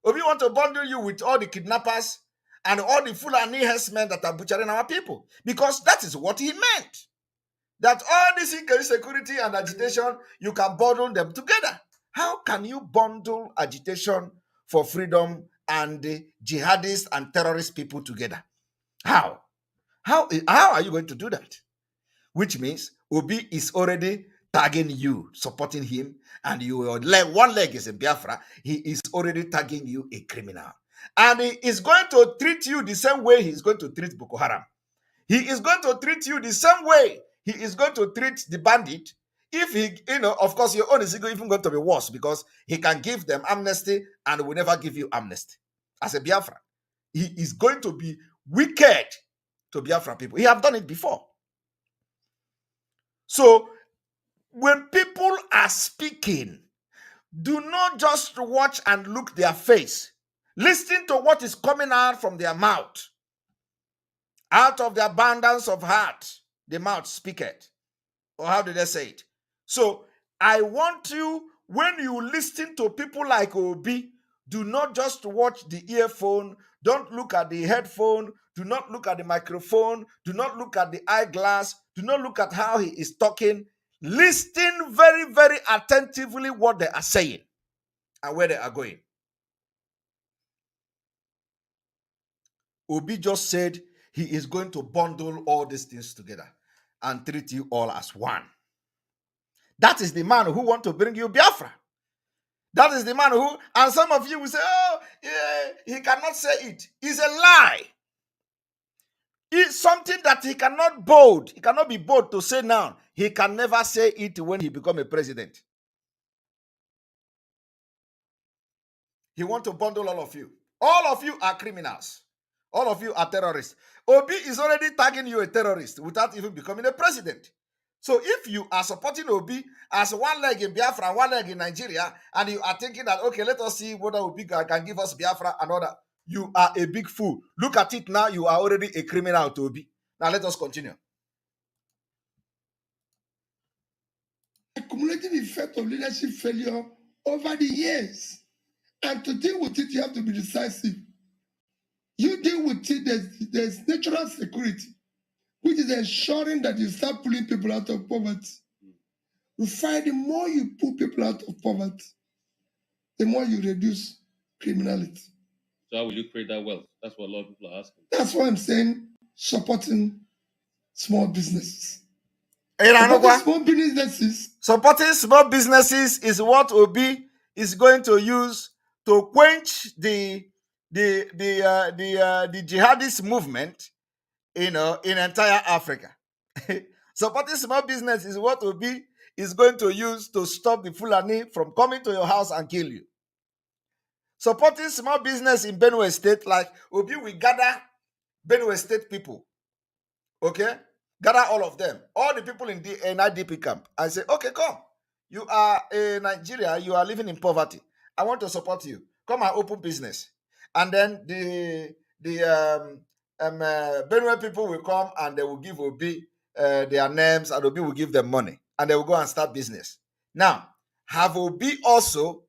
Obi want to bundle you with all the kidnappers and all the Fulani herdsmen that are butchering our people. Because that is what he meant. That all this insecurity and agitation, you can bundle them together. How can you bundle agitation for freedom and the jihadists and terrorist people together? How? How are you going to do that? Which means Obi is already tagging you, supporting him, and your one leg is in Biafra. He is already tagging you a criminal. And he is going to treat you the same way he is going to treat Boko Haram. He is going to treat you the same way he is going to treat the bandit. If he, of course, your own is even going to be worse because he can give them amnesty and will never give you amnesty. As a Biafra, he is going to be wicked to Biafra people. He have done it before. So, when people are speaking, do not just watch and look their face. Listen to what is coming out from their mouth. Out of the abundance of heart, the mouth speaketh. Or how did they say it? So, I want you, when you listen to people like Obi, do not just watch the earphone. Don't look at the headphone. Do not look at the microphone. Do not look at the eyeglass. Do not look at how he is talking. Listen very, very attentively what they are saying and where they are going. Obi just said he is going to bundle all these things together and treat you all as one. That is the man who wants to bring you Biafra. That is the man who, and some of you will say, oh, yeah, he cannot say it. It's a lie. It's something that he cannot be bold to say now. He can never say it when he become a president. He wants to bundle all of you. All of you are criminals. All of you are terrorists. Obi is already tagging you a terrorist without even becoming a president. So if you are supporting Obi as one leg in Biafra and one leg in Nigeria, and you are thinking that, okay, let us see whether Obi can give us Biafra and other, you are a big fool. Look at it now. You are already a criminal to Obi. Now let us continue. Accumulating effect of leadership failure over the years. And to deal with it, you have to be decisive. You deal with it, there's natural security, which is ensuring that you start pulling people out of poverty. You find the more you pull people out of poverty, the more you reduce criminality. So how will you create that wealth? That's what a lot of people are asking. That's why I'm saying supporting small businesses. Supporting small businesses is what Obi is going to use to quench the jihadist movement, in entire Africa. Supporting small business is what Obi is going to use to stop the Fulani from coming to your house and kill you. Supporting small business in Benue State, like Obi will gather Benue State people, okay? Gather all of them, all the people in the NIDP camp, and say, okay, come. You are in Nigeria, you are living in poverty. I want to support you. Come and open business. And then the Benue people will come and they will give Obi their names, and Obi will give them money. And they will go and start business. Now, have Obi also,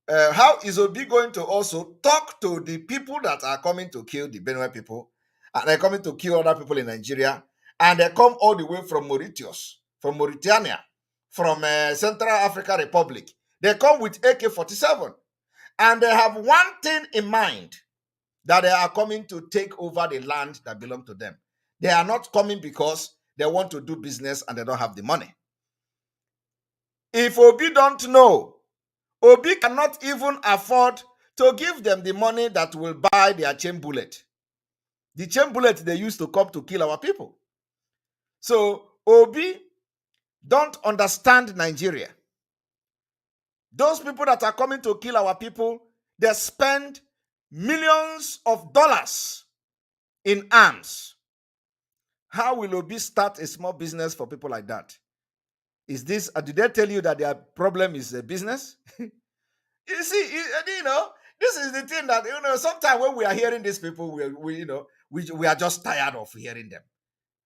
how is Obi going to also talk to the people that are coming to kill the Benue people, and they're coming to kill other people in Nigeria, and they come all the way from Mauritius, from Mauritania, from Central African Republic. They come with AK-47, and they have one thing in mind, that they are coming to take over the land that belongs to them. They are not coming because they want to do business and they don't have the money. If Obi don't know, Obi cannot even afford to give them the money that will buy their chain bullet. The chain bullet they used to come to kill our people. So Obi don't understand Nigeria. Those people that are coming to kill our people, they spend millions of dollars in arms. How will Obi start a small business for people like that? Is this, did they tell you that their problem is a business? You see, this is the thing that, sometimes when we are hearing these people, we are just tired of hearing them.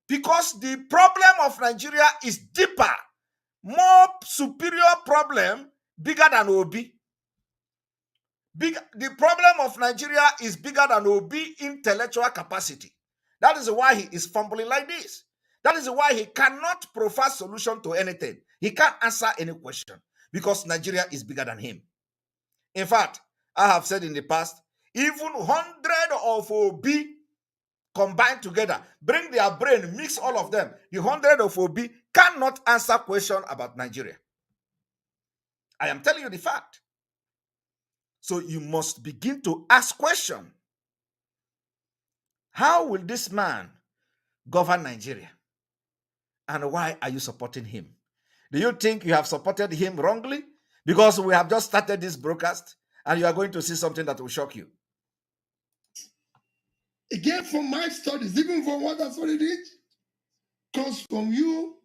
Because the problem of Nigeria is deeper, more superior problem, bigger than Obi. The problem of Nigeria is bigger than Obi intellectual capacity. That is why he is fumbling like this. That is why he cannot provide solution to anything. He can't answer any question because Nigeria is bigger than him. In fact, I have said in the past, even 100 of Obi combined together, bring their brain, mix all of them, the 100 of Obi cannot answer question about Nigeria. I am telling you the fact. So you must begin to ask question. How will this man govern Nigeria? And why are you supporting him? Do you think you have supported him wrongly? Because we have just started this broadcast and you are going to see something that will shock you. Again, from my studies, even from what I studied, it comes from you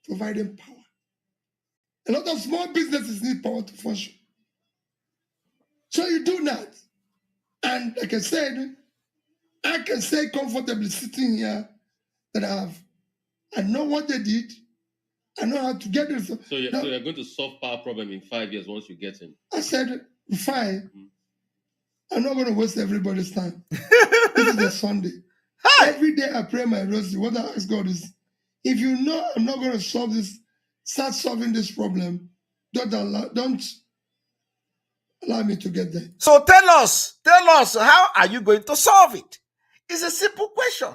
providing power. A lot of small businesses need power to function. So you do that. And like I said, I can say comfortably sitting here that I know what they did. I know how to get it. So you're going to solve power problem in 5 years once you get in. I said, fine. I'm not going to waste everybody's time. This is a Sunday. Hi. Every day I pray my rosary. What I ask God is, if you know I'm not going to start solving this problem, don't allow me to get there. So tell us, how are you going to solve it? It's a simple question.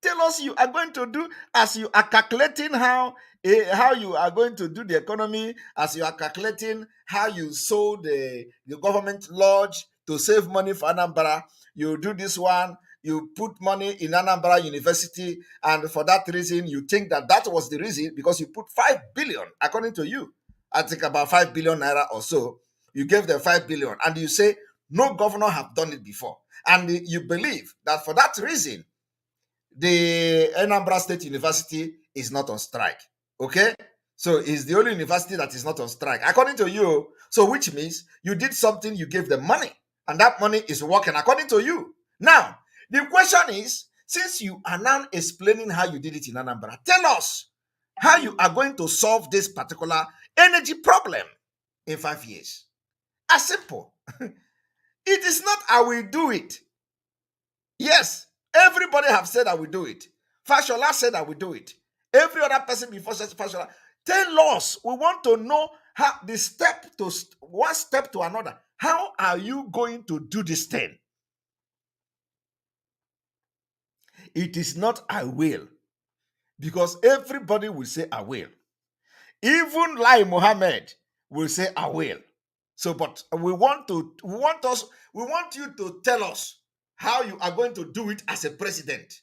Tell us you are going to do, as you are calculating how you are going to do the economy, as you are calculating how you sold the government lodge to save money for Anambra. You do this one, you put money in Anambra University, and for that reason, you think that was the reason because you put 5 billion, according to you. I think about 5 billion naira or so. You gave them 5 billion, and you say, no governor have done it before. And you believe that for that reason, the Anambra State University is not on strike. Okay? So it's the only university that is not on strike, according to you. So which means you did something, you gave them money, and that money is working according to you. Now, the question is, since you are now explaining how you did it in Anambra, tell us how you are going to solve this particular energy problem in 5 years. As simple. It is not I will do it. Yes, everybody have said I will do it. Fashola said I will do it. Every other person before says Fashola. Tell us, we want to know how the one step to another. How are you going to do this thing? It is not I will. Because everybody will say I will. Even Lai Mohammed will say I will. So, but we want you to tell us how you are going to do it as a president.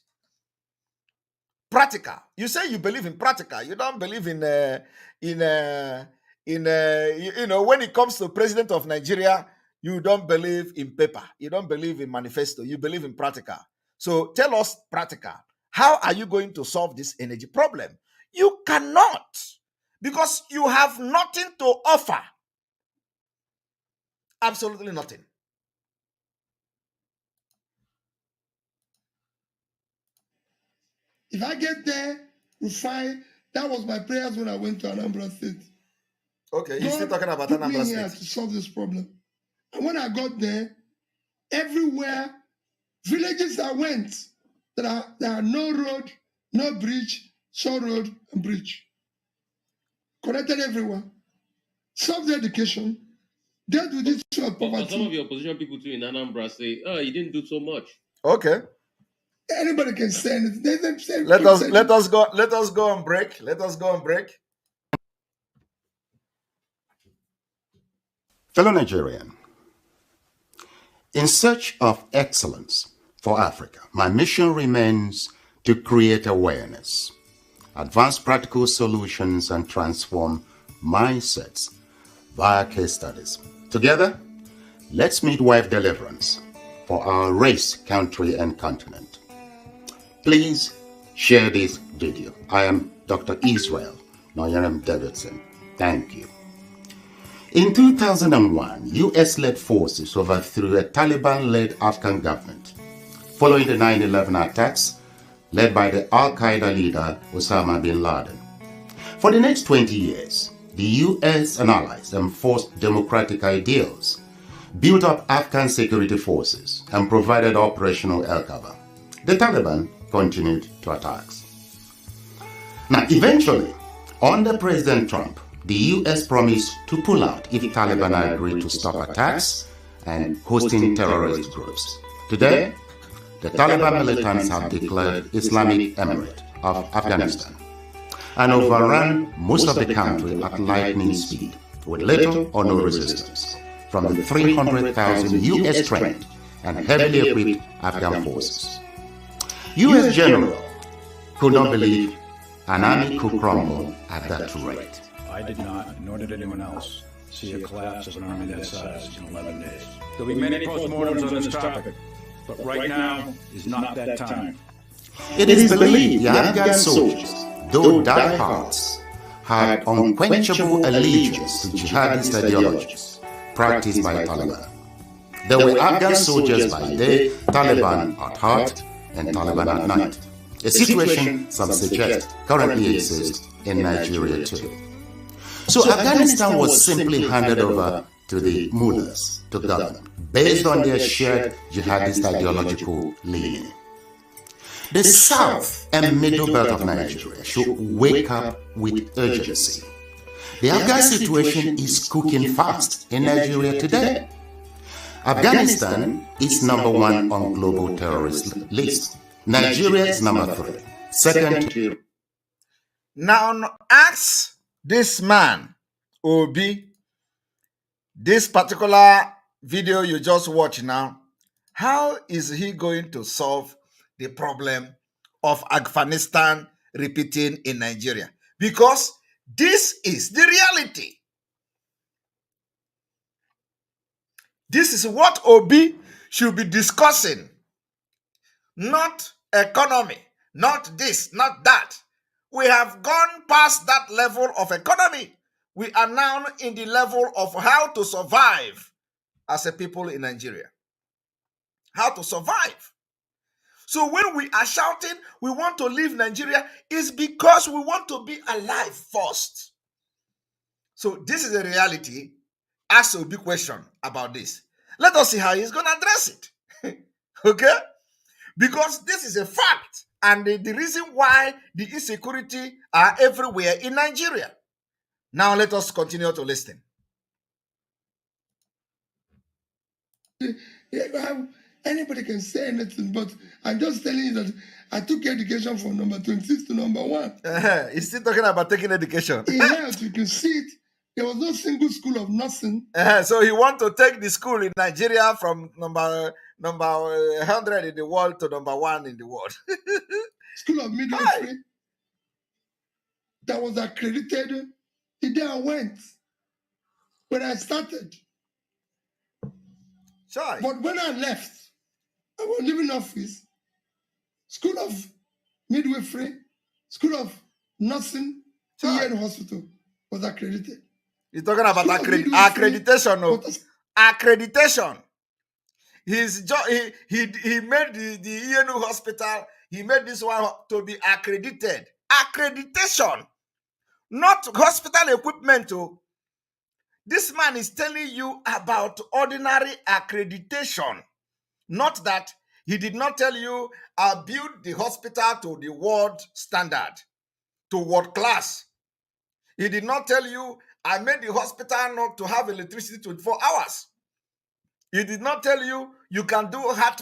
Practical. You say you believe in practical. You don't believe in when it comes to president of Nigeria, you don't believe in paper. You don't believe in manifesto. You believe in practical. So tell us practical. How are you going to solve this energy problem? You cannot, because you have nothing to offer. Absolutely nothing. If I get there, refine. That was my prayers when I went to Anambra State. Okay, you're still talking about put Anambra me State here to solve this problem. And when I got there, everywhere, villages I went, there are no road, no bridge, short road and bridge. Connected everywhere. Solve the education. Dealt with this issue of poverty. But some of your opposition people too in Anambra say, "Oh, you didn't do so much." Okay. Anybody can say anything. Let us go on break. Let us go on break. Fellow Nigerian, in search of excellence for Africa, my mission remains to create awareness, advance practical solutions, and transform mindsets via case studies. Together, let's midwife deliverance for our race, country, and continent. Please share this video. I am Dr. Israel Noyaram Davidson. Thank you. In 2001, US-led forces overthrew a Taliban-led Afghan government following the 9/11 attacks led by the Al-Qaeda leader Osama bin Laden. For the next 20 years, the US and allies enforced democratic ideals, built up Afghan security forces, and provided operational air cover. The Taliban continued to attacks. Now, eventually, under President Trump, the US promised to pull out if the Taliban agreed to stop attacks and hosting terrorist groups. Today, the Taliban militants have declared Islamic Emirate of Afghanistan and overrun most of the country at lightning speed with little or no resistance from the 300,000 US trained and heavily equipped Afghan forces. US general could not believe an army could crumble at that rate. I did not, nor did anyone else, see a collapse of an army that size in 11 days. There'll be many postmortems on this topic, but right now is not that time. It is believed the Afghan soldiers, though diehards, had unquenchable allegiance to jihadist ideologies practiced by Taliban. There were Afghan soldiers by day, Taliban at heart, and Taliban at night. A situation, some suggest, currently exists in Nigeria too. So Afghanistan was simply handed over to the mullahs to govern, based on their shared jihadist ideological leaning. The south and middle belt of Nigeria should wake up with urgency. The Afghan situation is cooking fast in Nigeria today. Afghanistan is number 1 on global terrorist list. Nigeria is number 3. Second to... Now ask this man, Obi, this particular video you just watched now, how is he going to solve the problem of Afghanistan repeating in Nigeria? Because this is the reality. This is what Obi should be discussing. Not economy, not this, not that. We have gone past that level of economy. We are now in the level of how to survive as a people in Nigeria. How to survive. So when we are shouting, we want to leave Nigeria, it's because we want to be alive first. So this is a reality. Ask a big question about this. Let us see how he's going to address it. Okay? Because this is a fact. And the reason why the insecurity are everywhere in Nigeria. Now let us continue to listen. Anybody can say anything, but I'm just telling you that I took education from number 26 to number 1. He's still talking about taking education. Yes, you can see it. There was no single school of nursing. So he wants to take the school in Nigeria from number 100 in the world to number 1 in the world. School of Midwifery that was accredited the day I went, when I started. Sorry. But when I left, I was leaving office, School of Midwifery, School of Nursing, here in hospital was accredited. You're talking about accreditation, no? Accreditation. He made the ENU hospital, he made this one to be accredited. Accreditation, not hospital equipment. Oh. This man is telling you about ordinary accreditation. Not that he did not tell you, I built the hospital to the world standard, to world class. He did not tell you, I made the hospital not to have electricity 24 hours. He did not tell you, you can do heart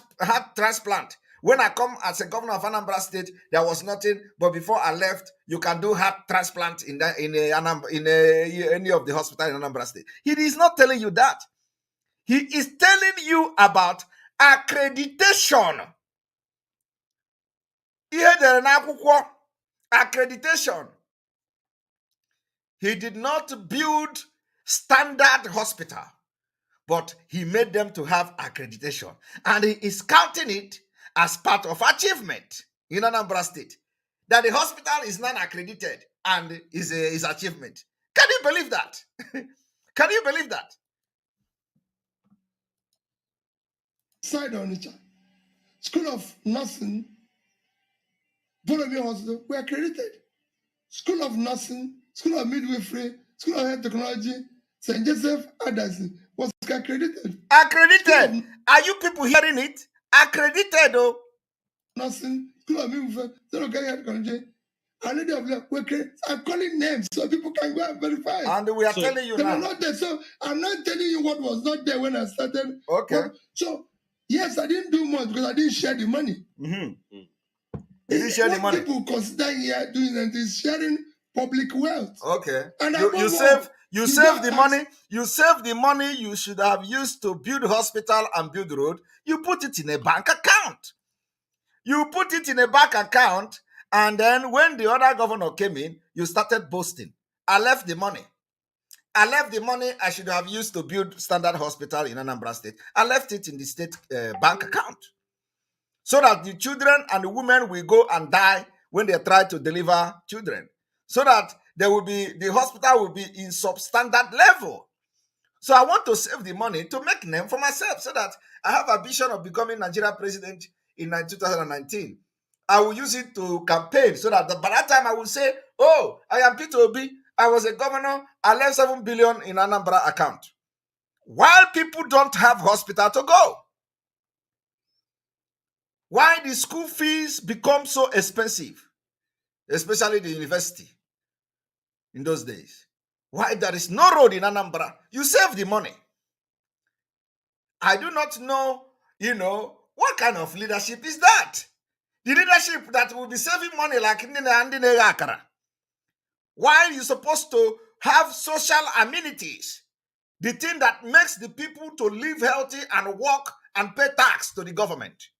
transplant. When I come as a governor of Anambra State, there was nothing. But before I left, you can do heart transplant in any of the hospitals in Anambra State. He is not telling you that. He is telling you about accreditation. Accreditation. He did not build standard hospital, but he made them to have accreditation. And he is counting it as part of achievement in Anambra State. That the hospital is non-accredited and is achievement. Can you believe that? Can you believe that? Side on each other. School of Nursing, Volunteer Hospital were accredited. School of Nursing, School of Midwifery, School of Health Technology, St. Joseph Addison was accredited. Accredited. Are you people hearing it? Accredited, though. Nursing, School of Midwifery, School of Health Technology. I'm calling names so people can go and verify. And we are telling you now. Not there, so I'm not telling you what was not there when I started. Okay. So, yes, I didn't do much because I didn't share the money. You didn't share the money. People consider here doing that is sharing public wealth. Okay. And you save the money. You save the money you should have used to build hospital and build road. You put it in a bank account. You put it in a bank account, and then when the other governor came in, you started boasting. I left the money. I left the money I should have used to build standard hospital in Anambra State. I left it in the state bank account. So that the children and the women will go and die when they try to deliver children. So that the hospital will be in substandard level. So I want to save the money to make name for myself so that I have a vision of becoming Nigeria president in 2019. I will use it to campaign so that by that time I will say, oh, I am Peter Obi. I was a governor. I left 7 billion in Anambra account. While people don't have hospital to go. Why the school fees become so expensive, especially the university in those days. Why there is no road in Anambra? You save the money. I do not know, what kind of leadership is that? The leadership that will be saving money like Ndine Akara. Why are you supposed to have social amenities? The thing that makes the people to live healthy and work and pay tax to the government.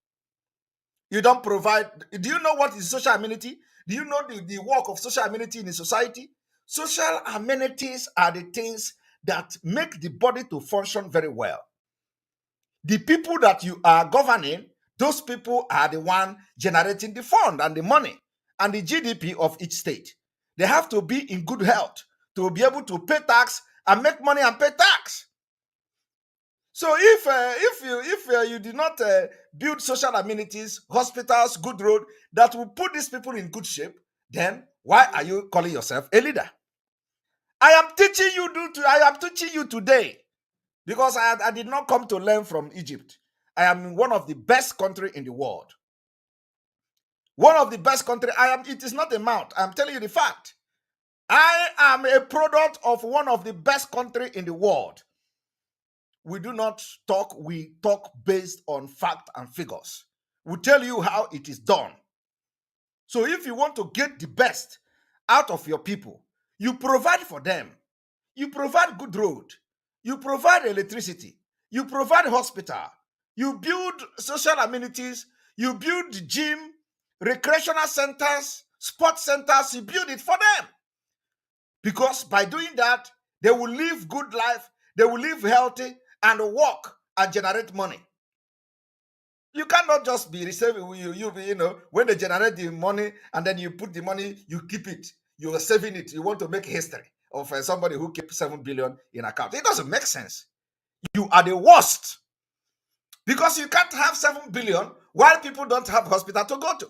You don't provide. Do you know what is social amenity? Do you know the work of social amenity in a society? Social amenities are the things that make the body to function very well. The people that you are governing, those people are the one generating the fund and the money and the GDP of each state. They have to be in good health to be able to pay tax and make money and pay tax. So if you did not build social amenities, hospitals, good road that will put these people in good shape, then why are you calling yourself a leader? I am teaching you today because I did not come to learn from Egypt. I am in one of the best countries in the world. One of the best countries. It is not a mount. I'm telling you the fact. I am a product of one of the best countries in the world. We do not talk, we talk based on fact and figures. We tell you how it is done. So if you want to get the best out of your people, you provide for them. You provide good road. You provide electricity. You provide hospital. You build social amenities. You build gym, recreational centers, sports centers, he built it for them. Because by doing that, they will live good life, they will live healthy, and work and generate money. You cannot just be receiving, when they generate the money and then you put the money, you keep it, you are saving it. You want to make history of somebody who kept 7 billion in account. It doesn't make sense. You are the worst. Because you can't have 7 billion while people don't have hospital to go to.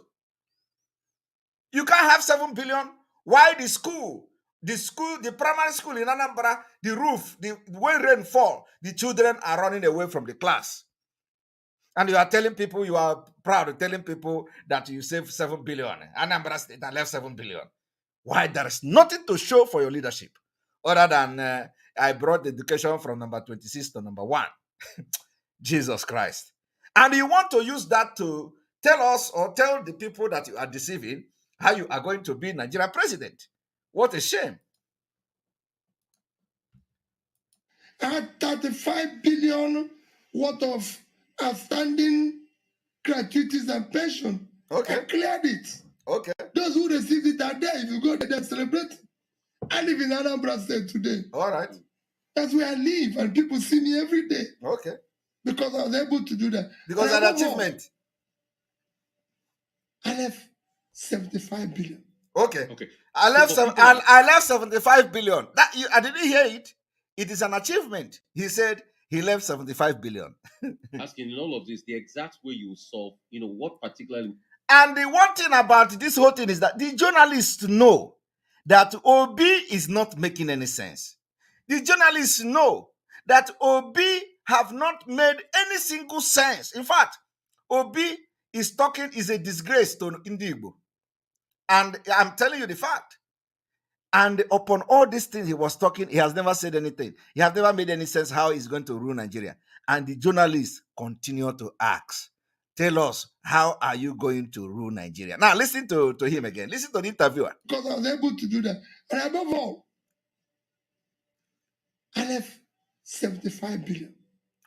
You can't have 7 billion while the primary school in Anambra, the roof, when rain fall, the children are running away from the class. And you are telling people, you are proud of telling people that you saved 7 billion. Anambra State left 7 billion. Why? There is nothing to show for your leadership other than I brought the education from number 26 to number 1. Jesus Christ. And you want to use that to tell us or tell the people that you are deceiving how you are going to be Nigeria president. What a shame. I had 35 billion worth of outstanding gratuities and pension. Okay. I cleared it. Okay. Those who received it are there. If you go there, they celebrate. I live in Anambra State today. All right. That's where I live, and people see me every day. Okay. Because I was able to do that. Because an achievement. I left 75 billion. Okay. Okay. I left 75 billion. I didn't hear it. It is an achievement. He said he left 75 billion. Asking in all of this, the exact way you solve, what particularly. And the one thing about this whole thing is that the journalists know that Obi is not making any sense. The journalists know that Obi have not made any single sense. In fact, Obi is a disgrace to Indigbo. And I'm telling you the fact. And upon all these things he was talking, he has never said anything. He has never made any sense how he's going to rule Nigeria. And the journalists continue to ask, tell us, how are you going to rule Nigeria? Now, listen to him again. Listen to the interviewer. Because I was able to do that. And above all, I left 75 billion.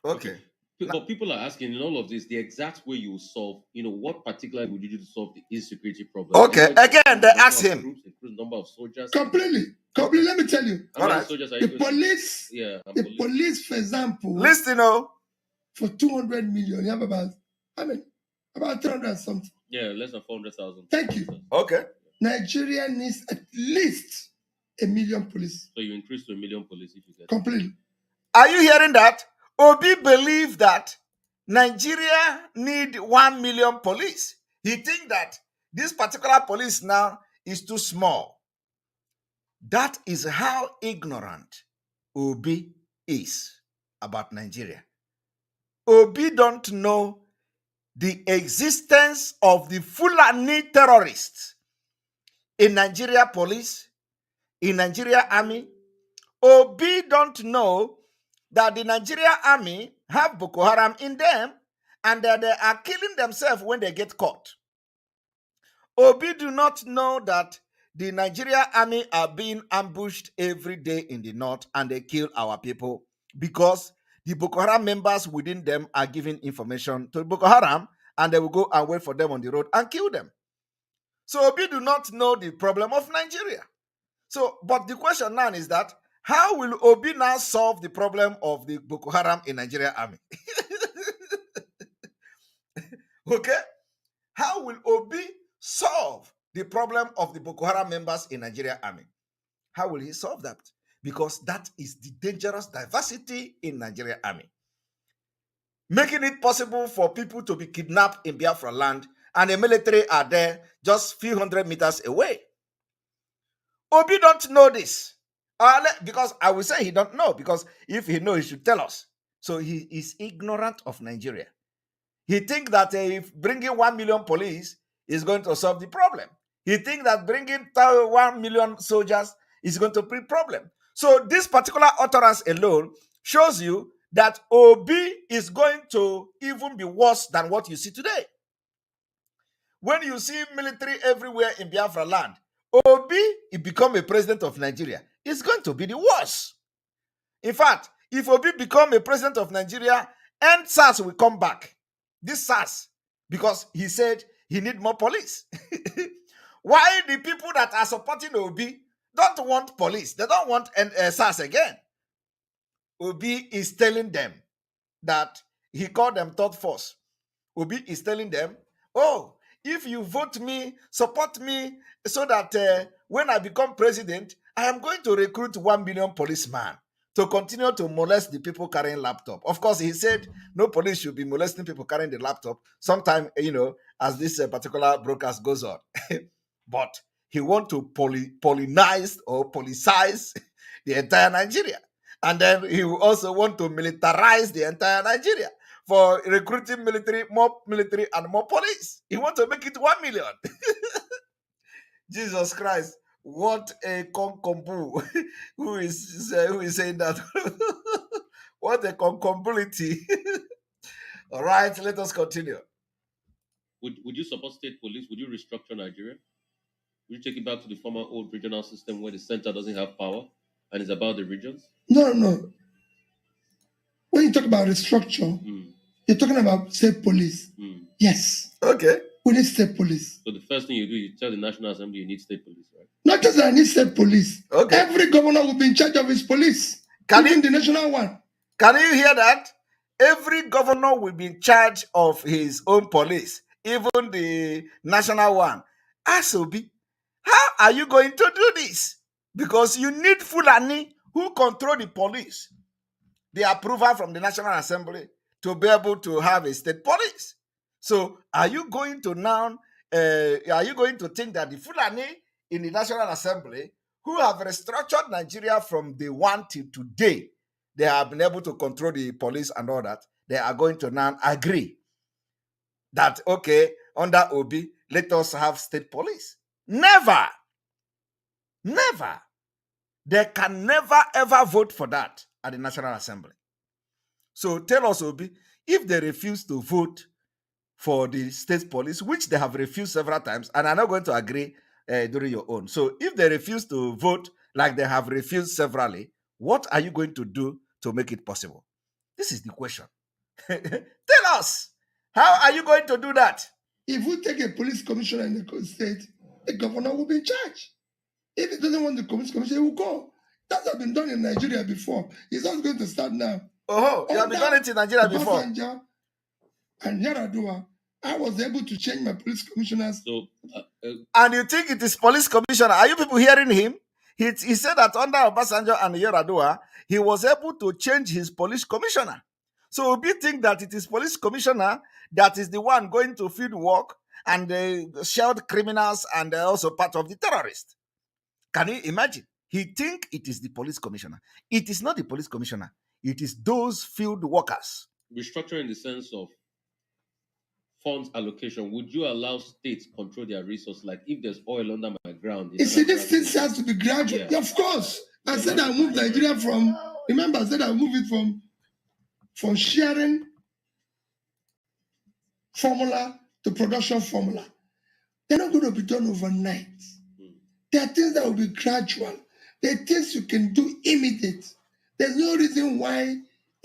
Okay. But people are asking in all of this, the exact way you solve, what particularly would you do to solve the insecurity problem? Okay, again, they ask him. Groups, increase number of soldiers. Completely. Let me tell you. All right. The police, police, for example, listen, for 200 million, you have about 300 something. Yeah, less than 400,000. Thank you. Okay. Nigeria needs at least 1 million police. So you increase to 1 million police if you get completely. Are you hearing that? Obi believe that Nigeria need 1 million police. He think that this particular police now is too small. That is how ignorant Obi is about Nigeria. Obi don't know the existence of the Fulani terrorists in Nigeria police, in Nigeria army. Obi don't know that the Nigeria army have Boko Haram in them and that they are killing themselves when they get caught. Obi do not know that the Nigeria army are being ambushed every day in the north and they kill our people because the Boko Haram members within them are giving information to Boko Haram and they will go and wait for them on the road and kill them. So Obi do not know the problem of Nigeria. So, but the question now is that how will Obi now solve the problem of the Boko Haram in Nigeria army? Okay? How will Obi solve the problem of the Boko Haram members in Nigeria army? How will he solve that? Because that is the dangerous diversity in Nigeria army. Making it possible for people to be kidnapped in Biafra land and the military are there just a few hundred meters away. Obi don't know this. Because I will say he don't know, because if he knows, he should tell us. So he is ignorant of Nigeria. He thinks that if bringing 1 million police is going to solve the problem. He thinks that bringing 1 million soldiers is going to be a problem. So this particular utterance alone shows you that Obi is going to even be worse than what you see today. When you see military everywhere in Biafra land, Obi, he become a president of Nigeria, it's going to be the worst. In fact, if Obi become a president of Nigeria, and SARS will come back. This SARS, because he said he need more police. Why the people that are supporting Obi don't want police? They don't want SARS again. Obi is telling them that he called them third force. Obi is telling them, oh, if you vote me, support me, so that when I become president, I am going to recruit 1 million policemen to continue to molest the people carrying laptop. Of course, he said no police should be molesting people carrying the laptop sometime, as this particular broadcast goes on. But he want to policize the entire Nigeria. And then he will also want to militarize the entire Nigeria for recruiting more military and more police. He want to make it 1 million. Jesus Christ, what a concombu. who is saying that? What a concombility. All right, let us continue. Would you support state police? Would you restructure Nigeria? Would you take it back to the former old regional system where the center doesn't have power and it's about the regions? No. When you talk about restructure, you're talking about state police. Yes. Okay. We need state police. So the first thing you do, you tell the National Assembly you need state police, right? Not just that I need state police. Okay. Every governor will be in charge of his police. Even the national one. Can you hear that? Every governor will be in charge of his own police, even the national one. Ask Obi, how are you going to do this? Because you need Fulani who control the police, the approval from the National Assembly to be able to have a state police. So are you going to think that the Fulani in the National Assembly who have restructured Nigeria from day one till today, they have been able to control the police and all that, they are going to now agree that, okay, under Obi, let us have state police? Never. Never. They can never, ever vote for that at the National Assembly. So tell us, Obi, if they refuse to vote for the state police, which they have refused several times, and are not going to agree during your own. So if they refuse to vote like they have refused severally, what are you going to do to make it possible? This is the question. Tell us, how are you going to do that? If we take a police commissioner in the state, the governor will be in charge. If he doesn't want the police commissioner, he will go. That has been done in Nigeria before. It's not going to start now. Oh, you have been done it in Nigeria before. And Yaradua, I was able to change my police commissioners. So, and you think it is police commissioner? Are you people hearing him? He said that under Obasanjo and Yaradua, he was able to change his police commissioner. So we think that it is police commissioner that is the one going to field work and shield criminals and also part of the terrorists. Can you imagine? He think it is the police commissioner. It is not the police commissioner. It is those field workers. Restructuring in the sense of funds allocation, would you allow states control their resources? Like if there's oil under my ground. You see, this thing has to be gradual. Yeah, of course. I said I moved Nigeria from, remember I said I moved it from sharing formula to production formula. They're not going to be done overnight. There are things that will be gradual. There are things you can do immediate. There's no reason why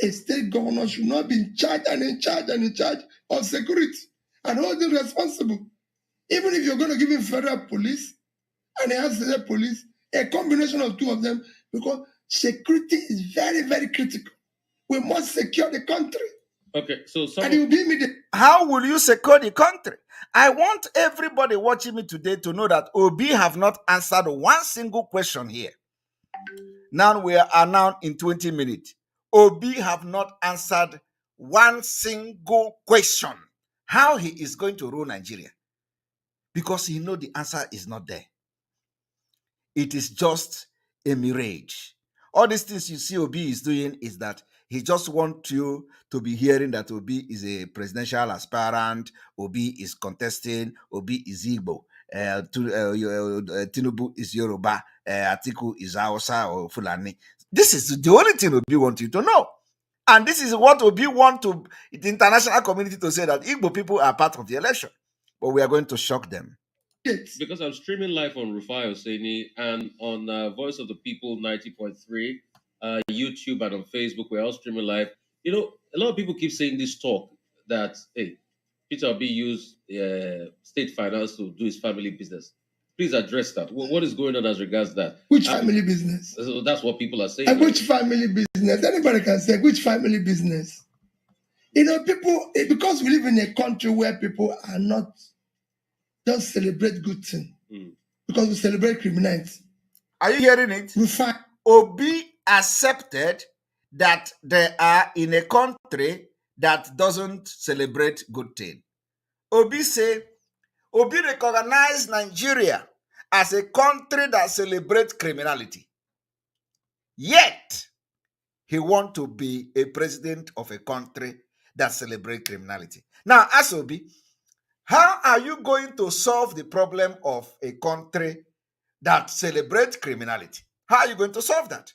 a state governor should not be in charge of security and hold him responsible. Even if you're going to give him federal police and he has state police, a combination of two of them, because security is very, very critical. We must secure the country. Okay, so and it will be immediate. How will you secure the country? I want everybody watching me today to know that Obi have not answered one single question here. Now we are now in 20 minutes. Obi have not answered one single question. How he is going to rule Nigeria? Because he know the answer is not there. It is just a mirage. All these things you see Obi is doing is that he just wants you to be hearing that Obi is a presidential aspirant, Obi is contesting, Obi is Igbo, Tinubu is Yoruba, Atiku is Hausa or Fulani. This is the only thing Obi wants you to know. And this is what Obi wants to the international community to say, that Igbo people are part of the election. But we are going to shock them. Because I'm streaming live on Rufai Hosseini and on Voice of the People 90.3, YouTube and on Facebook. We're all streaming live. You know, a lot of people keep saying this talk that, hey, Peter Obi used state finance to do his family business. Please address that. What is going on as regards that? Which family business? That's what people are saying. And which family business? Anybody can say, which family business? You know, people, because we live in a country where people are not, don't celebrate good things. Because we celebrate criminality. Are you hearing it? Obi accepted that they are in a country that doesn't celebrate good thing. Obi recognized Nigeria as a country that celebrates criminality. Yet, he wants to be a president of a country that celebrates criminality. Now, ask Obi, how are you going to solve the problem of a country that celebrates criminality? How are you going to solve that?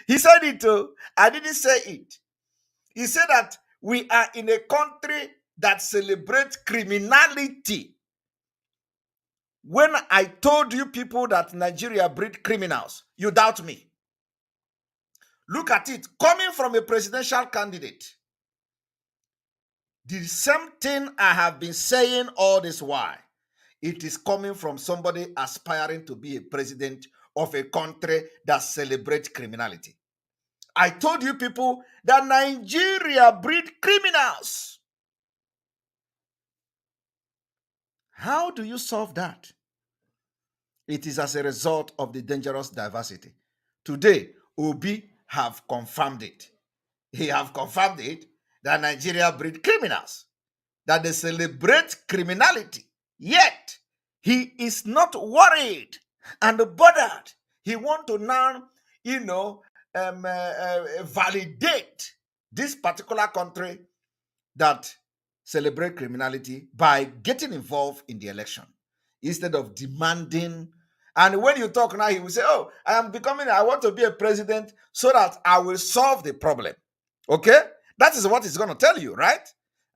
He said it too. I didn't say it. He said that we are in a country that celebrates criminality. When I told you people that Nigeria breed criminals, you doubt me. Look at it, coming from a presidential candidate. The same thing I have been saying all this while. It is coming from somebody aspiring to be a president of a country that celebrates criminality. I told you people that Nigeria breed criminals. How do you solve that? It is as a result of the dangerous diversity. Today, Obi have confirmed it. He have confirmed it that Nigeria breed criminals, that they celebrate criminality. Yet, he is not worried and bothered. He want to now, validate this particular country that celebrate criminality by getting involved in the election instead of demanding. And when you talk now, he will say, oh, I want to be a president so that I will solve the problem. Okay? That is what he's going to tell you, right?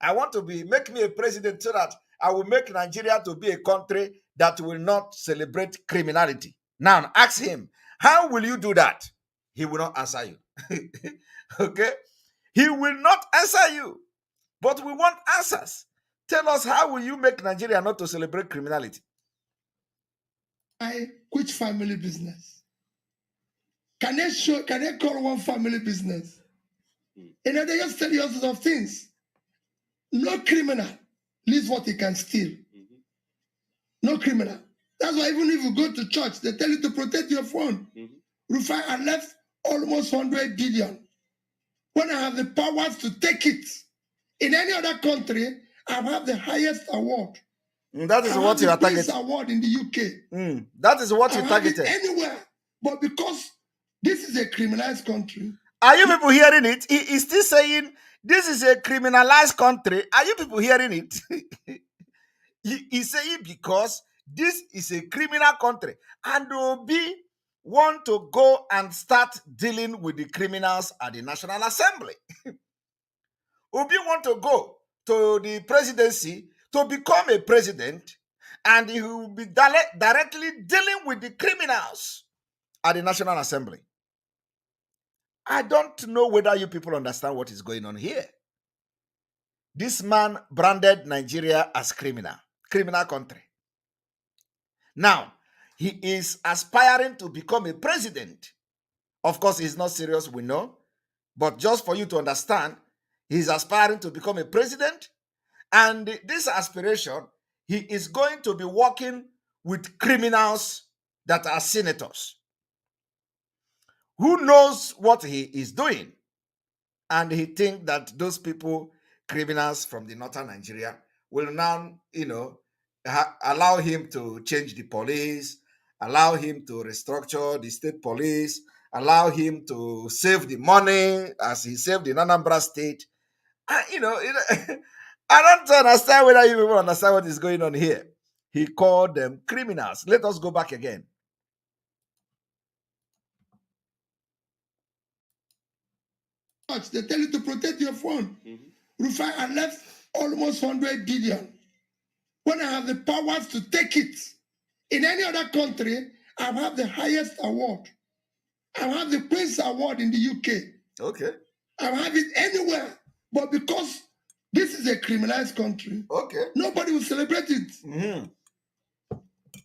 I want to make me a president so that I will make Nigeria to be a country that will not celebrate criminality. Now, ask him, how will you do that? He will not answer you. Okay? He will not answer you. But we want answers. Tell us, how will you make Nigeria not to celebrate criminality? Which family business? Can they call one family business? They just tell you all sorts of things. No criminal leaves what he can steal. No criminal. That's why even if you go to church, they tell you to protect your phone. Rufai, I left almost 100 billion. When I have the powers to take it, in any other country, I have the highest award. That is what you are targeting. Award in the UK. That is what you targeted. Anywhere, but because this is a criminalized country. Are you people hearing it? He is still saying this is a criminalized country. Are you people hearing it? He's saying because this is a criminal country, and Obi want to go and start dealing with the criminals at the National Assembly. Obi want to go to the presidency to become a president, and he will be directly dealing with the criminals at the National Assembly. I don't know whether you people understand what is going on here. This man branded Nigeria as criminal country. Now, he is aspiring to become a president. Of course, he's not serious, we know. But just for you to understand, he's aspiring to become a president. And this aspiration, he is going to be working with criminals that are senators. Who knows what he is doing? And he thinks that those people, criminals from the northern Nigeria, will now, allow him to change the police, allow him to restructure the state police, allow him to save the money as he saved in Anambra State. I don't understand whether you even understand what is going on here. He called them criminals. Let us go back again. They tell you to protect your phone. Rufai, I left almost 100 billion. When I have the powers to take it, in any other country, I have the highest award. I have the Queen's Award in the UK. Okay. I have it anywhere. But because this is a criminalized country, Okay. nobody will celebrate it. Mm-hmm.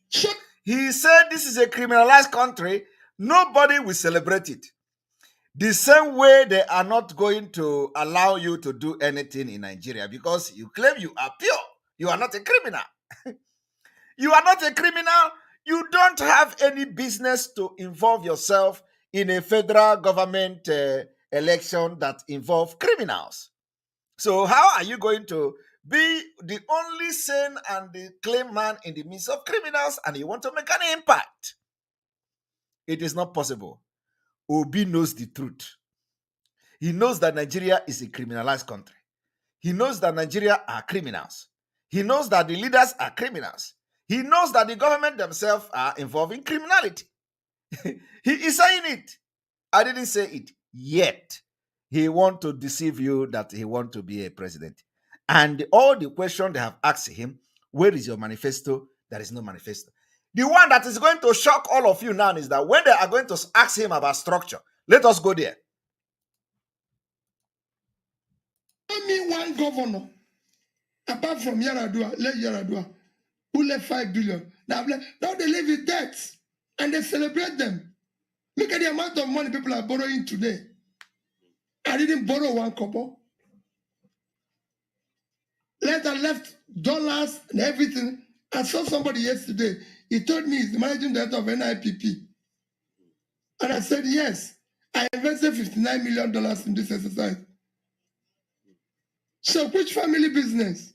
Shut. He said this is a criminalized country, nobody will celebrate it. The same way they are not going to allow you to do anything in Nigeria because you claim you are pure. You are not a criminal. You are not a criminal. You don't have any business to involve yourself in a federal government election that involve criminals. So how are you going to be the only sane and the claim man in the midst of criminals and you want to make an impact? It is not possible. Obi knows the truth. He knows that Nigeria is a criminalized country. He knows that Nigeria are criminals. He knows that the leaders are criminals. He knows that the government themselves are involved in criminality. He is saying it. I didn't say it yet. He wants to deceive you that he wants to be a president. And all the questions they have asked him, where is your manifesto? There is no manifesto. The one that is going to shock all of you now is that when they are going to ask him about structure, let us go there. Only one governor, apart from Yaradua, who left 5 billion. Now they live with debts and they celebrate them. Look at the amount of money people are borrowing today. I didn't borrow one kobo. Later left dollars and everything. I saw somebody yesterday. He told me he's the managing director of NIPP. And I said, yes, I invested $59 million in this exercise. So which family business?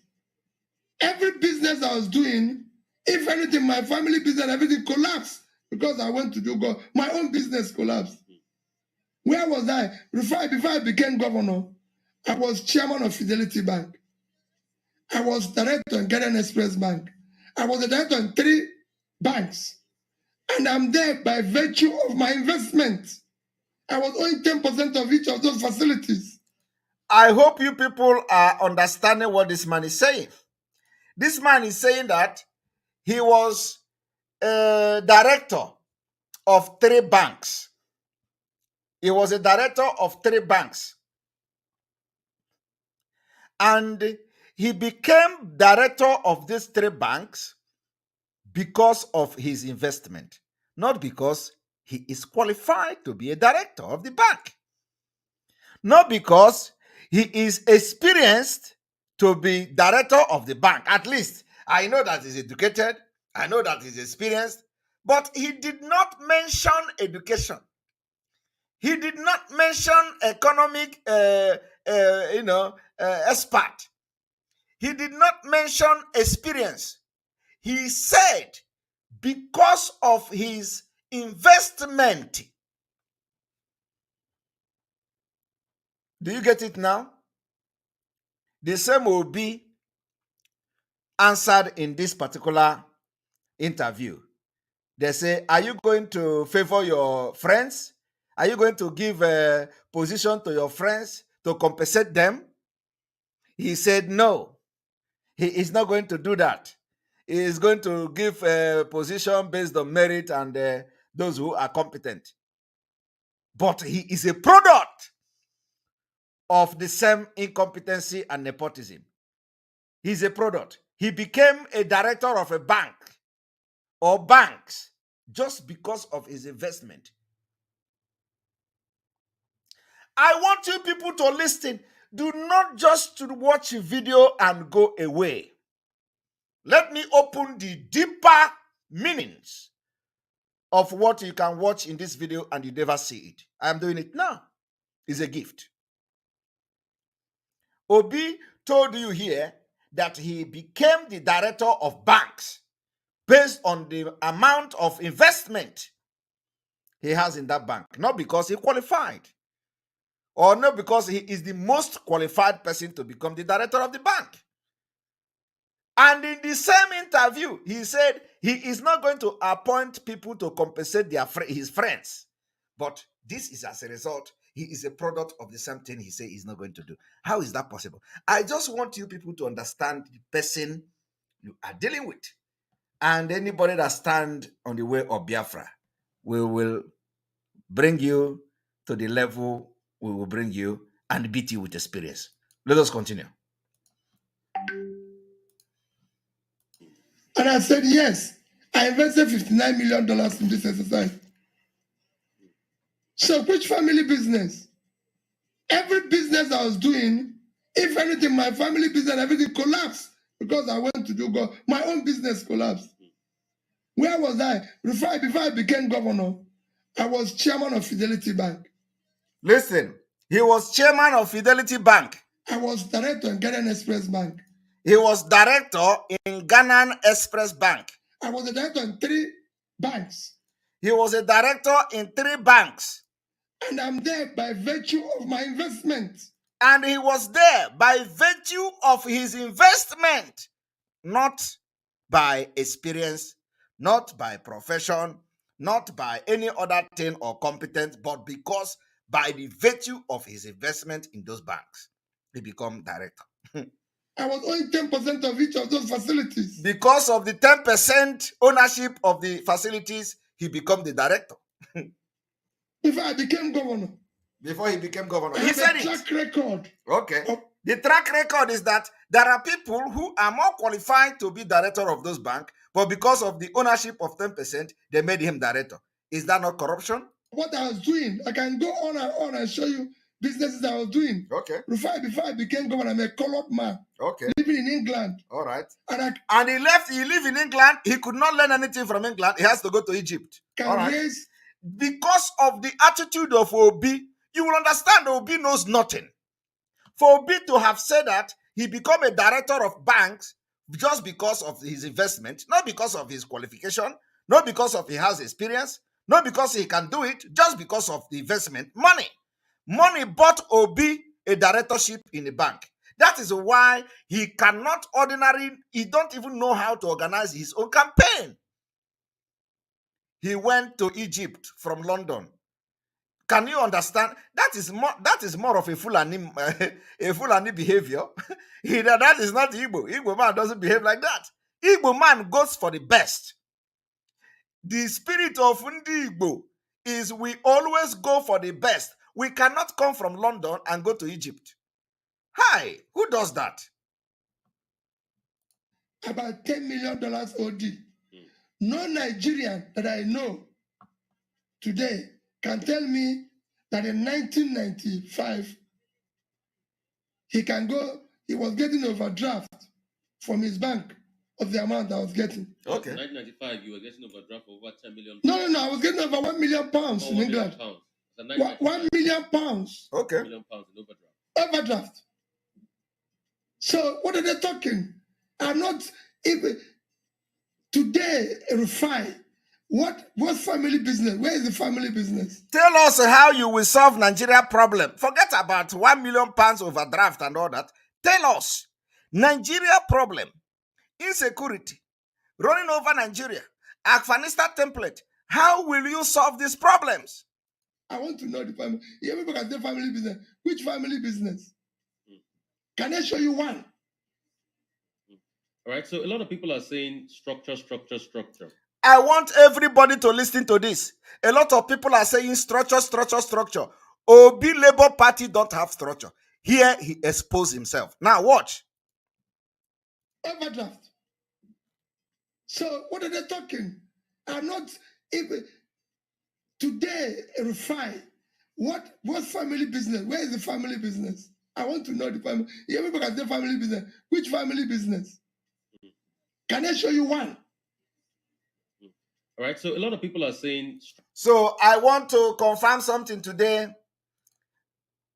Every business I was doing, if anything, my family business, everything collapsed because I went to do God. My own business collapsed. Where was I? Before I became governor, I was chairman of Fidelity Bank. I was director in Ghana Express Bank. I was a director in 3 banks. And I'm there by virtue of my investment. I was owing 10% of each of those facilities. I hope you people are understanding what this man is saying. This man is saying that he was a director of 3 banks. He was a director of 3 banks. And he became director of these 3 banks because of his investment, not because he is qualified to be a director of the bank. Not because he is experienced to be director of the bank. At least I know that he's educated. I know that he's experienced. But he did not mention education. He did not mention economic, expert. He did not mention experience. He said because of his investment. Do you get it now? The same will be answered in this particular interview. They say, are you going to favor your friends? Are you going to give a position to your friends to compensate them? He said no. He is not going to do that. He is going to give a position based on merit and those who are competent. But he is a product of the same incompetency and nepotism. He's a product. He became a director of a bank or banks just because of his investment. I want you people to listen. Do not just watch a video and go away. Let me open the deeper meanings of what you can watch in this video and you never see it. I am doing it now. It's a gift. Obi told you here that he became the director of banks based on the amount of investment he has in that bank, not because he qualified or not because he is the most qualified person to become the director of the bank. And in the same interview, he said he is not going to appoint people to compensate his friends. But this is as a result, he is a product of the same thing he said he's not going to do. How is that possible? I just want you people to understand the person you are dealing with. And anybody that stands on the way of Biafra, we will bring you to the level we will bring you and beat you with experience. Let us continue. And I said, yes, I invested $59 million in this exercise. So which family business? Every business I was doing, if anything, my family business, everything collapsed because I went to do God. My own business collapsed. Where was I? Before I became governor, I was chairman of Fidelity Bank. Listen, he was chairman of Fidelity Bank. I was director in Ghana Express Bank. He was director in Ghana Express Bank. I was a director in 3 banks. He was a director in 3 banks. And I'm there by virtue of my investment. And he was there by virtue of his investment, not by experience, not by profession, not by any other thing or competence, but because by the virtue of his investment in those banks, he became director. I was owning 10% of each of those facilities. Because of the 10% ownership of the facilities, he became the director. Before I became governor. Before he became governor. He said a track record. Okay. The track record is that there are people who are more qualified to be director of those banks, but because of the ownership of 10%, they made him director. Is that not corruption? What I was doing, I can go on and show you businesses I was doing. Okay. Before I became governor, I'm a colored man. Okay. Living in England. All right. And he lived in England. He could not learn anything from England. He has to go to Egypt. Because of the attitude of Obi, you will understand Obi knows nothing. For Obi to have said that he became a director of banks just because of his investment, not because of his qualification, not because of he has experience, not because he can do it, just because of the investment. Money bought Obi a directorship in a bank. That is why he cannot he don't even know how to organize his own campaign. He went to Egypt from London. Can you understand? That is more of a Fulani behavior. That is not Igbo. Igbo man doesn't behave like that. Igbo man goes for the best. The spirit of Ndi Igbo is we always go for the best. We cannot come from London and go to Egypt. Hi, who does that? About $10 million OD. No Nigerian that I know today can tell me that in 1995, he was getting overdraft from his bank of the amount I was getting. Okay. 1995, you were getting overdraft of over 10 million. No, I was getting over £1 million in England. £1 million. Okay. £1 million in overdraft. So what are they talking? I'm not even today refine. What's family business? Where is the family business? Tell us how you will solve Nigeria problem. Forget about £1 million overdraft and all that. Tell us Nigeria problem, insecurity, running over Nigeria, Afghanistan template. How will you solve these problems? I want to know the family. Everybody can say family business. Which family business? Can I show you one? All right. So a lot of people are saying structure. I want everybody to listen to this. A lot of people are saying structure. Obi Labour Party don't have structure. Here he exposed himself. Now watch. Overdraft. So what are they talking? I'm not even today refine. What's family business? Where is the family business? I want to know the family. Everybody can say family business. Which family business? Can I show you one? All right, so a lot of people are saying... So I want to confirm something today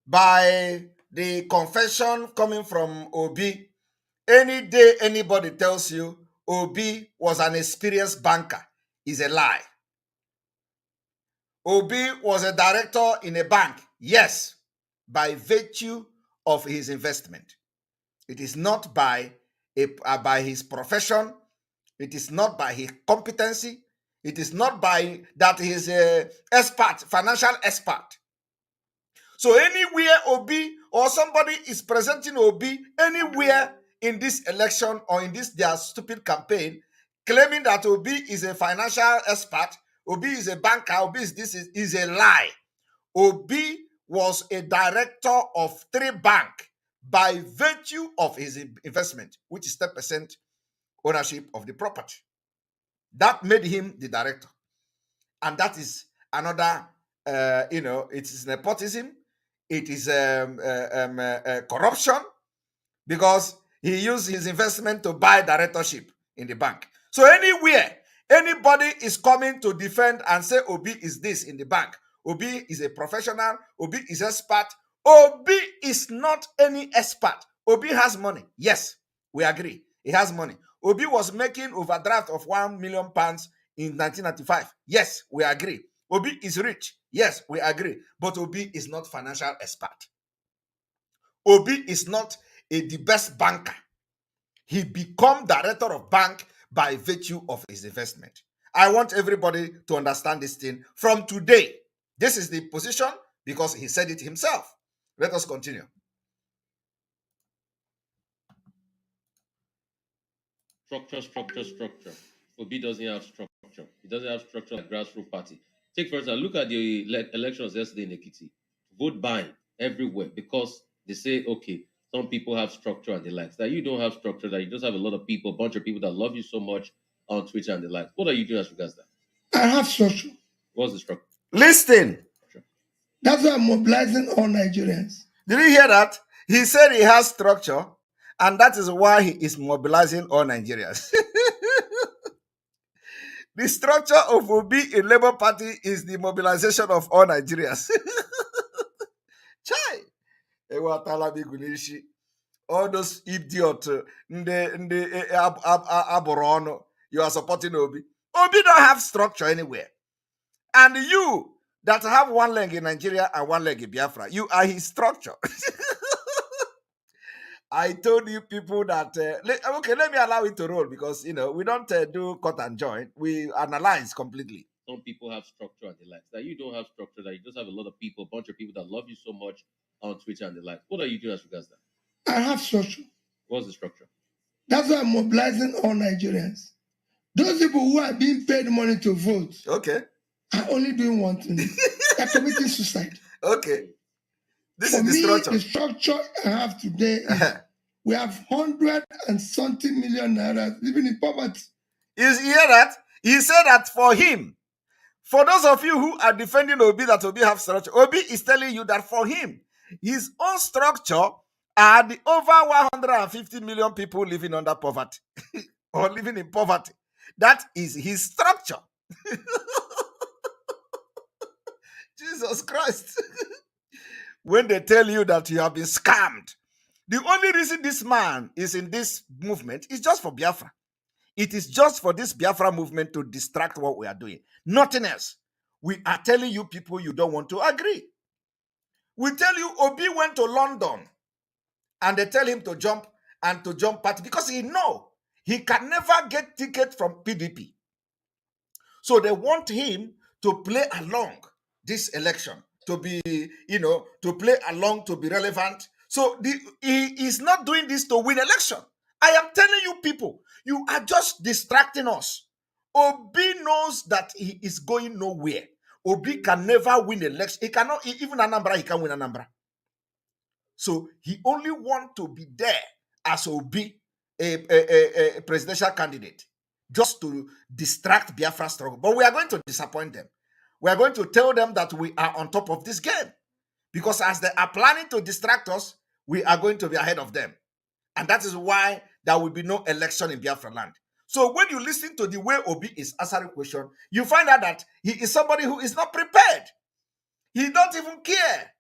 by the confession coming from Obi. Any day anybody tells you Obi was an experienced banker is a lie. Obi was a director in a bank, yes, by virtue of his investment. It is not by his profession. It is not by his competency. It is not by that he is an expert, financial expert. So anywhere Obi or somebody is presenting Obi anywhere in this election or in this their stupid campaign, claiming that Obi is a financial expert, Obi is a banker, Obi is a lie. Obi was a director of 3 banks by virtue of his investment, which is 10% ownership of the property. That made him the director. And that is another, it is nepotism. It is corruption, because he used his investment to buy directorship in the bank. So anywhere anybody is coming to defend and say Obi is this in the bank, Obi is a professional, Obi is expert. Obi is not any expert. Obi has money. Yes, we agree. He has money. Obi was making overdraft of £1 million in 1995. Yes, we agree. Obi is rich. Yes, we agree. But Obi is not financial expert. Obi is not the best banker. He become director of bank by virtue of his investment. I want everybody to understand this thing from today. This is the position because he said it himself. Let us continue. Structure. Obi doesn't have structure. He doesn't have structure like grassroots party. Take for example, look at the elections yesterday in Ekiti. Vote buying everywhere because they say, okay, some people have structure and the likes. That you don't have structure, that you just have a lot of people, a bunch of people that love you so much on Twitter and the likes. What are you doing as regards that? I have structure. What's the structure? Listen. That's why I'm mobilizing all Nigerians. Did you hear that? He said he has structure, and that is why he is mobilizing all Nigerians. The structure of Obi in Labour Party is the mobilization of all Nigerians. Chai. All those idiots, you are supporting Obi. Obi don't have structure anywhere. And you that have one leg in Nigeria and one leg in Biafra, you are his structure. I told you people that, okay, let me allow it to roll because, we don't do cut and join. We analyze completely. Some people have structure and the likes. That you don't have structure, that you just have a lot of people, a bunch of people that love you so much on Twitter and the likes. What are you doing as regards that? I have structure. What's the structure? That's why I'm mobilizing all Nigerians. Those people who are being paid money to vote, okay, are only doing one thing. They're committing suicide. Okay. This For is the me, structure. the structure I have today is we have 100 and something million naira living in poverty. You hear that? He said that for him. For those of you who are defending Obi that Obi have structure, Obi is telling you that for him, his own structure are the over 150 million people living under poverty or living in poverty. That is his structure. Jesus Christ. When they tell you that you have been scammed, the only reason this man is in this movement is just for Biafra. It is just for this Biafra movement to distract what we are doing. Nothing else. We are telling you people you don't want to agree. We tell you Obi went to London and they tell him to jump party because he know he can never get ticket from PDP. So they want him to play along this election, to be, to play along, to be relevant. So he is not doing this to win election. I am telling you people, you are just distracting us. Obi knows that he is going nowhere. Obi can never win election. He cannot, even Anambra, he can win Anambra. So he only want to be there as Obi, a presidential candidate, just to distract Biafra struggle. But we are going to disappoint them. We are going to tell them that we are on top of this game. Because as they are planning to distract us, we are going to be ahead of them. And that is why there will be no election in Biafra land. So when you listen to the way Obi is answering question, you find out that he is somebody who is not prepared. He don't even care.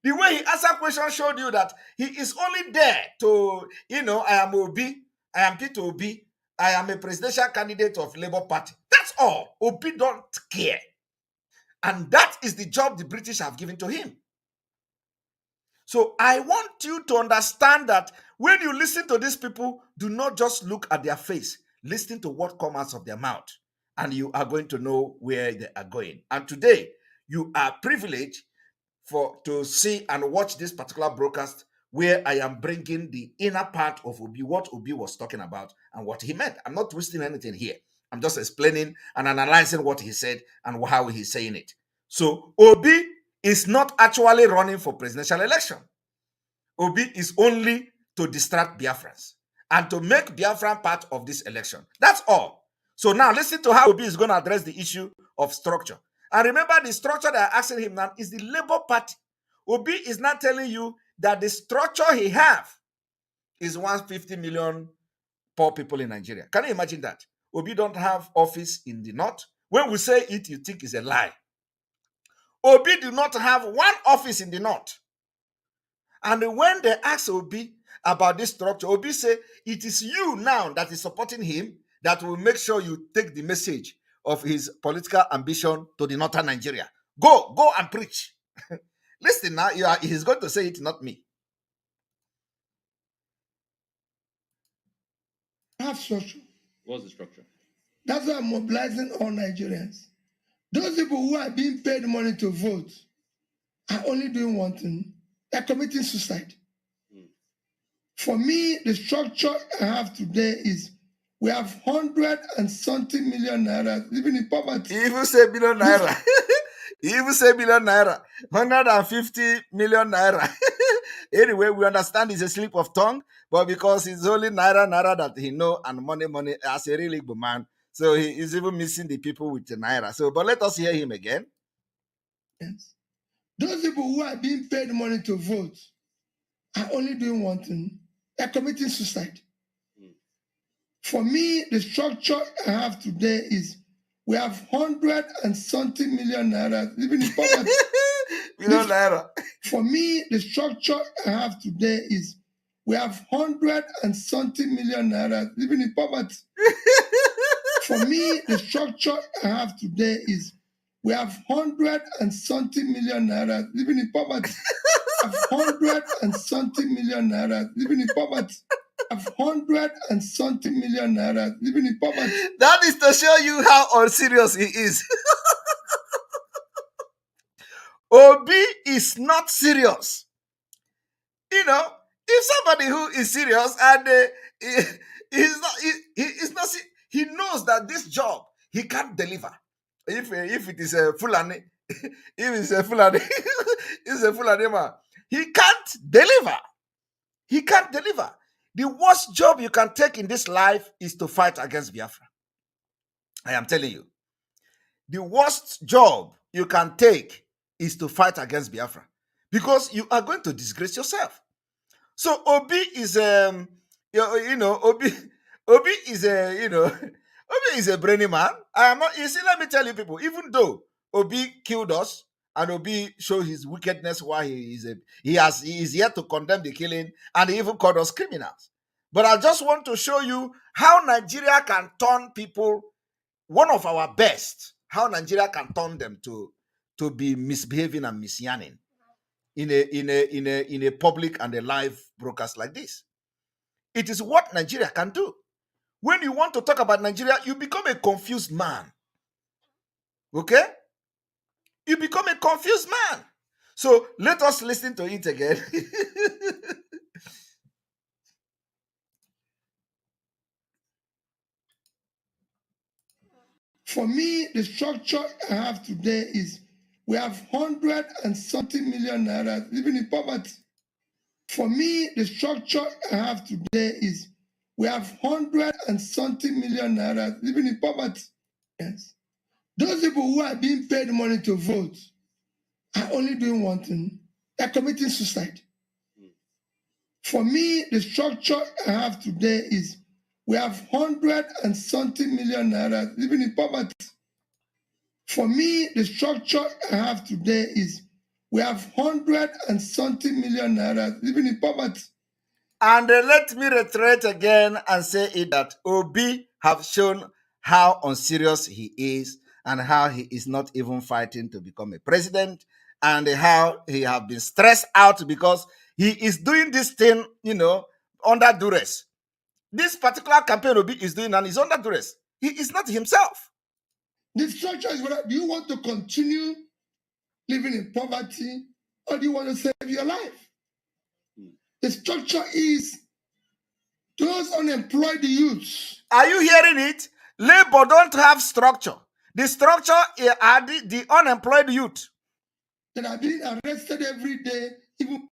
The way he answered question showed you that he is only there to, I am Obi, I am Peter Obi, I am a presidential candidate of Labour Party. That's all. Obi don't care. And that is the job the British have given to him. So I want you to understand that when you listen to these people, do not just look at their face. Listen to what comes out of their mouth. And you are going to know where they are going. And today, you are privileged to see and watch this particular broadcast where I am bringing the inner part of Obi, what Obi was talking about and what he meant. I'm not twisting anything here. I'm just explaining and analyzing what he said and how he's saying it. So Obi is not actually running for presidential election. Obi is only to distract Biafrans. and to make Biafran part of this election. That's all. So now listen to how Obi is going to address the issue of structure. And remember, the structure they are asking him now is the Labour Party. Obi is not telling you that the structure he have is 150 million poor people in Nigeria. Can you imagine that? Obi don't have office in the north. When we say it, you think it's a lie. Obi do not have one office in the north. And when they ask Obi about this structure, Obi say, it is you now that is supporting him that will make sure you take the message of his political ambition to the northern Nigeria. Go and preach. Listen now, he's going to say it, not me. Have structure. What's the structure? That's why I'm mobilizing all Nigerians. Those people who are being paid money to vote are only doing one thing. They're committing suicide. For me, the structure I have today is we have 100-something million naira living in poverty. He even say billion naira. He even say billion naira. 150 million naira. Anyway, we understand it's a slip of tongue, but because it's only naira that he know and money as a really good man. So he is even missing the people with the naira. So, but let us hear him again. Yes. Those people who are being paid money to vote are only doing one thing. They're committing suicide. For me, the structure I have today is we have 100-something million naira living in poverty. Million naira. For me, the structure I have today is we have 100-something million naira living in poverty. For me, the structure I have today is we have 100-something million naira living in poverty. 100-something million naira living in poverty. 100-something million naira living in poverty. That is to show you how unserious he is. Obi is not serious. You know, if somebody who is serious and he knows that this job he can't deliver. If it is a Fulani, if it's a Fulani, it's a Fulani man. He can't deliver. He can't deliver. The worst job you can take in this life is to fight against Biafra. I am telling you. The worst job you can take is to fight against Biafra because you are going to disgrace yourself. So Obi is Obi is Obi is a brainy man. I am not. You see, let me tell you, people. Even though Obi killed us and Obi showed his wickedness, why he is here to condemn the killing, and he even called us criminals. But I just want to show you how Nigeria can turn people, one of our best, how Nigeria can turn them to be misbehaving and misyanning in a public and a live broadcast like this. It is what Nigeria can do. When you want to talk about Nigeria, you become a confused man. Okay? You become a confused man. So let us listen to it again. For me, the structure I have today is we have 100-something million naira living in poverty. For me, the structure I have today is we have 100-something million naira living in poverty. Yes. Those people who are being paid money to vote are only doing one thing. They're committing suicide. For me, the structure I have today is we have 100-something million naira living in poverty. For me, the structure I have today is we have 100-something million naira living in poverty. And let me reiterate again and say it that Obi have shown how unserious he is and how he is not even fighting to become a president and how he have been stressed out because he is doing this thing, under duress. This particular campaign Obi is doing and is under duress. He is not himself. The structure is whether do you want to continue living in poverty or do you want to save your life? The structure is those unemployed youths. Are you hearing it? Labor don't have structure. The structure are the unemployed youth that are being arrested every day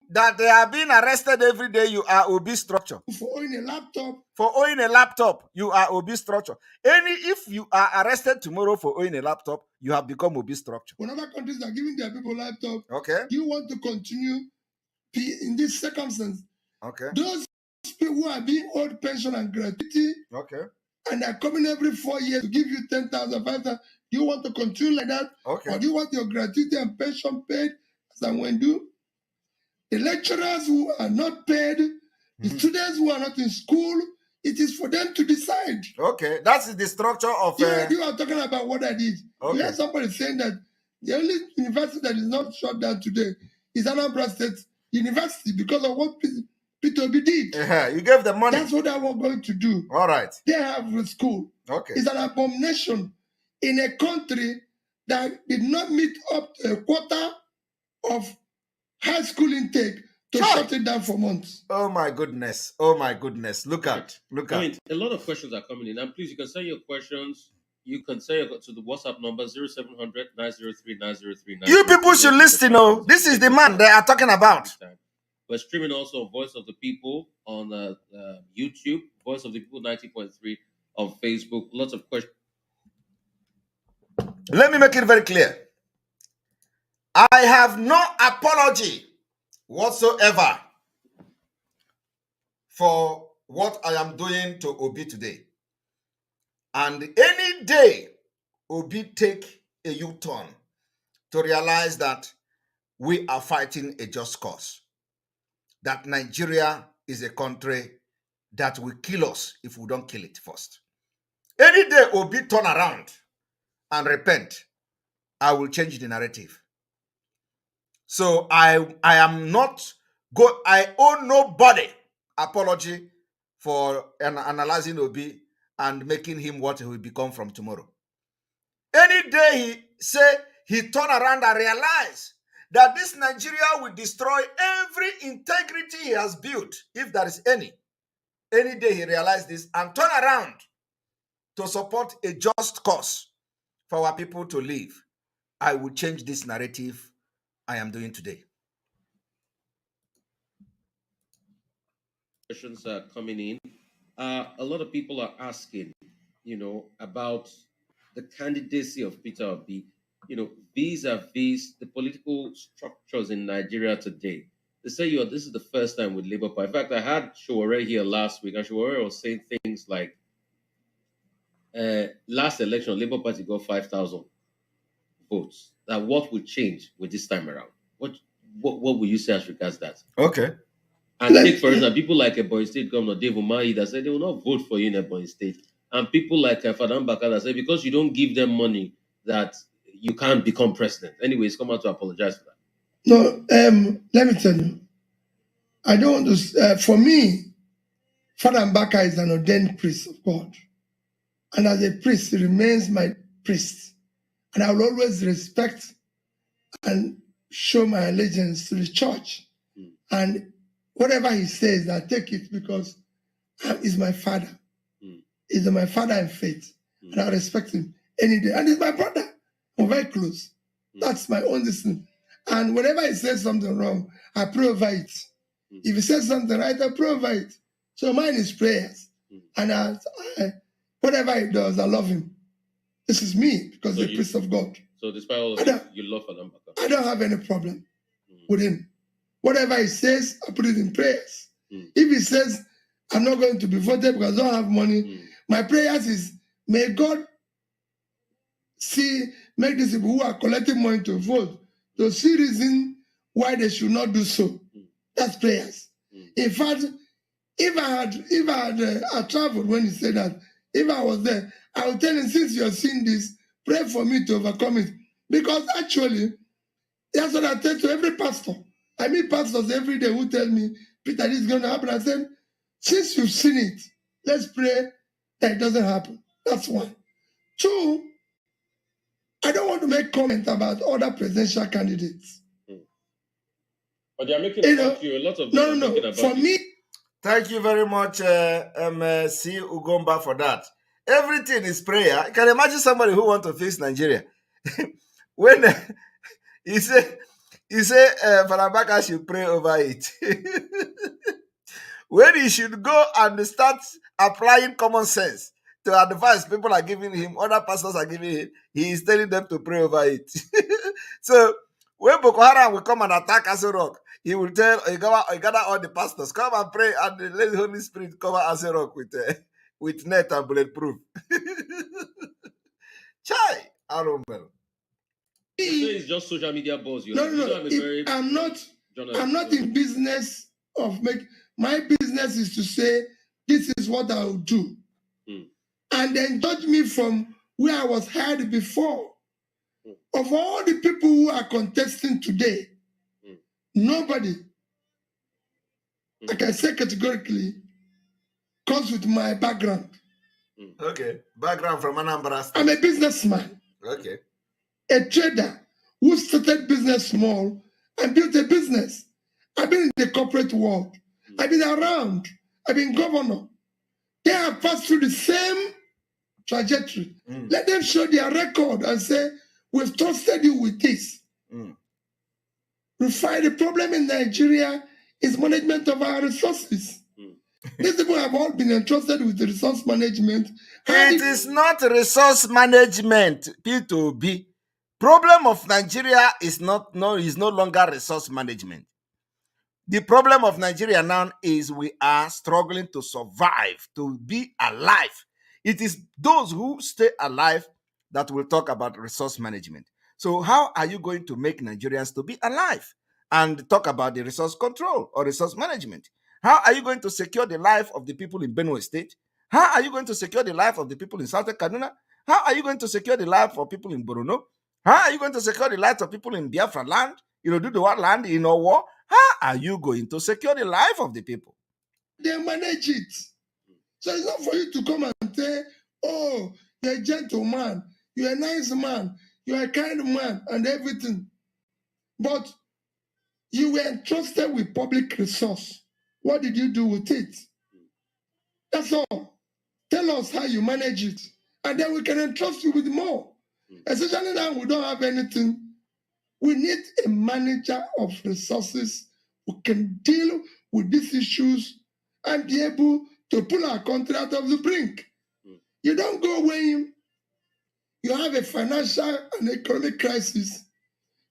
That they are being arrested every day, you are Obi structure. For owning a laptop. For owning a laptop, you are Obi structure. If you are arrested tomorrow for owning a laptop, you have become Obi structure. When other countries are giving their people laptop, okay, you want to continue in this circumstance. Okay. Those people who are being owed pension and gratuity, okay, and are coming every 4 years to give you 10,000, 5,000, do you want to continue like that? Okay. Or do you want your gratuity and pension paid as and when due? The lecturers who are not paid, the students who are not in school, it is for them to decide. Okay, that's the structure of. You are talking about what I did. Okay. You heard somebody saying that the only university that is not shut down today is Anambra State University because of what Peter Obi did. You gave them money. That's what they were going to do. All right. They have a school. Okay. It's an abomination in a country that did not meet up to a quarter of high school intake to shut it down for months. Oh my goodness. Oh my goodness. Look at. I mean, a lot of questions are coming in. And please, you can send your questions. You can say to the WhatsApp number 0700 903 903. You people should listen. Oh, this is the man they are talking about. We're streaming also Voice of the People on YouTube, Voice of the People 90.3 on Facebook. Lots of questions. Let me make it very clear. I have no apology whatsoever for what I am doing to Obi today. And any day Obi take a U-turn to realize that we are fighting a just cause, that Nigeria is a country that will kill us if we don't kill it first. Any day Obi turn around and repent, I will change the narrative. So I am not I owe nobody apology for analyzing Obi and making him what he will become from tomorrow. Any day he turn around and realize that this Nigeria will destroy every integrity he has built, if there is any. Any day he realizes this and turn around to support a just cause for our people to live, I will change this narrative I am doing today. Questions are coming in. A lot of people are asking, about the candidacy of Peter Obi, vis-a-vis the political structures in Nigeria today. They say, this is the first time with Labour Party. In fact, I had Showore here last week, and Showore was saying things like, last election, Labour Party got 5,000 votes. That what would change with this time around? What will you say as regards that? Okay. And take, for example, people like Ebonyi State Governor Dave Umahi that said they will not vote for you in Ebonyi State. And people like Fadam Bakar that say because you don't give them money that you can't become president. Anyways, come out to apologize for that. No, let me tell you. I don't want to, for me, Fadam Bakar is an ordained priest of God. And as a priest, he remains my priest. And I will always respect and show my allegiance to the church. And whatever he says, I take it because he's my father. He's my father in faith. And I respect him any day. And he's my brother. I'm very close. That's my own decision. And whenever he says something wrong, I pray over it. If he says something right, I pray over it. So mine is prayers. And whatever he does, I love him. This is me because the priest of God. So despite all of that, you love Fadam Bakar? I don't have any problem with him. Whatever he says, I put it in prayers. If he says, I'm not going to be voted because I don't have money, my prayers is, may God make these people who are collecting money to vote to see reason why they should not do so. That's prayers. In fact, if I had traveled when he said that, if I was there, I would tell him, since you're seeing this, pray for me to overcome it. Because actually, that's what I tell to every pastor. I meet pastors every day who tell me, Peter, this is going to happen. I said, since you've seen it, let's pray that it doesn't happen. That's one. Two, I don't want to make comment about other presidential candidates. But they are making about you. A lot of them are making about for me. Thank you very much, C. Ugomba, for that. Everything is prayer. You can imagine somebody who wants to fix Nigeria. When he He said Farabaka should pray over it. When he should go and start applying common sense to advice people are giving him, other pastors are giving him, he is telling them to pray over it. So when Boko Haram will come and attack Aso Rock, he will tell, he gather all the pastors, come and pray, and let the Holy Spirit cover Aso Rock with net and bulletproof. Chai, Arumel. It's just social media buzz. I'm not in business of making. My business is to say this is what I will do, and then judge me from where I was hired before. Of all the people who are contesting today, nobody, I can say categorically, comes with my background. Okay, background from Anambra State. I'm a businessman. Okay. A trader who started business small and built a business. I've been in the corporate world. I've been around. I've been governor. They have passed through the same trajectory. Let them show their record and say, we've trusted you with this. We find the problem in Nigeria is management of our resources. These people have all been entrusted with the resource management. It is not resource management, P2B. Problem of Nigeria is no longer resource management. The problem of Nigeria now is we are struggling to survive, to be alive. It is those who stay alive that will talk about resource management. So how are you going to make Nigerians to be alive and talk about the resource control or resource management? How are you going to secure the life of the people in Benue State? How are you going to secure the life of the people in Southern Kaduna? How are you going to secure the life of people in Borno? How are you going to secure the life of people in Biafra land? Do the what land in a war? How are you going to secure the life of the people? They manage it. So it's not for you to come and say, oh, you're a gentleman, you're a nice man, you're a kind man, and everything. But you were entrusted with public resource. What did you do with it? That's all. Tell us how you manage it, and then we can entrust you with more. Especially now we don't have anything. We need a manager of resources who can deal with these issues and be able to pull our country out of the brink. You don't go when you have a financial and economic crisis.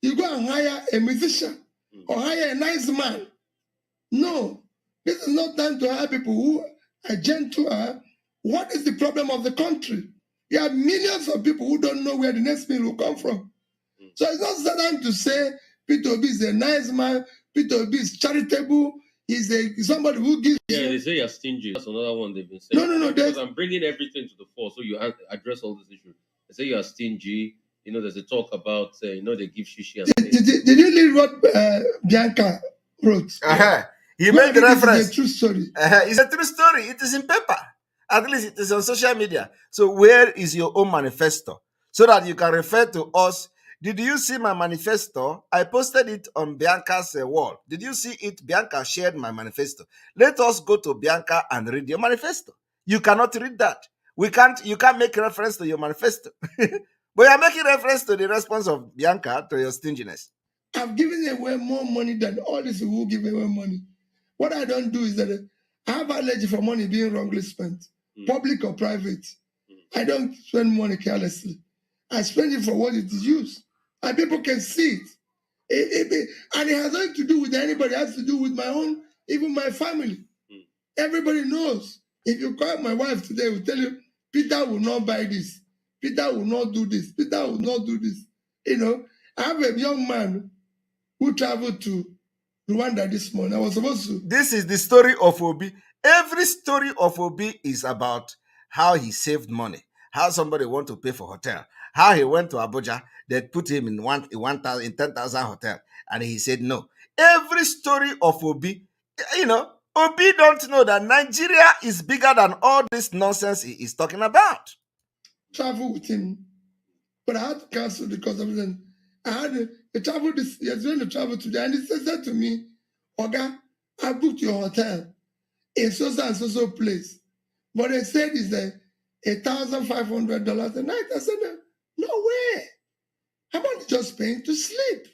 You go and hire a musician or hire a nice man. No, this is not time to hire people who are gentle. What is the problem of the country? You have millions of people who don't know where the next meal will come from. So it's not time to say Peter Obi is a nice man, Peter Obi is charitable, he's somebody who gives. Yeah, they say you're stingy. That's another one they've been saying. No. Because I'm bringing everything to the fore, so you address all these issues. They say you're stingy. There's a talk about, they give shishi. Did you read what Bianca wrote? He made the reference. It's a true story. It's a true story. It is in paper. At least it is on social media. So where is your own manifesto? So that you can refer to us. Did you see my manifesto? I posted it on Bianca's wall. Did you see it? Bianca shared my manifesto. Let us go to Bianca and read your manifesto. You cannot read that. You can't make reference to your manifesto. But you are making reference to the response of Bianca to your stinginess. I've given away more money than all these who give away money. What I don't do is that I have allergy for money being wrongly spent, public or private. I don't spend money carelessly. I spend it for what it is used. And people can see it. And it has nothing to do with anybody. It has to do with my own, even my family. Everybody knows. If you call my wife today, will tell you, Peter will not buy this. Peter will not do this. Peter will not do this. I have a young man who traveled to Rwanda this morning. I was supposed to. This is the story of Obi. Every story of Obi is about how he saved money, how somebody want to pay for hotel, how he went to Abuja, they put him in 10,000 hotel, and he said no. Every story of Obi, Obi don't know that Nigeria is bigger than all this nonsense he is talking about. Travel with him, but I had to cancel because of them. I had a travel he was going to travel today, and he said to me, Oga, I booked your hotel in so and so place, but they said it's $1,500 a night. I said, no way. I'm only just paying to sleep.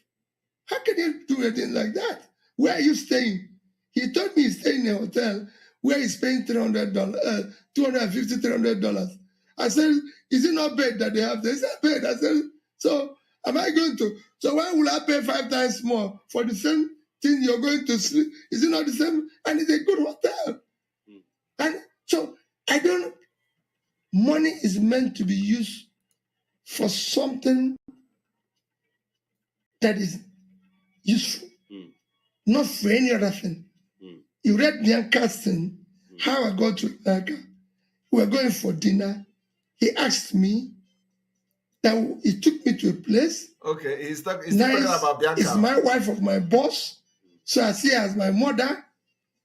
How can you do a thing like that? Where are you staying? He told me he's staying in a hotel where he's paying $300, $250, $300. I said, is it not bed that they have? They said, bed. I said, so am I going to? So why will I pay 5 times more for the same thing you're going to sleep? Is it not the same? And it's a good hotel. And so I don't, money is meant to be used for something that is useful, not for any other thing. You read Bianca's thing, how I got to America. We were going for dinner. He asked me, that he took me to a place. Okay, he's talking Nice. about Bianca. It's my wife of my boss, so I see her as my mother.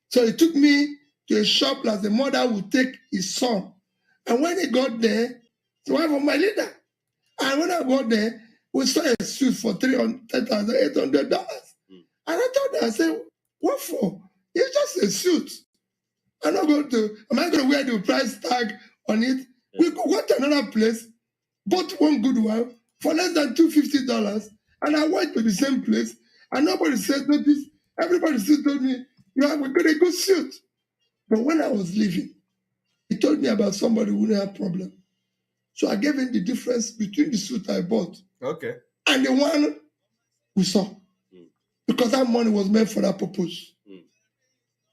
So he took me to a shop as the mother would take his son. And when he got there, the wife of my leader. And when I got there, we saw a suit for $300,800. And I told her, I said, what for? It's just a suit. Am I going to wear the price tag on it? We go to another place, bought one good one for less than $250, and I went to the same place, and nobody said notice. Everybody still told me, you have got a good suit. But when I was leaving, he told me about somebody who didn't have problem. So I gave him the difference between the suit I bought and the one we saw. Because that money was meant for that purpose.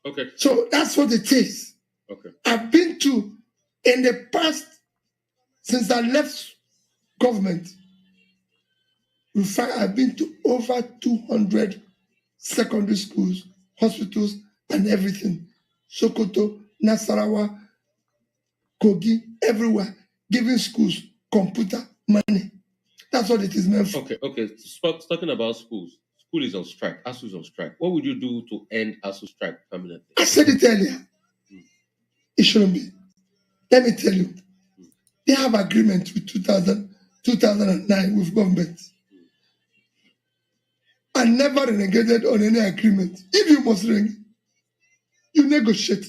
Okay. So that's what it is. Okay. I've been to, in the past, since I left government, in fact, I've been to over 200 secondary schools, hospitals, and everything. Sokoto, Nasarawa, Kogi, everywhere, giving schools computer money. That's what it is meant for. Okay. Talking about schools. School is on strike. ASU is on strike. What would you do to end ASU strike permanently? I said it earlier. It shouldn't be. Let me tell you. They have agreement with 2009 with government. I never renegated on any agreement. If you must renege, you negotiate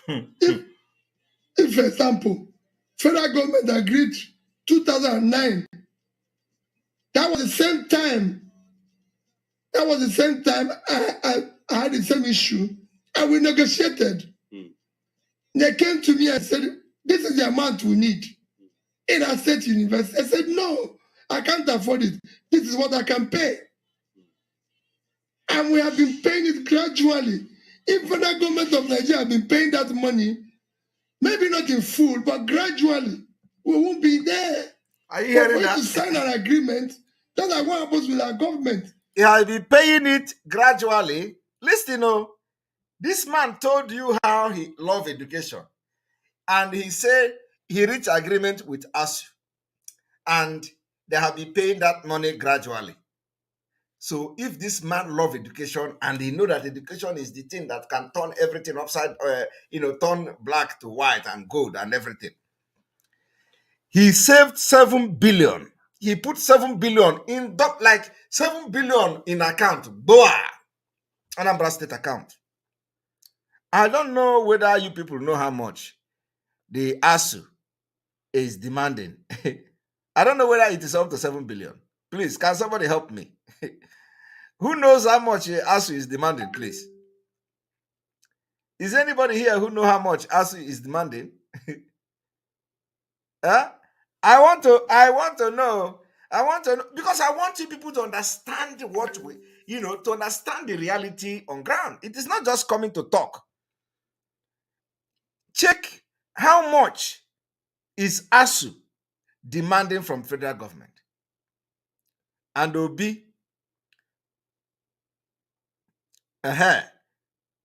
it. If, for example, federal government agreed 2009, that was the same time I had the same issue, and we negotiated. They came to me and said, this is the amount we need in our state university. I said, no, I can't afford it. This is what I can pay. And we have been paying it gradually. If the government of Nigeria have been paying that money, maybe not in full, but gradually, we won't be there. Are you hearing that? To sign an agreement, that's like what happens with our government. He has been paying it gradually. Listen, this man told you how he loved education. And he said he reached agreement with ASU. And they have been paying that money gradually. So if this man loves education and he knows that education is the thing that can turn everything upside, turn black to white and gold and everything. He saved 7 billion. He put 7 billion in, like 7 billion in account. BOA, Anambra State account. I don't know whether you people know how much the ASU is demanding. I don't know whether it is up to 7 billion. Please, can somebody help me? Who knows how much ASU is demanding, please? Is anybody here who know how much ASU is demanding? Huh? I want to know because I want you people to understand to understand the reality on ground. It is not just coming to talk. Check how much is ASU demanding from federal government. And Obi,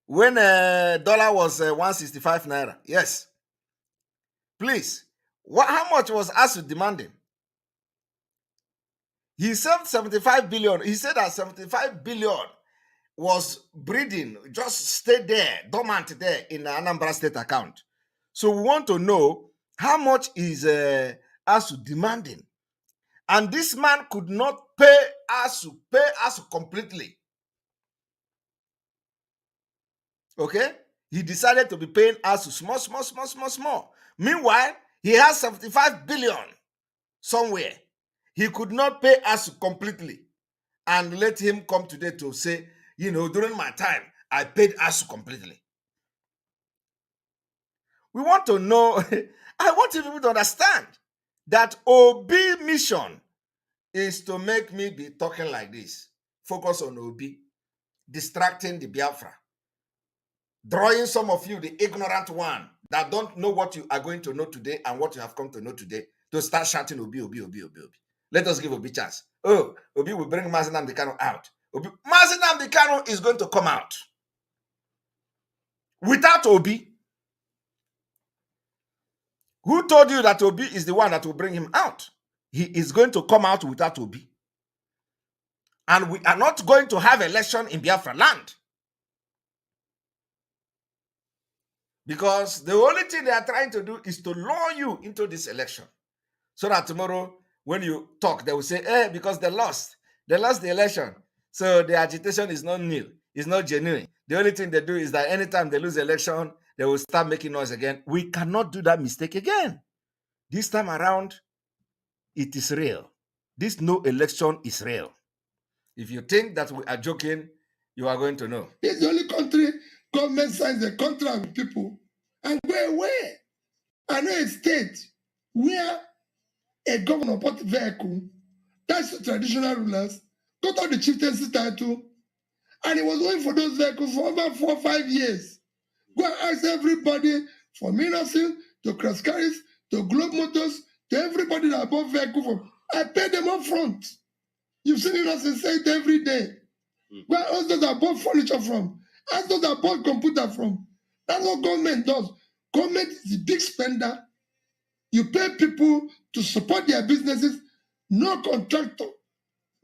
when dollar was 165 naira, yes. Please, how much was ASU demanding? He said 75 billion. He said that 75 billion was breeding, just stayed there, dormant there in the Anambra State account. So we want to know how much is ASU demanding. And this man could not pay ASU completely. Okay? He decided to be paying ASU small. Meanwhile, he has 75 billion somewhere. He could not pay ASU completely. and let him come today to say, during my time, I paid ASU completely. We want to know, I want people to understand that Obi mission is to make me be talking like this. Focus on Obi, distracting the Biafra, drawing some of you, the ignorant one, that don't know what you are going to know today and what you have come to know today, to start shouting Obi, Obi, Obi, Obi, Obi. Let us give Obi a chance. Oh, Obi will bring Mazi Nnamdi Kanu out. Mazi Nnamdi Kanu is going to come out. Without Obi, who told you that Obi is the one that will bring him out? He is going to come out without Obi. And we are not going to have election in Biafra land. Because the only thing they are trying to do is to lure you into this election. So that tomorrow, when you talk, they will say, because they lost the election. So the agitation is not nil, it's not genuine. The only thing they do is that anytime they lose the election, they will start making noise again. We cannot do that mistake again. This time around, it is real. This no election is real. If you think that we are joking, you are going to know. It's the only country government signs a contract with people and go away. I know a state where a governor bought a vehicle, that's the traditional rulers, got all the chieftaincy title, and he was waiting for those vehicles for over 4 or 5 years. Go and ask everybody from Innocent to Cross Carries to Globe Motors to everybody that bought vehicle from. I paid them up front. You've seen Innocent say it every day. Go and ask those that bought furniture from. Ask those that bought computer from. That's what government does. Government is a big spender. You pay people to support their businesses. No contractor,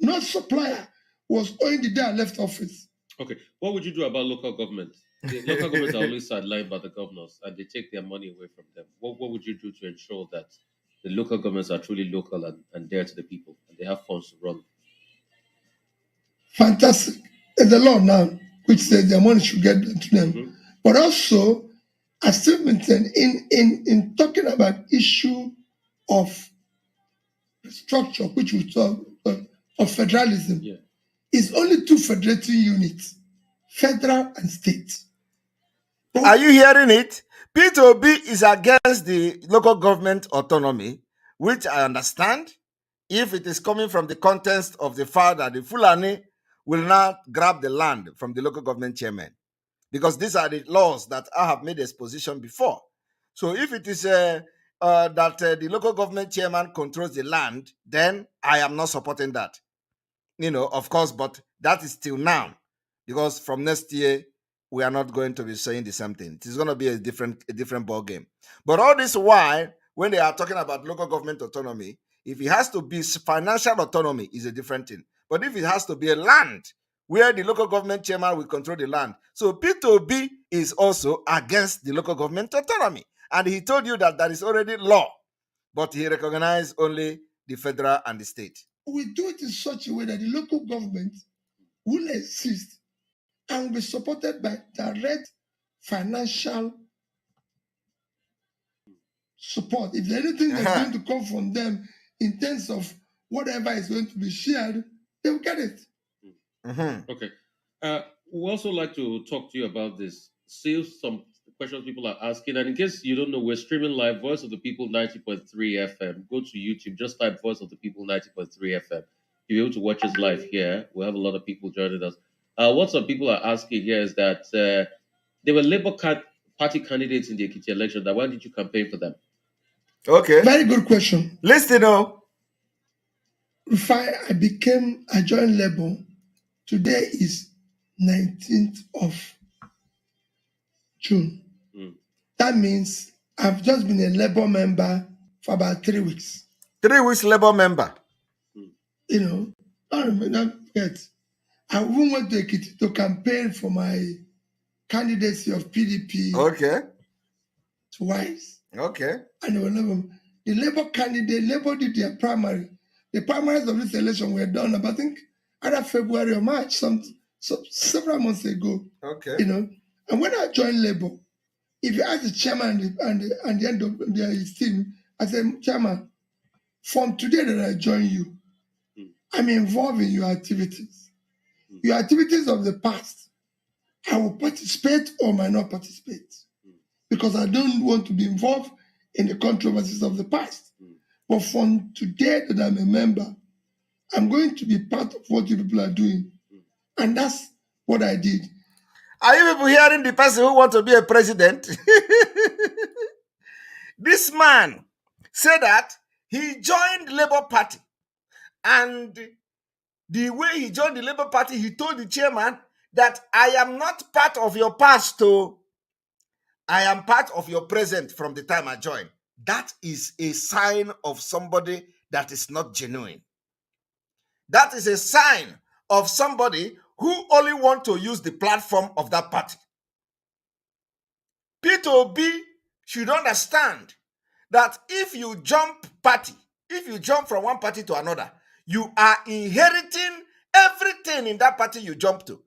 no supplier was owing the day I left office. Okay, what would you do about local government? The local governments are always sidelined by the governors and they take their money away from them. What would you do to ensure that the local governments are truly local and dear to the people and they have funds to run? Fantastic. There's a law now which says their money should get to them. Mm-hmm. But also, as Steve mentioned, in talking about issue of structure, which we talk of federalism, is only 2 federating units, federal and state. Are you hearing it? Peter Obi is against the local government autonomy, which I understand. If it is coming from the context of the fact that the Fulani will not grab the land from the local government chairman, because these are the laws that I have made exposition before. So if it is that the local government chairman controls the land, then I am not supporting that. Of course, but that is till now, because from next year, we are not going to be saying the same thing. It is going to be a different ball game. But all this while, when they are talking about local government autonomy, if it has to be financial autonomy, is a different thing. But if it has to be a land where the local government chairman will control the land, so Peter Obi is also against the local government autonomy, and he told you that is already law, but he recognized only the federal and the state. We do it in such a way that the local government will exist and will be supported by direct financial support. If there's anything that's going to come from them in terms of whatever is going to be shared, they will get it. Mm-hmm. Okay. We also like to talk to you about this. See some questions people are asking. And in case you don't know, we're streaming live Voice of the People 90.3 FM. Go to YouTube, just type Voice of the People 90.3 FM. You'll be able to watch us live here. We have a lot of people joining us. What some people are asking here is that they were Labour Party candidates in the Ekiti election. Why did you campaign for them? Okay. Very good question. Listen up. If I joined Labour, today is 19th of June. That means I've just been a Labour member for about 3 weeks. 3 weeks Labour member. I remember that. I even went to Ekiti to campaign for my candidacy of PDP. Okay. Twice. Okay. And the Labour candidate, Labour did their primary. The primaries of this election were done about, I think, either February or March, several months ago. Okay. And when I joined Labour, if you ask the chairman and the end of his team, I said, Chairman, from today that I join you, I'm involved in your activities. Your activities of the past, I will participate or might not participate because I don't want to be involved in the controversies of the past. But from today that I'm a member, I'm going to be part of what you people are doing. And that's what I did. Are you people hearing the person who wants to be a president? This man said that he joined Labour Party, and the way he joined the Labour Party, he told the chairman that I am not part of your past, I am part of your present from the time I joined. That is a sign of somebody that is not genuine. That is a sign of somebody who only want to use the platform of that party. Peter Obi should understand that if you jump party, if you jump from one party to another, you are inheriting everything in that party you jump to,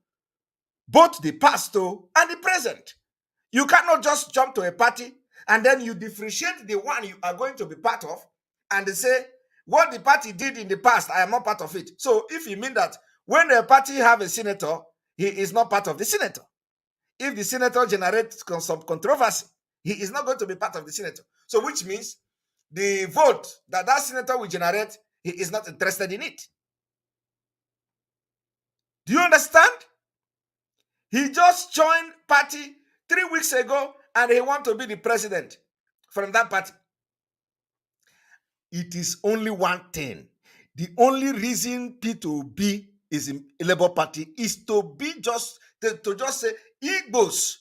both the past and the present. You cannot just jump to a party and then you differentiate the one you are going to be part of and they say, what the party did in the past, I am not part of it. So if you mean that when a party have a senator, he is not part of the senator. If the senator generates some controversy, he is not going to be part of the senator. So which means the vote that senator will generate, he is not interested in it. Do you understand? He just joined party 3 weeks ago and he wants to be the president from that party. It is only one thing. The only reason Peter Obi is in Labour Party is to be just to just say Igbos,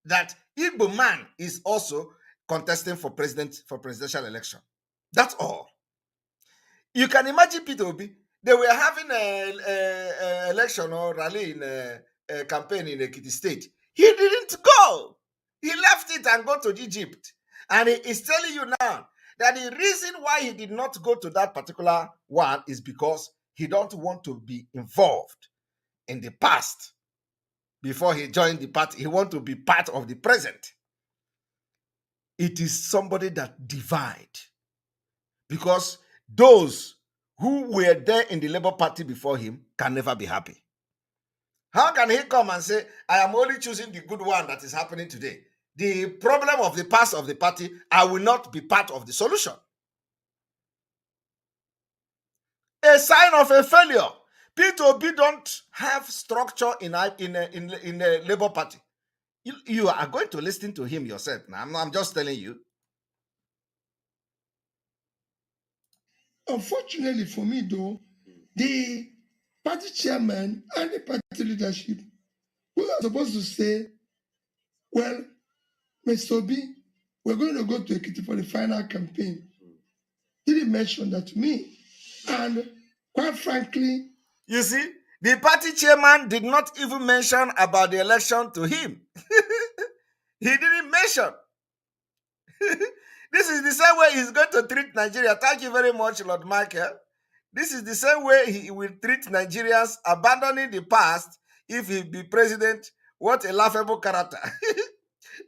that Igbo man is also contesting for presidential election. That's all. You can imagine Peter Obi. They were having a election or rally in a campaign in Ekiti State. He didn't go. He left it and go to Egypt. And he is telling you now that the reason why he did not go to that particular one is because he don't want to be involved in the past. Before he joined the party, he wants to be part of the present. It is somebody that divide. Because those who were there in the Labour Party before him can never be happy. How can he come and say, I am only choosing the good one that is happening today? The problem of the past of the party, I will not be part of the solution. A sign of a failure. Peter Obi don't have structure in the Labour Party. You are going to listen to him yourself. Now, I'm just telling you. Unfortunately for me, though, the party chairman and the party leadership were supposed to say, well, Mr. Obi, we're going to go to Ekiti for the final campaign. Didn't mention that to me. And quite frankly, you see, the party chairman did not even mention about the election to him. He didn't mention. This is the same way he's going to treat Nigeria. Thank you very much, Lord Michael. This is the same way he will treat Nigerians, abandoning the past if he be president. What a laughable character.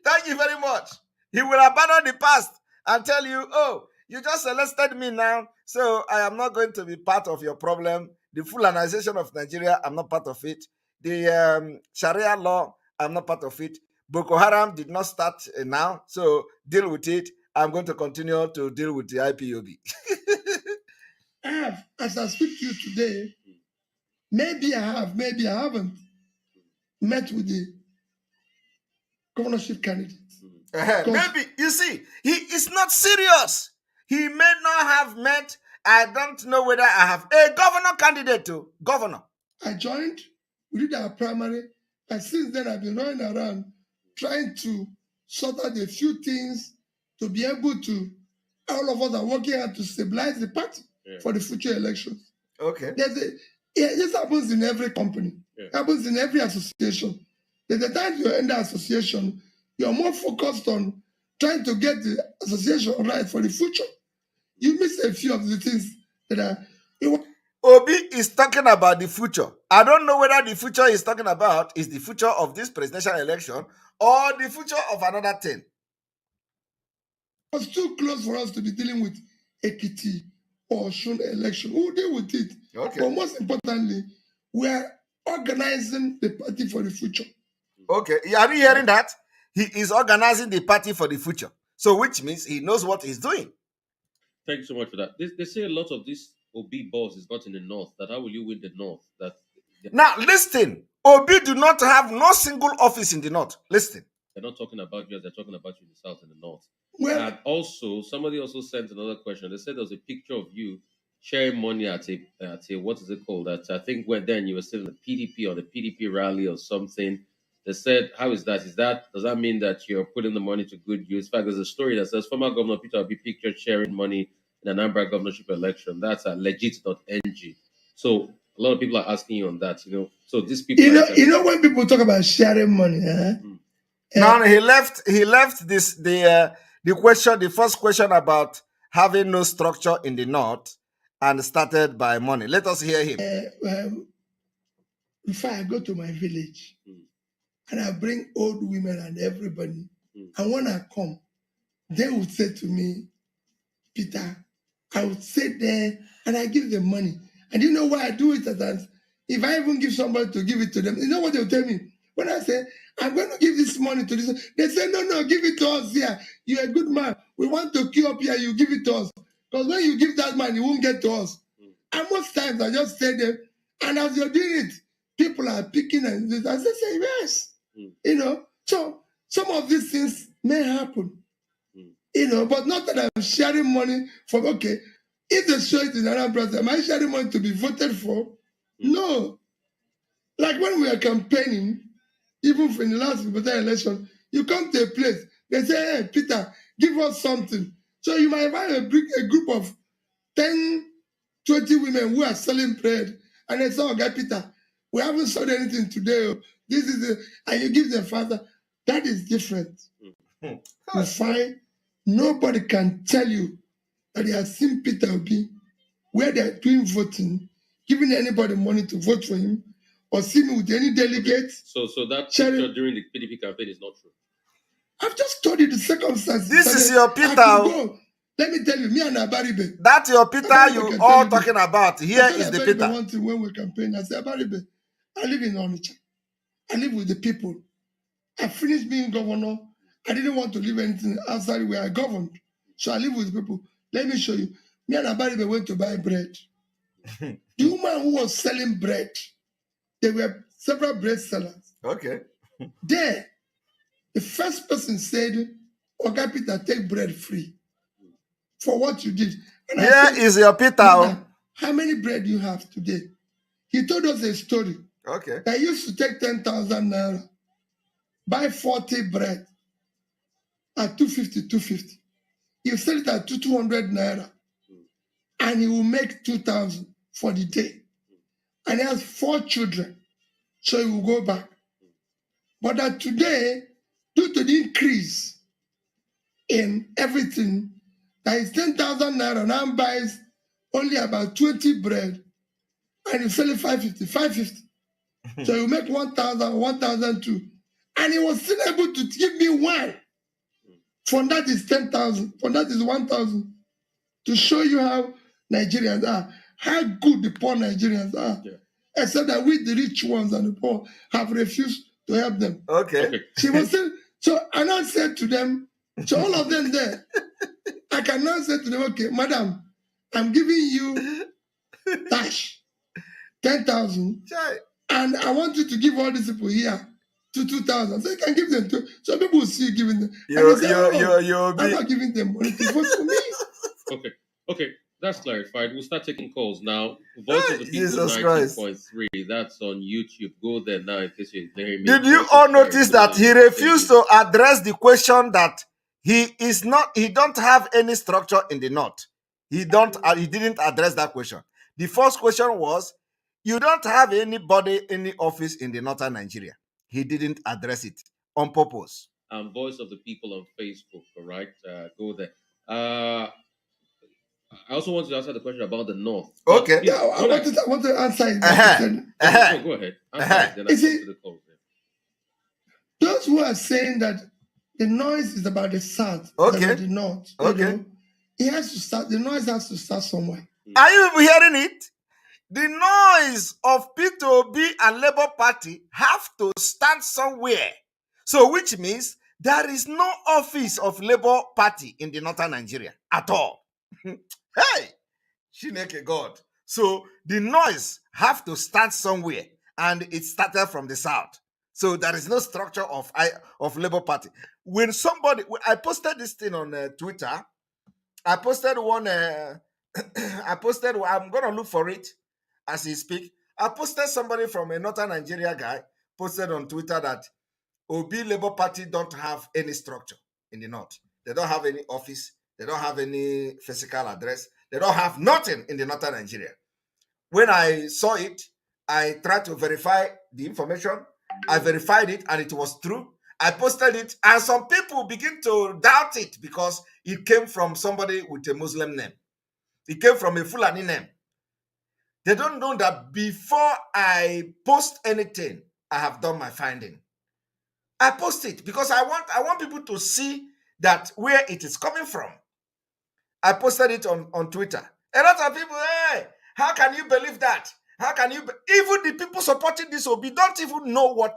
Thank you very much. He will abandon the past and tell you, oh, you just selected me now, so I am not going to be part of your problem. The Fulanization of Nigeria, I'm not part of it. The Sharia law, I'm not part of it. Boko Haram did not start now, so deal with it. I'm going to continue to deal with the IPOB. I have, as I speak to you today, maybe I have, maybe I haven't met with the governorship candidate. Maybe, you see, he is not serious. He may not have met, I don't know whether I have a governor candidate too. Governor. I joined, we did our primary, and since then I've been running around trying to sort out a few things to be able to, all of us are working hard to stabilize the party for the future elections. Okay. This happens in every company. It happens in every association. There's a time you're in the association, you're more focused on trying to get the association right for the future. You miss a few of the things that are... Obi is talking about the future. I don't know whether the future he's talking about is the future of this presidential election or the future of another thing. It was too close for us to be dealing with Ekiti Osun election. We'll deal with it. Okay. But most importantly, we are organizing the party for the future. Okay. Are you hearing that? He is organizing the party for the future. So which means he knows what he's doing. Thank you so much for that. They say a lot of this Obi boss is not in the north. That how will you win the north? Now listen, Obi do not have no single office in the north. Listen. They're not talking about you, they're talking about you in the south and the north. Well, and also, somebody also sent another question. They said there was a picture of you sharing money at a what is it called? That I think when then you were still in the PDP or the PDP rally or something. They said, how is that? Does that mean that you're putting the money to good use? In fact, there's a story that says former Governor Peter Obi pictured sharing money in an Anambra governorship election. That's at legit.ng. So a lot of people are asking you on that, So these people, when people talk about sharing money, now he left this the first question about having no structure in the north and started by money. Let us hear him. Before I go to my village and I bring old women and everybody, and when I come, they would say to me, Peter, I would sit there and I give them money. And you know why I do it at times? If I even give somebody to give it to them, you know what they'll tell me? When I say, I'm going to give this money to this, they say, no, give it to us here. You're a good man. We want to queue up here. You give it to us. Because when you give that money, it won't get to us. And most times I just say them, and as you're doing it, people are picking and I say yes. So some of these things may happen. But not that I'm sharing money for, okay, if they show it in Anambra, am I sharing money to be voted for? No. Like when we are campaigning, even in the last election, you come to a place, they say, hey, Peter, give us something. So you might have a group of 10, 20 women who are selling bread, and they say, okay, Peter, we haven't sold anything today. This is and you give them father. That is different. You find nobody can tell you that they have seen Peter Obi where they are doing voting, giving anybody money to vote for him, or see me with any delegates. So that picture during the PDP campaign is not true. I've just told you the circumstances. This is your Peter. Let me tell you, me and Abaribe. That's your Peter you all talking about. Here is the Peter. One thing when we campaign, I said, Abaribe, I live in Onitsha. I live with the people. I finished being governor. I didn't want to leave anything outside where I governed. So I live with people. Let me show you. Me and Abaribe went to buy bread. The woman who was selling bread, there were several bread sellers. Okay. There, the first person said, okay, Peter, take bread free for what you did. And here is your Peter. How many bread do you have today? He told us a story. Okay. I used to take 10,000 naira, buy 40 bread at 250. You sell it at 200 naira, and he will make 2,000 for the day. And he has 4 children, so he will go back. But that today, due to the increase in everything, that is 10,000 naira now buys only about 20 bread, and you sell it 550. So you make 1,000, 1,002. And he was still able to give me one. From that is 10,000. From that is 1,000. To show you how Nigerians are, how good the poor Nigerians are. Yeah. Except that we, the rich ones and the poor, have refused to help them. Okay. She was still, so I now said to them, so all of them there, I can now say to them, okay, madam, I'm giving you cash, 10,000. And I want you to give all these people here to 2,000. So you can give them to. So people will see you giving them. I'm not giving them money to vote for me. Okay. That's clarified. We'll start taking calls now. Voice of the People Jesus 19.3. That's on YouTube. Go there now in case you're hearing me. Did you all notice that he refused to address the question that he don't have any structure in the north? He didn't address that question. The first question was, you don't have anybody, any office in the northern Nigeria. He didn't address it on purpose. Voice of the People on Facebook, all right? Go there. I also want to answer the question about the north. Okay. Yeah, I want to answer it. Go ahead. Then I to the call. Those who are saying that the noise is about the south, okay, the north, okay, it has to start. The noise has to start somewhere. Are you hearing it? The noise of Peter Obi and Labour Party have to stand somewhere. So which means there is no office of Labour Party in the northern Nigeria at all. Hey, Chineke God. So the noise have to start somewhere, and it started from the south. So there is no structure of Labour Party. When I posted this thing on Twitter. I posted one. I'm gonna look for it as he speak. I posted somebody from a northern Nigeria guy posted on Twitter that Obi Labour Party don't have any structure in the north. They don't have any office. They don't have any physical address. They don't have nothing in the northern Nigeria. When I saw it, I tried to verify the information. I verified it, and it was true. I posted it, and some people begin to doubt it because it came from somebody with a Muslim name. It came from a Fulani name. They don't know that before I post anything, I have done my finding. I post it because I want people to see that where it is coming from. I posted it on Twitter. A lot of people, hey, how can you believe that? How can you? Even the people supporting this Obi don't even know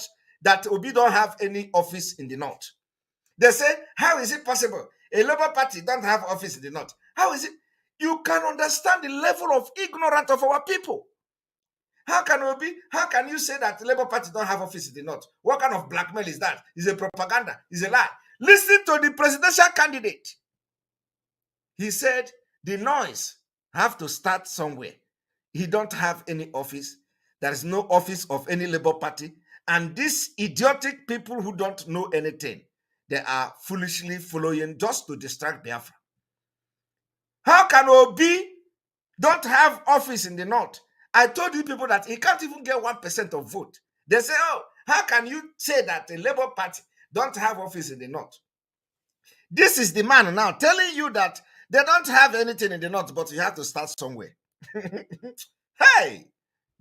that Obi don't have any office in the north. They say, how is it possible? A Labour Party don't have office in the north. How is it? You can understand the level of ignorance of our people. How can you say that the Labour Party don't have office in the north? What kind of blackmail is that? It's a propaganda. It's a lie. Listen to the presidential candidate. He said the noise have to start somewhere. He don't have any office. There is no office of any Labour Party. And these idiotic people who don't know anything, they are foolishly following just to distract Biafra. How can Obi don't have office in the north? I told you people that he can't even get 1% of vote. They say, oh, how can you say that a Labour Party don't have office in the north? This is the man now telling you that they don't have anything in the north, but you have to start somewhere. Hey,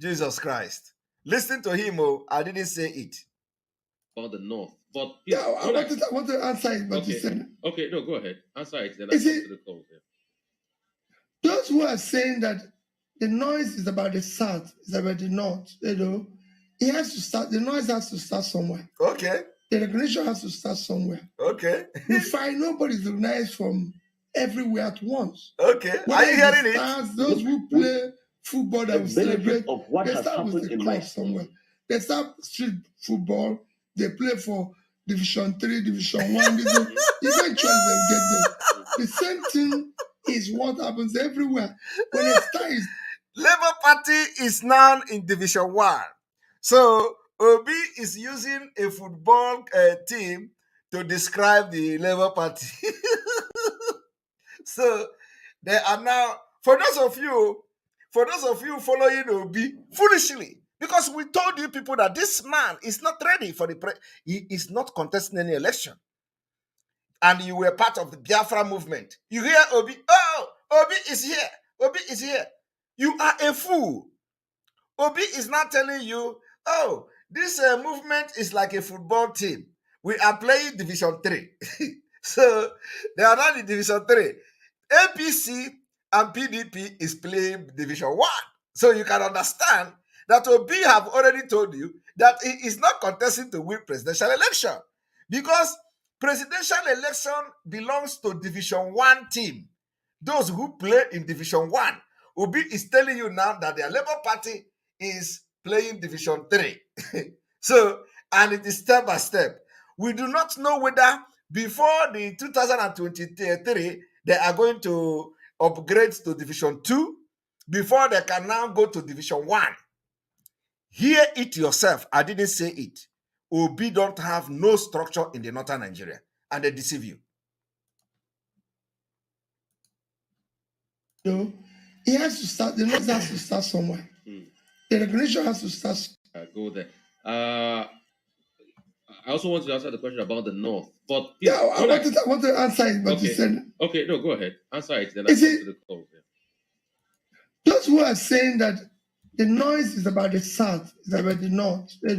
Jesus Christ. Listen to him, oh, I didn't say it. About the north. But yeah, I want to answer it, but you said. Okay, no, go ahead. Answer it, then I come to the close. Yeah. Those who are saying that the noise is about the south, is about the north, it has to start, the noise has to start somewhere. Okay. The recognition has to start somewhere. Okay. We find nobody's recognized from everywhere at once. Okay. Are you hearing it? Those who play football that will celebrate, they start with the club somewhere. They start street football, they play for Division 3, Division 1. Eventually they'll get there. The same thing is what happens everywhere. When it starts, Labour Party is now in Division 1. So Obi is using a football team to describe the Labour Party. So they are now, for those of you following Obi foolishly, because we told you people that this man is not ready for he is not contesting any election. And you were part of the Biafra movement. You hear Obi, oh, Obi is here. Obi is here. You are a fool. Obi is not telling you, oh, this movement is like a football team. We are playing Division 3. So they are not in Division 3. APC and PDP is playing Division 1. So you can understand that Obi have already told you that he is not contesting to win presidential election, because presidential election belongs to Division 1 team. Those who play in Division 1. Obi is telling you now that their Labour Party is playing Division 3. So, and it is step by step. We do not know whether before the 2023, they are going to upgrade to Division 2 before they can now go to Division 1. Hear it yourself. I didn't say it. Obi don't have no structure in the northern Nigeria, and they deceive you. It has to start, the noise has to start somewhere. The recognition has to start. Go there. I also want to answer the question about the north. But yeah, I want to answer it, but okay. You said. Okay, no, go ahead. Answer it, then I come to the close. Yeah. Those who are saying that the noise is about the south, is about the north, it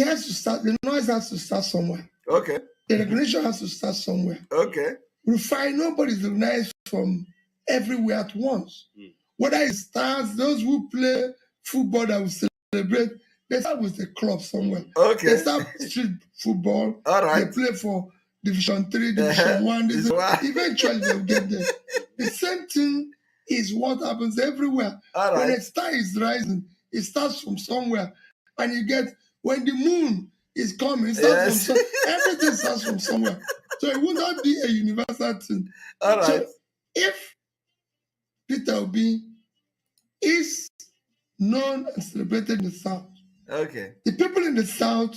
has to start, the noise has to start somewhere. Okay. The recognition has to start somewhere. Okay. We find nobody's recognized from everywhere at once. Whether it starts, those who play football that will celebrate, they start with a club somewhere. Okay. They start street football. All right. They play for Division 3, Division 1. This one. Eventually, they'll get there. The same thing is what happens everywhere. All When right. a star is rising, it starts from somewhere. And you get, when the moon is coming, it starts from everything starts from somewhere. So it will not be a universal thing. All right. So if Peter Obi is known and celebrated in the South, Okay. the people in the South,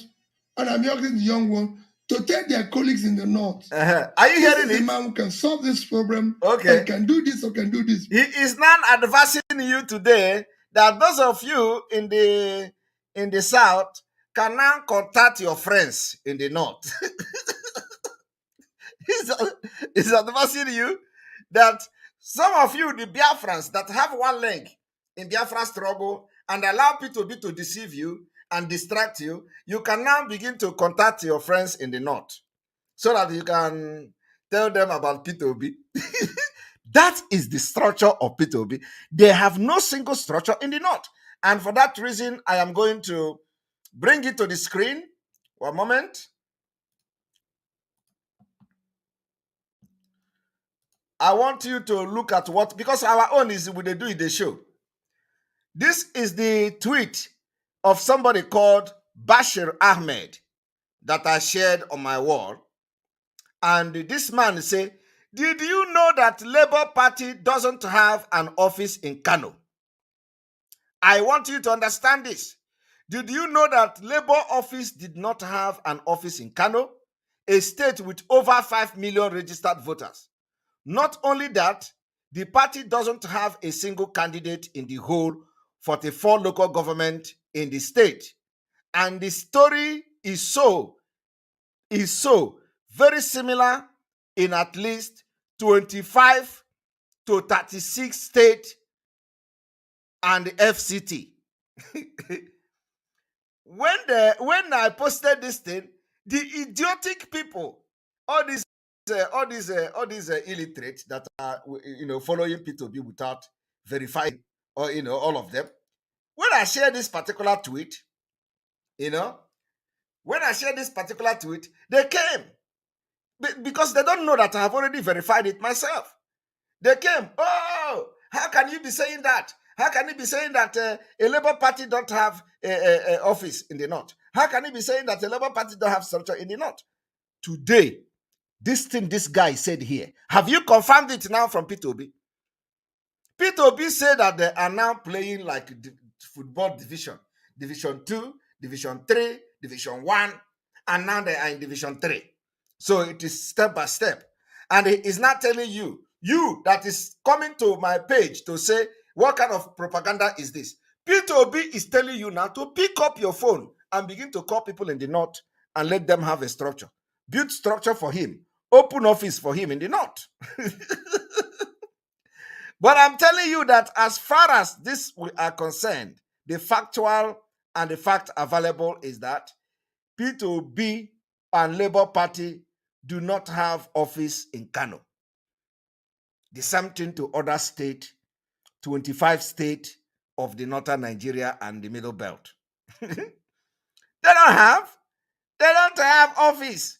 and I'm asking the young one, to tell their colleagues in the North, Are you hearing this is it? a man who can solve this problem, Okay. and can do this or can do this. He is now advising you today that those of you in the South can now contact your friends in the North. He's advising you that some of you, the Biafrans that have one leg in Biafra struggle and allow P2B to deceive you and distract you, you can now begin to contact your friends in the North so that you can tell them about P2B. That is the structure of P2B. They have no single structure in the North. And for that reason, I am going to bring it to the screen. One moment. I want you to look at what, because our own is what they do in the show. This is the tweet of somebody called Bashir Ahmed that I shared on my wall. And this man say, did you know that Labour Party doesn't have an office in Kano? I want you to understand this. Did you know that Labour office did not have an office in Kano, a state with over 5 million registered voters? Not only that, the party doesn't have a single candidate in the whole 44 local government in the state. And the story is so very similar in at least 25 to 36 states and the FCT. When I posted this thing, the idiotic people, all these illiterates that are following P2B without verifying, or all of them. When I share this particular tweet, they came because they don't know that I have already verified it myself. They came. Oh, how can you be saying that? How can you be saying that a Labour Party don't have a office in the North? How can you be saying that a Labour Party don't have structure in the North? Today, this thing this guy said here, have you confirmed it now from P2B? P2B said that they are now playing like football division 2, Division 3, Division 1, and now they are in Division 3. So it is step by step. And he is not telling you that is coming to my page to say, what kind of propaganda is this? P2B is telling you now to pick up your phone and begin to call people in the North and let them have a structure. Build structure for him. Open office for him in the North. But I'm telling you that as far as this we are concerned, the factual and the fact available is that P2B and Labour Party do not have office in Kano. The same thing to other states, 25 states of the northern Nigeria and the Middle Belt. They don't have office.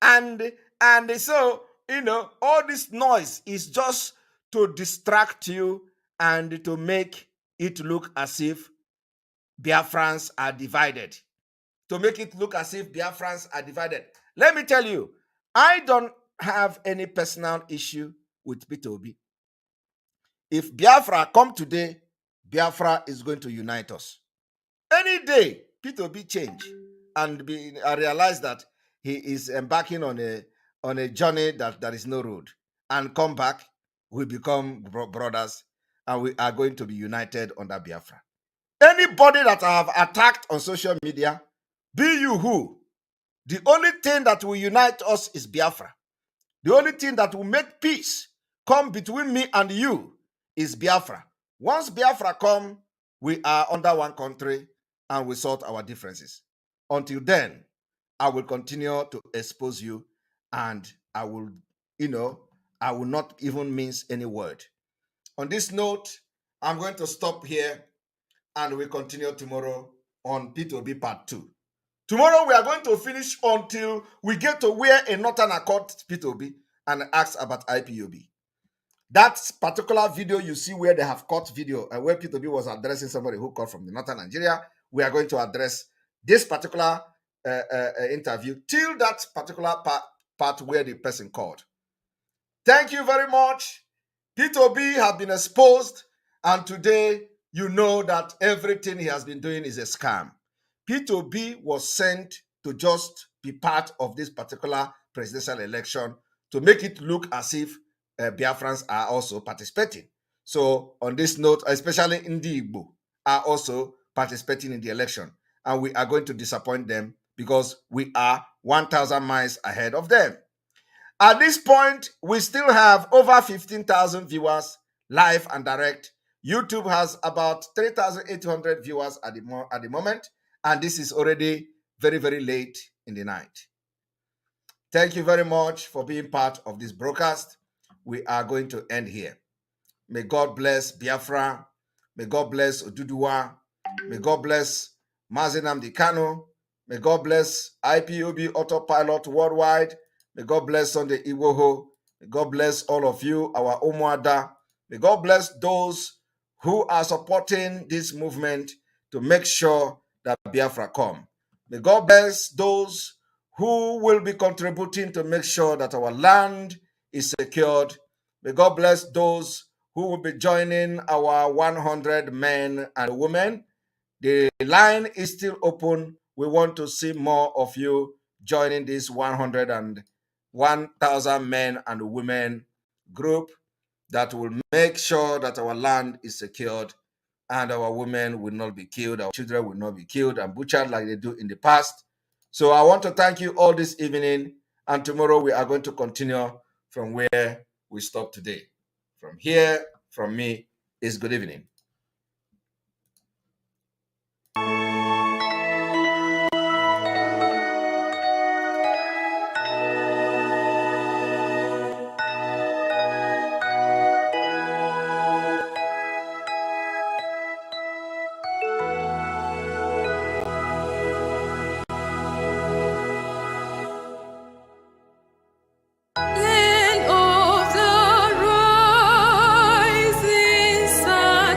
And so, all this noise is just to distract you and to make it look as if Biafrans are divided. To make it look as if Biafrans are divided. Let me tell you, I don't have any personal issue with P2B. If Biafra come today, Biafra is going to unite us. Any day, P2B change and I realize that he is embarking on a journey that there is no road, and come back, we become brothers, and we are going to be united under Biafra. Anybody that I have attacked on social media, be you who, the only thing that will unite us is Biafra. The only thing that will make peace come between me and you is Biafra. Once Biafra come, we are under one country and we sort our differences. Until then, I will continue to expose you, and I will not even mince any word. On this note, I'm going to stop here and we continue tomorrow on Peter Obi Part 2. Tomorrow we are going to finish until we get to where a Northern Accord Peter Obi and ask about IPOB. That particular video you see where they have cut video and where Peter Obi was addressing somebody who called from the Northern Nigeria, we are going to address this particular interview till that particular part where the person called. Thank you very much. Peter Obi has been exposed, and today you know that everything he has been doing is a scam. Peter Obi was sent to just be part of this particular presidential election to make it look as if Biafrans are also participating. So on this note, especially Ndi Igbo are also participating in the election, and we are going to disappoint them because we are 1,000 miles ahead of them. At this point, we still have over 15,000 viewers live and direct. YouTube has about 3,800 viewers at the moment, and this is already very, very late in the night. Thank you very much for being part of this broadcast. We are going to end here. May God bless Biafra. May God bless Oduduwa. May God bless Mazi Nnamdi Kanu. May God bless IPOB Autopilot Worldwide. May God bless Sunday Igboho. May God bless all of you, our Umuada. May God bless those who are supporting this movement to make sure that Biafra come. May God bless those who will be contributing to make sure that our land is secured. May God bless those who will be joining our 100 men and women. The line is still open. We want to see more of you joining this 1,000 men and women group that will make sure that our land is secured and our women will not be killed, our children will not be killed and butchered like they do in the past. So I want to thank you all this evening, and tomorrow we are going to continue from where we stopped today. From here, from me, is good evening. Land of the rising sun.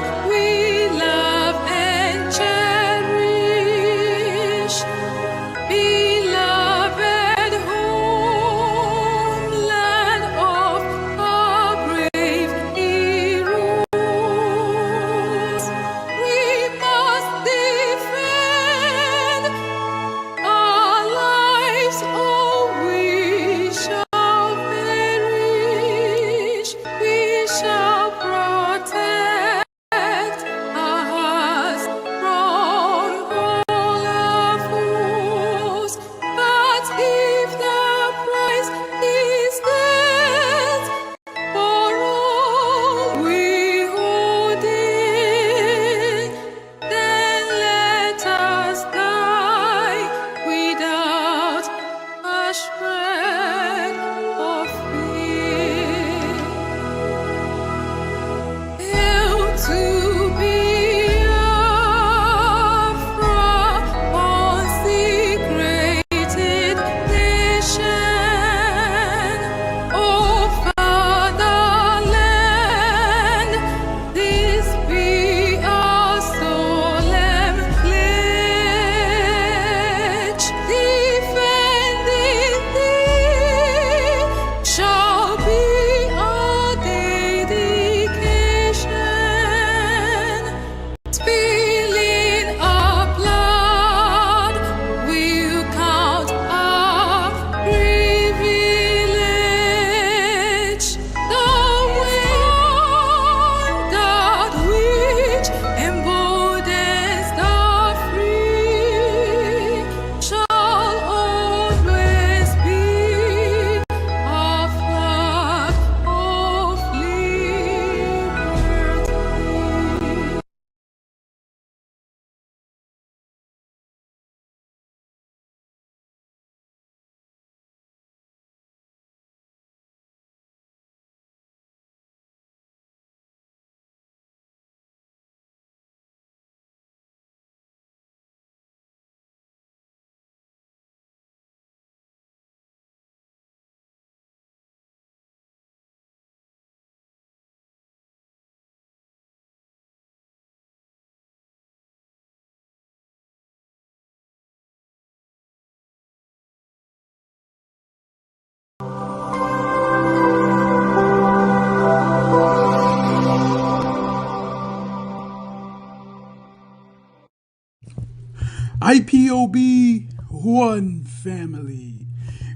IPOB, one family.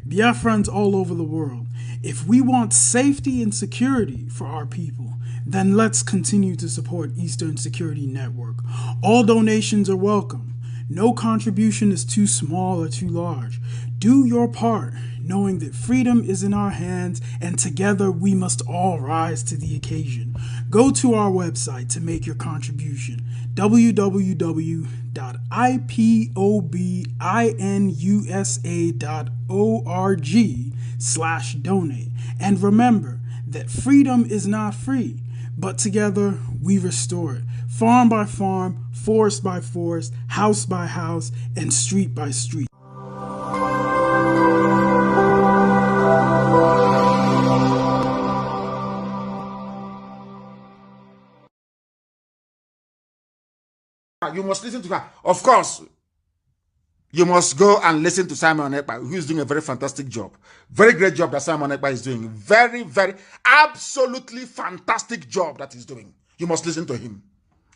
Biafrans all over the world, if we want safety and security for our people, then let's continue to support Eastern Security Network. All donations are welcome. No contribution is too small or too large. Do your part, knowing that freedom is in our hands and together we must all rise to the occasion. Go to our website to make your contribution, www.ipobinUSA.org/donate. And remember that freedom is not free, but together we restore it. Farm by farm, forest by forest, house by house, and street by street. You must listen to her. Of course, you must go and listen to Simon Ekpa, who is doing a very fantastic job. Very great job that Simon Ekpa is doing. Very, very, absolutely fantastic job that he's doing. You must listen to him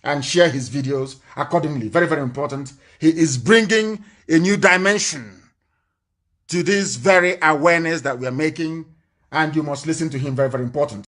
and share his videos accordingly. Very, very important. He is bringing a new dimension to this very awareness that we are making, and you must listen to him. Very, very important.